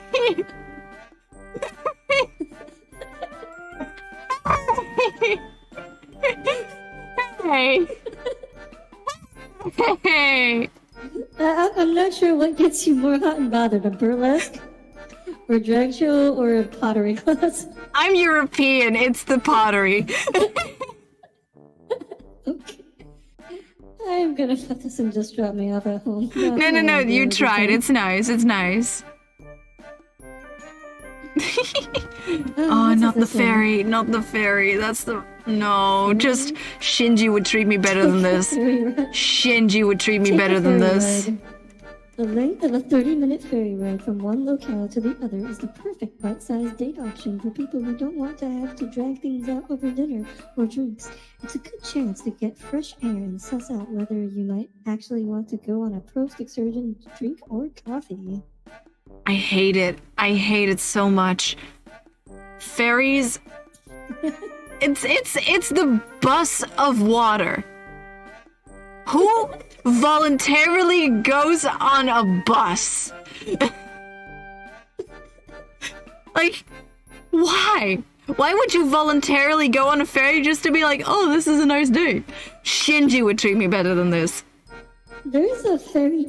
Hey. Hey. I'm not sure what gets you more hot and bothered, a burlesque, or a drag show, or a pottery class. I'm European. It's the pottery. Okay. I'm gonna fuck this and just drop me off at home. No. You tried. It's nice. It's nice. Oh, not the fairy. Not the fairy. That's the... No, just Shinji would treat me better than this. Shinji would treat me better than this. Ride. The length of a 30-minute ferry ride from one locale to the other is the perfect bite-sized date option for people who don't want to have to drag things out over dinner or drinks. It's a good chance to get fresh air and suss out whether you might actually want to go on a post excursion drink or coffee. I hate it. I hate it so much. Ferries... It's the bus of water. Who voluntarily goes on a bus? Like, why? Why would you voluntarily go on a ferry just to be like, oh, this is a nice day? Shinji would treat me better than this. There's ferry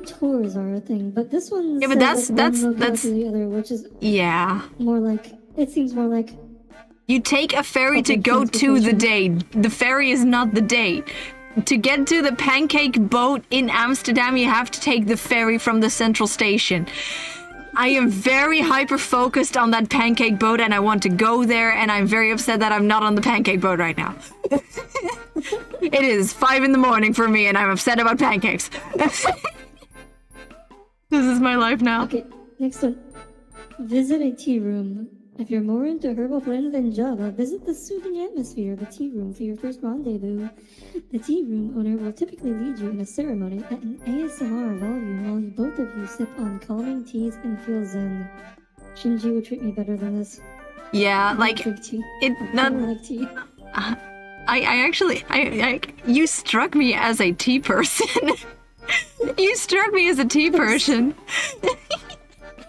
tours are a thing, but this one yeah, but that's the other, which is more like it seems more like you take a ferry to go to the date. The ferry is not the date. To get to the pancake boat in Amsterdam, you have to take the ferry from the central station. I am very hyper-focused on that pancake boat and I want to go there, and I'm very upset that I'm not on the pancake boat right now. It is 5 in the morning for me and I'm upset about pancakes. This is my life now. Okay, next one. Visit a tea room. If you're more into herbal blends than Java, visit the soothing atmosphere of the tea room for your first rendezvous. The tea room owner will typically lead you in a ceremony at an ASMR volume while both of you sip on calming teas and feel zen. Shinji would treat me better than this. Yeah, like tea. It not. I like tea. I you struck me as a tea person. You struck me as a tea person.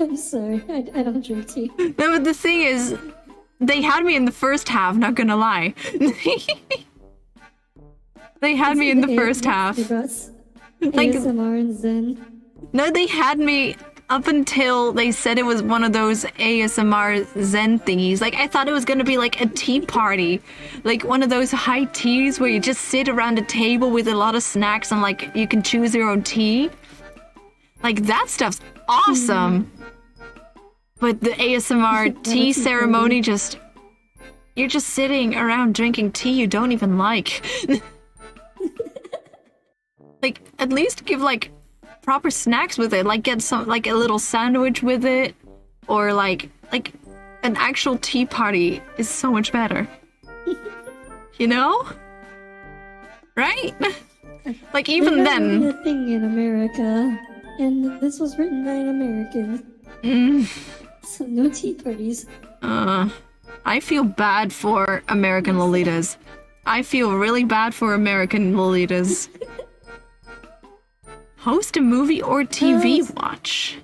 I'm sorry, I don't drink tea. No, but the thing is, they had me in the first half, not gonna lie. They had me in the first half. Like, ASMR and Zen. No, they had me up until they said it was one of those ASMR Zen thingies. Like, I thought it was gonna be like a tea party. Like one of those high teas where you just sit around a table with a lot of snacks and like you can choose your own tea. Like, that stuff's awesome. But the ASMR tea ceremony you're just sitting around drinking tea you don't even like. Like, at least give like proper snacks with it. Like, get some, like a little sandwich with it. Or like an actual tea party is so much better. You know? Right? Like, even then. A thing in America. And this was written by an American. So no tea parties. I feel bad for American Lolitas. I feel really bad for American Lolitas. Host a movie or TV watch.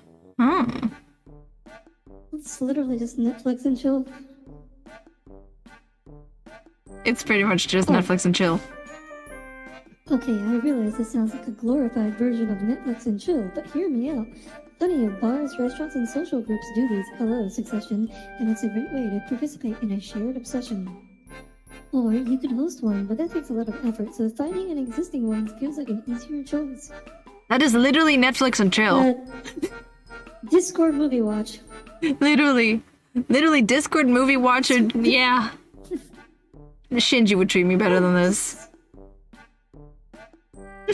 It's literally just Netflix and chill. It's pretty much just Netflix and chill. Okay, I realize this sounds like a glorified version of Netflix and chill, but hear me out. Plenty of bars, restaurants, and social groups do these hello succession, and it's a great way to participate in a shared obsession. Or you could host one, but that takes a lot of effort, so finding an existing one feels like an easier choice. That is literally Netflix and chill. Discord movie watch. Literally Discord movie watcher. Yeah. Shinji would treat me better than this. I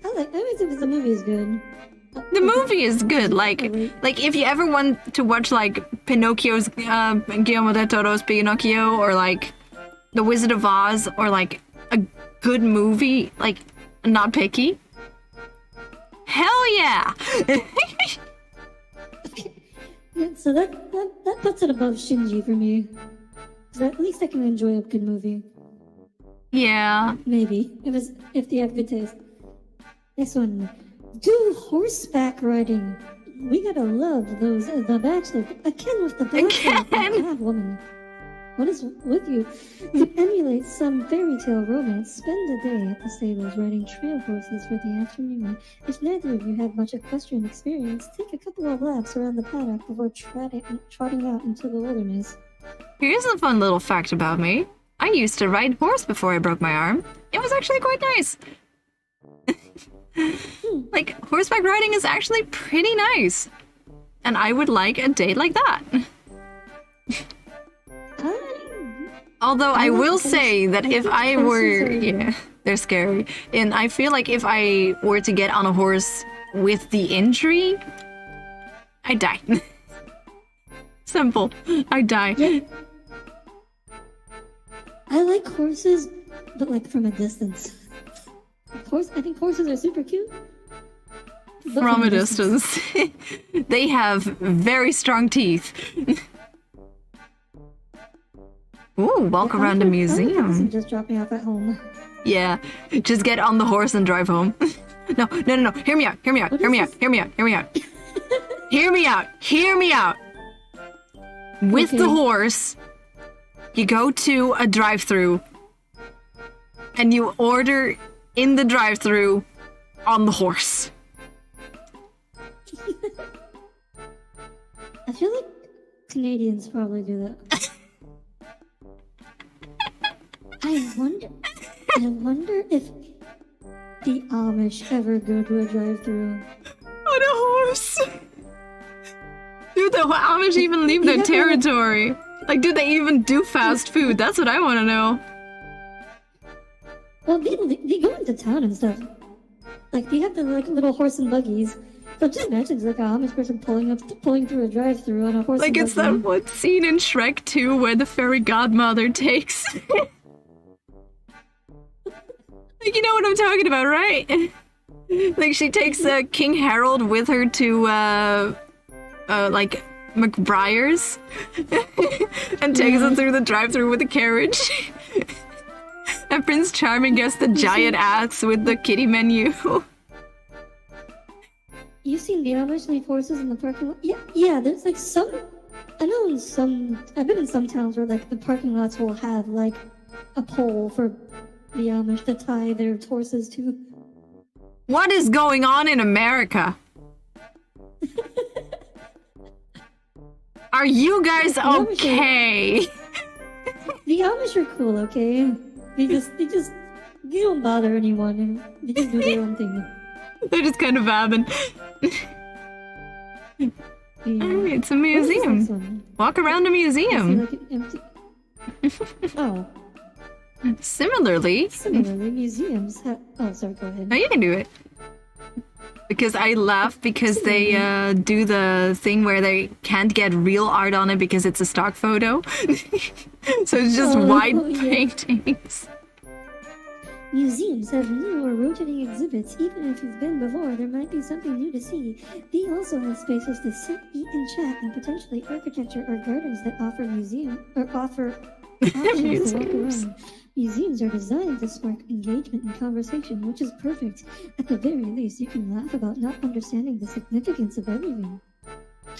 would say the movie is good. The movie is good. Like if you ever want to watch like Pinocchio's Guillermo del Toro's Pinocchio, or like The Wizard of Oz, or like a good movie, like not picky. Hell yeah! Yeah, so that puts it above Shinji for me. So at least I can enjoy a good movie. Yeah. Maybe. If they have good taste. Next one. Do horseback riding. We gotta love those. The Bachelor. Again with the Bachelor. Woman. What is with you? To emulate some fairy tale romance, spend a day at the stables riding trail horses for the afternoon. If neither of you have much equestrian experience, take a couple of laps around the paddock before trotting out into the wilderness. Here's a fun little fact about me. I used to ride horse before I broke my arm. It was actually quite nice. Like, horseback riding is actually pretty nice. And I would like a date like that. Although I will say that if I were... Yeah, they're scary. And I feel like if I were to get on a horse with the injury, I'd die. Simple. I'd die. Yeah. I like horses, but like from a distance. I think horses are super cute. From a distance. They have very strong teeth. Ooh, walk around a museum. Just drop me off at home. Yeah, just get on the horse and drive home. No. Hear me out. Hear me out. With the horse, you go to a drive-thru and you order in the drive-thru on the horse. I feel like Canadians probably do that. I wonder if the Amish ever go to a drive-thru. On a horse. Do the Amish even leave their territory? Like, do they even do fast food? That's what I want to know. Well, they go into town and stuff. Like, they have the like little horse and buggies. But just imagine it's like a Amish person pulling through a drive-thru on a horse. Like, and it's that one scene in Shrek 2 where the fairy godmother takes... Like, you know what I'm talking about, right? Like, she takes King Harold with her to, like, McBriar's. And takes him through the drive-thru with a carriage. And Prince Charming gets the giant axe with the kitty menu. You've seen the Amish leave horses in the parking lot? Yeah, there's like some... I know I've been in some towns where, like, the parking lots will have, like, a pole for the Amish to tie their horses to. What is going on in America? Are you guys okay? The Amish are cool, okay? They don't bother anyone. They just do their own thing. They're just kind of vabbing. Yeah. Alright, it's a museum. Walk around a museum. Like an empty... Oh. Similarly, museums have... Oh, sorry, go ahead. No, you can do it. Because I laugh because they do the thing where they can't get real art on it because it's a stock photo. So it's just white paintings. Museums have new or rotating exhibits. Even if you've been before, there might be something new to see. They also have spaces to sit, eat, and chat, and potentially architecture or gardens that offer options to walk around. Museums are designed to spark engagement and conversation, which is perfect. At the very least, you can laugh about not understanding the significance of everything.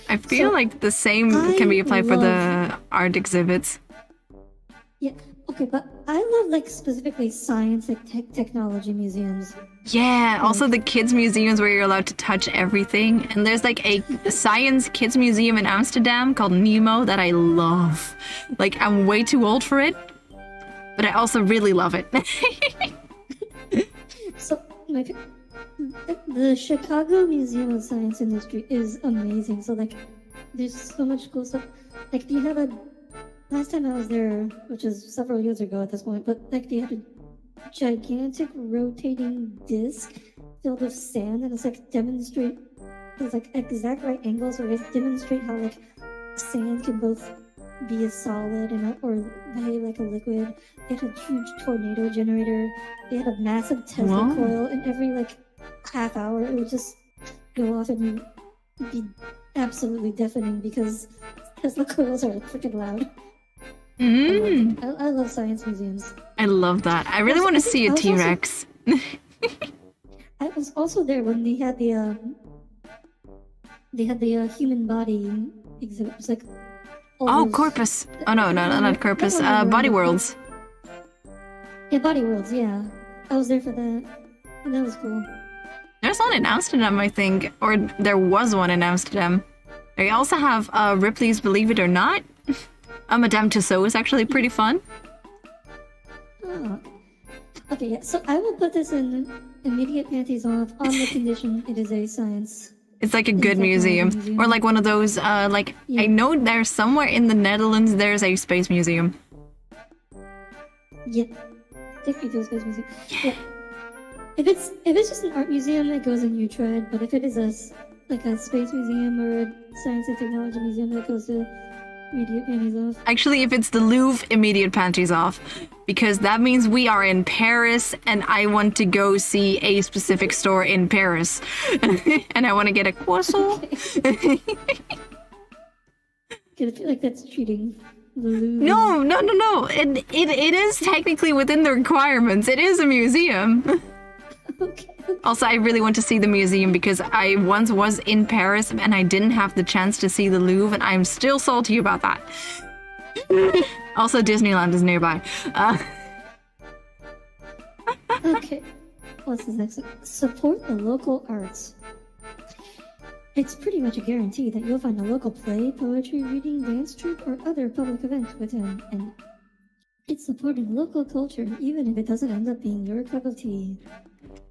I feel like the same can be applied for the art exhibits. Yeah, okay, but I love, like, specifically science and technology museums. Yeah, also the kids museums where you're allowed to touch everything. And there's like a science kids museum in Amsterdam called Nemo that I love. Like, I'm way too old for it, but I also really love it. So, the Chicago Museum of Science Industry is amazing. So, like, there's so much cool stuff. Like, they have last time I was there, which is several years ago at this point, but, like, they had a gigantic rotating disc filled with sand, and it's like there's like exact right angles where they demonstrate how, like, sand can both be a solid or behave like a liquid. They had a huge tornado generator. They had a massive Tesla coil, and every like half hour it would just go off and be absolutely deafening because Tesla coils are freaking loud. I love science museums. I love that. I really want to see a T-Rex. I was also there when they had the human body exhibit. It was like Oh, Corpus. Oh no, not Corpus. Body Worlds. Yeah, Body Worlds, yeah. I was there for that. And that was cool. There's one in Amsterdam, I think. Or there was one in Amsterdam. They also have Ripley's Believe It or Not. Madame Tussauds is actually pretty fun. Oh. Okay, yeah, so I will put this in immediate panties off on the condition it is a science. It's like a good museum. Or like one of those, I know there's somewhere in the Netherlands there's a space museum. Yeah. Take me to a space museum. Yeah. If it's just an art museum, it goes in Utrecht, but if it is a space museum or a science and technology museum, that goes to immediate panties off. Actually, if it's the Louvre, immediate panties off. Because that means we are in Paris and I want to go see a specific store in Paris. And I want to get a croissant. Okay. I feel like that's cheating. No. It is technically within the requirements. It is a museum. Okay. Also, I really want to see the museum because I once was in Paris and I didn't have the chance to see the Louvre, and I'm still salty about that. Also, Disneyland is nearby. Okay. What's this next one? Support the local arts. It's pretty much a guarantee that you'll find a local play, poetry, reading, dance troupe, or other public event to attend, and it's supporting local culture, even if it doesn't end up being your cup of tea.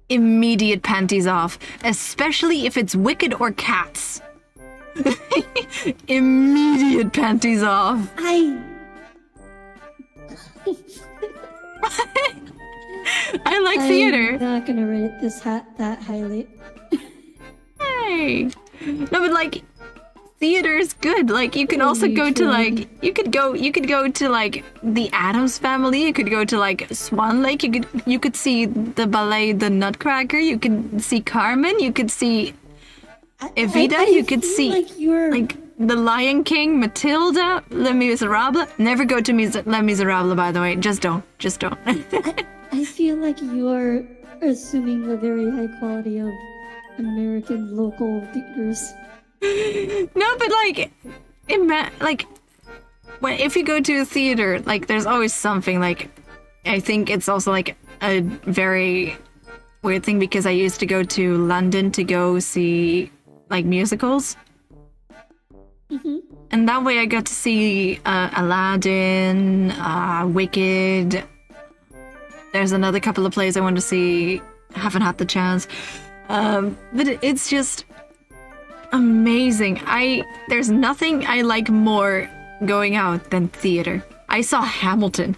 Immediate panties off, especially if it's Wicked or Cats. Immediate panties off. I like theater. I'm not gonna rate this hat that highly. Hey. No, but like theater is good. Like you can also go to like you could go to like the Addams Family, you could go to like Swan Lake, you could see the ballet The Nutcracker, you could see Carmen, you could see Evita, you could see like The Lion King, Matilda, Les Miserables. Never go to Les Miserables, by the way. Just don't. I feel like you are assuming the very high quality of American local theaters. No, but if you go to a theater, like there's always something. Like I think it's also like a very weird thing because I used to go to London to go see like musicals. Mm-hmm. And that way I got to see Aladdin, Wicked. There's another couple of plays I want to see. Haven't had the chance. But it's just amazing. There's nothing I like more going out than theater. I saw Hamilton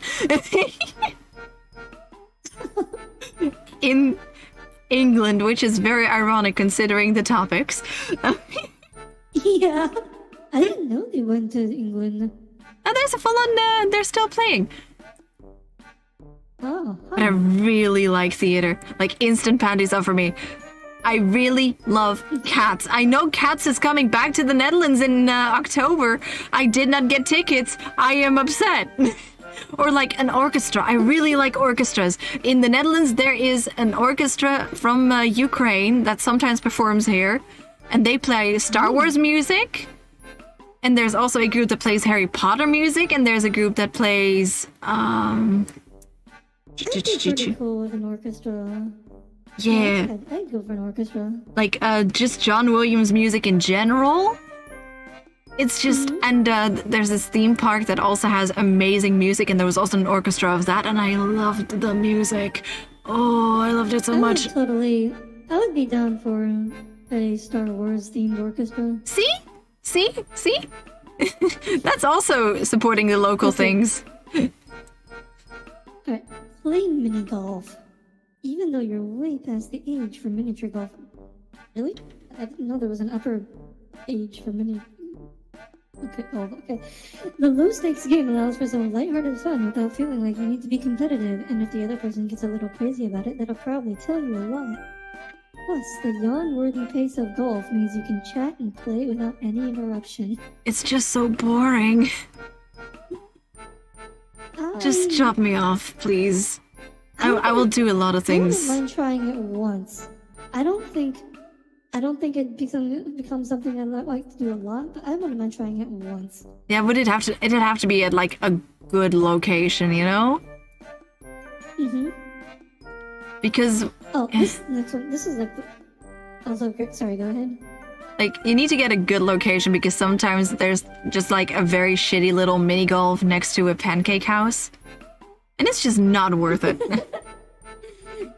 in England, which is very ironic considering the topics. Yeah, I didn't know they went to England. There's a full-on, they're still playing. Oh, huh. But I really like theater. Like instant panties off for me. I really love Cats. I know Cats is coming back to the Netherlands in October. I did not get tickets. I am upset. Or like an orchestra. I really like orchestras. In the Netherlands, there is an orchestra from Ukraine that sometimes performs here. And they play Star Wars music. And there's also a group that plays Harry Potter music. And there's a group that plays... That'd be pretty cool with an orchestra. Yeah. I'd go for an orchestra. Like, just John Williams music in general. It's just, and there's this theme park that also has amazing music, and there was also an orchestra of that, and I loved the music. Oh, I loved it so much. I would be down for a Star Wars themed orchestra. See? That's also supporting the local things. Alright, play mini golf. Even though you're way past the age for miniature golf. Really? I didn't know there was an upper age for mini... Okay. The low-stakes game allows for some lighthearted fun without feeling like you need to be competitive, and if the other person gets a little crazy about it, that'll probably tell you a lot. Plus, the yawn-worthy pace of golf means you can chat and play without any interruption. It's just so boring. Just chop me off, please. I will do a lot of things. I wouldn't mind trying it once. I don't think I don't think it becomes something I like to do a lot, but I wouldn't mind trying it once. Yeah, but it'd have to be at like a good location, you know? Mm-hmm. Because this next one, this is like also great. Sorry, go ahead. like you need to get a good location because sometimes there's just like a very shitty little mini golf next to a pancake house. And it's just not worth it.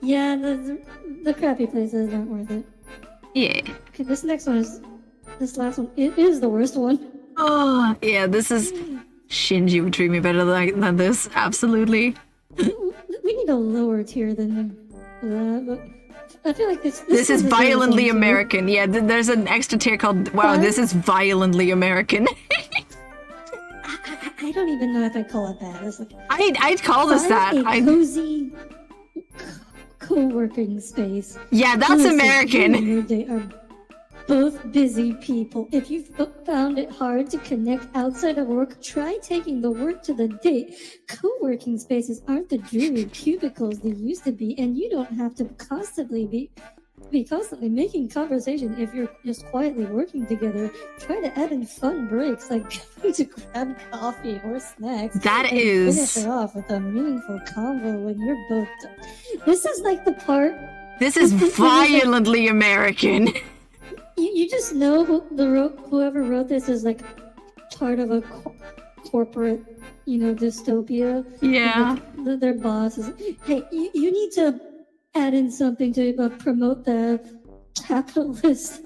Yeah, the crappy places aren't worth it. Yeah. Okay, this last one, it is the worst one. Oh, yeah, this is... Shinji would treat me better than this, absolutely. We need a lower tier than that, but I feel like this is violently American. Yeah, there's an extra tier called, wow, this is violently American. I don't even know if I call it that. It's like, I'd call this that. A cozy co-working space. Yeah, that's American. They are both busy people. If you found it hard to connect outside of work, try taking the work to the date. Co-working spaces aren't the dreary cubicles they used to be, and you don't have to constantly be constantly making conversation if you're just quietly working together. Try to add in fun breaks like going to grab coffee or snacks. That is... Finish it off with a meaningful convo when you're both done. This is like the part... This is violently American. You just know whoever wrote this is like part of a corporate, dystopia. Yeah. Like, their boss is, hey, you need to add in something to promote the capitalist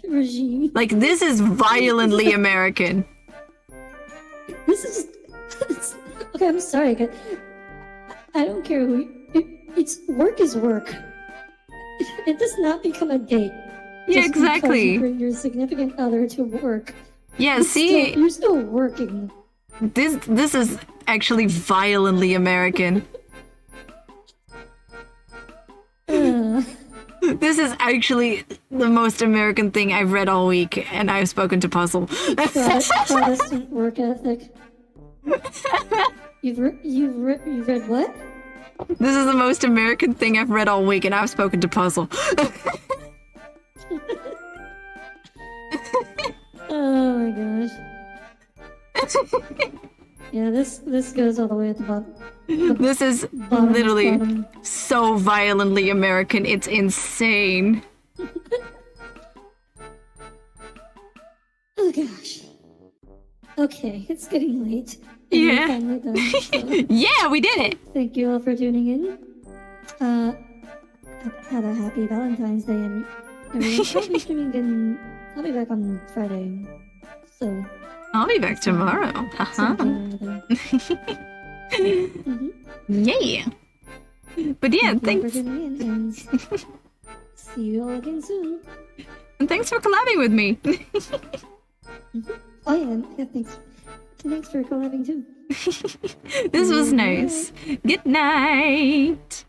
regime. Like, this is violently American. This is just... Okay, I'm sorry, but I don't care who... It's work is work. It does not become a date. Yeah, exactly. You bring your significant other to work. Yeah, see... You're still working. This is actually violently American. This is actually the most American thing I've read all week, and I've spoken to Puzzle. Protestant work ethic. You've read what? This is the most American thing I've read all week, and I've spoken to Puzzle. Oh my gosh. Yeah, this goes all the way at the bottom. This is literally so violently American, it's insane. Oh gosh. Okay, it's getting late. Yeah. Finally done, so. Yeah, we did it! Thank you all for tuning in. Have a happy Valentine's Day, and everyone. I'll be streaming again. I'll be back on Friday. So... I'll be back tomorrow. Haha. Yeah. But yeah, thanks. See you all again soon. And thanks for collabing with me. Oh yeah, thanks. Thanks for collabing too. This was nice. Good night.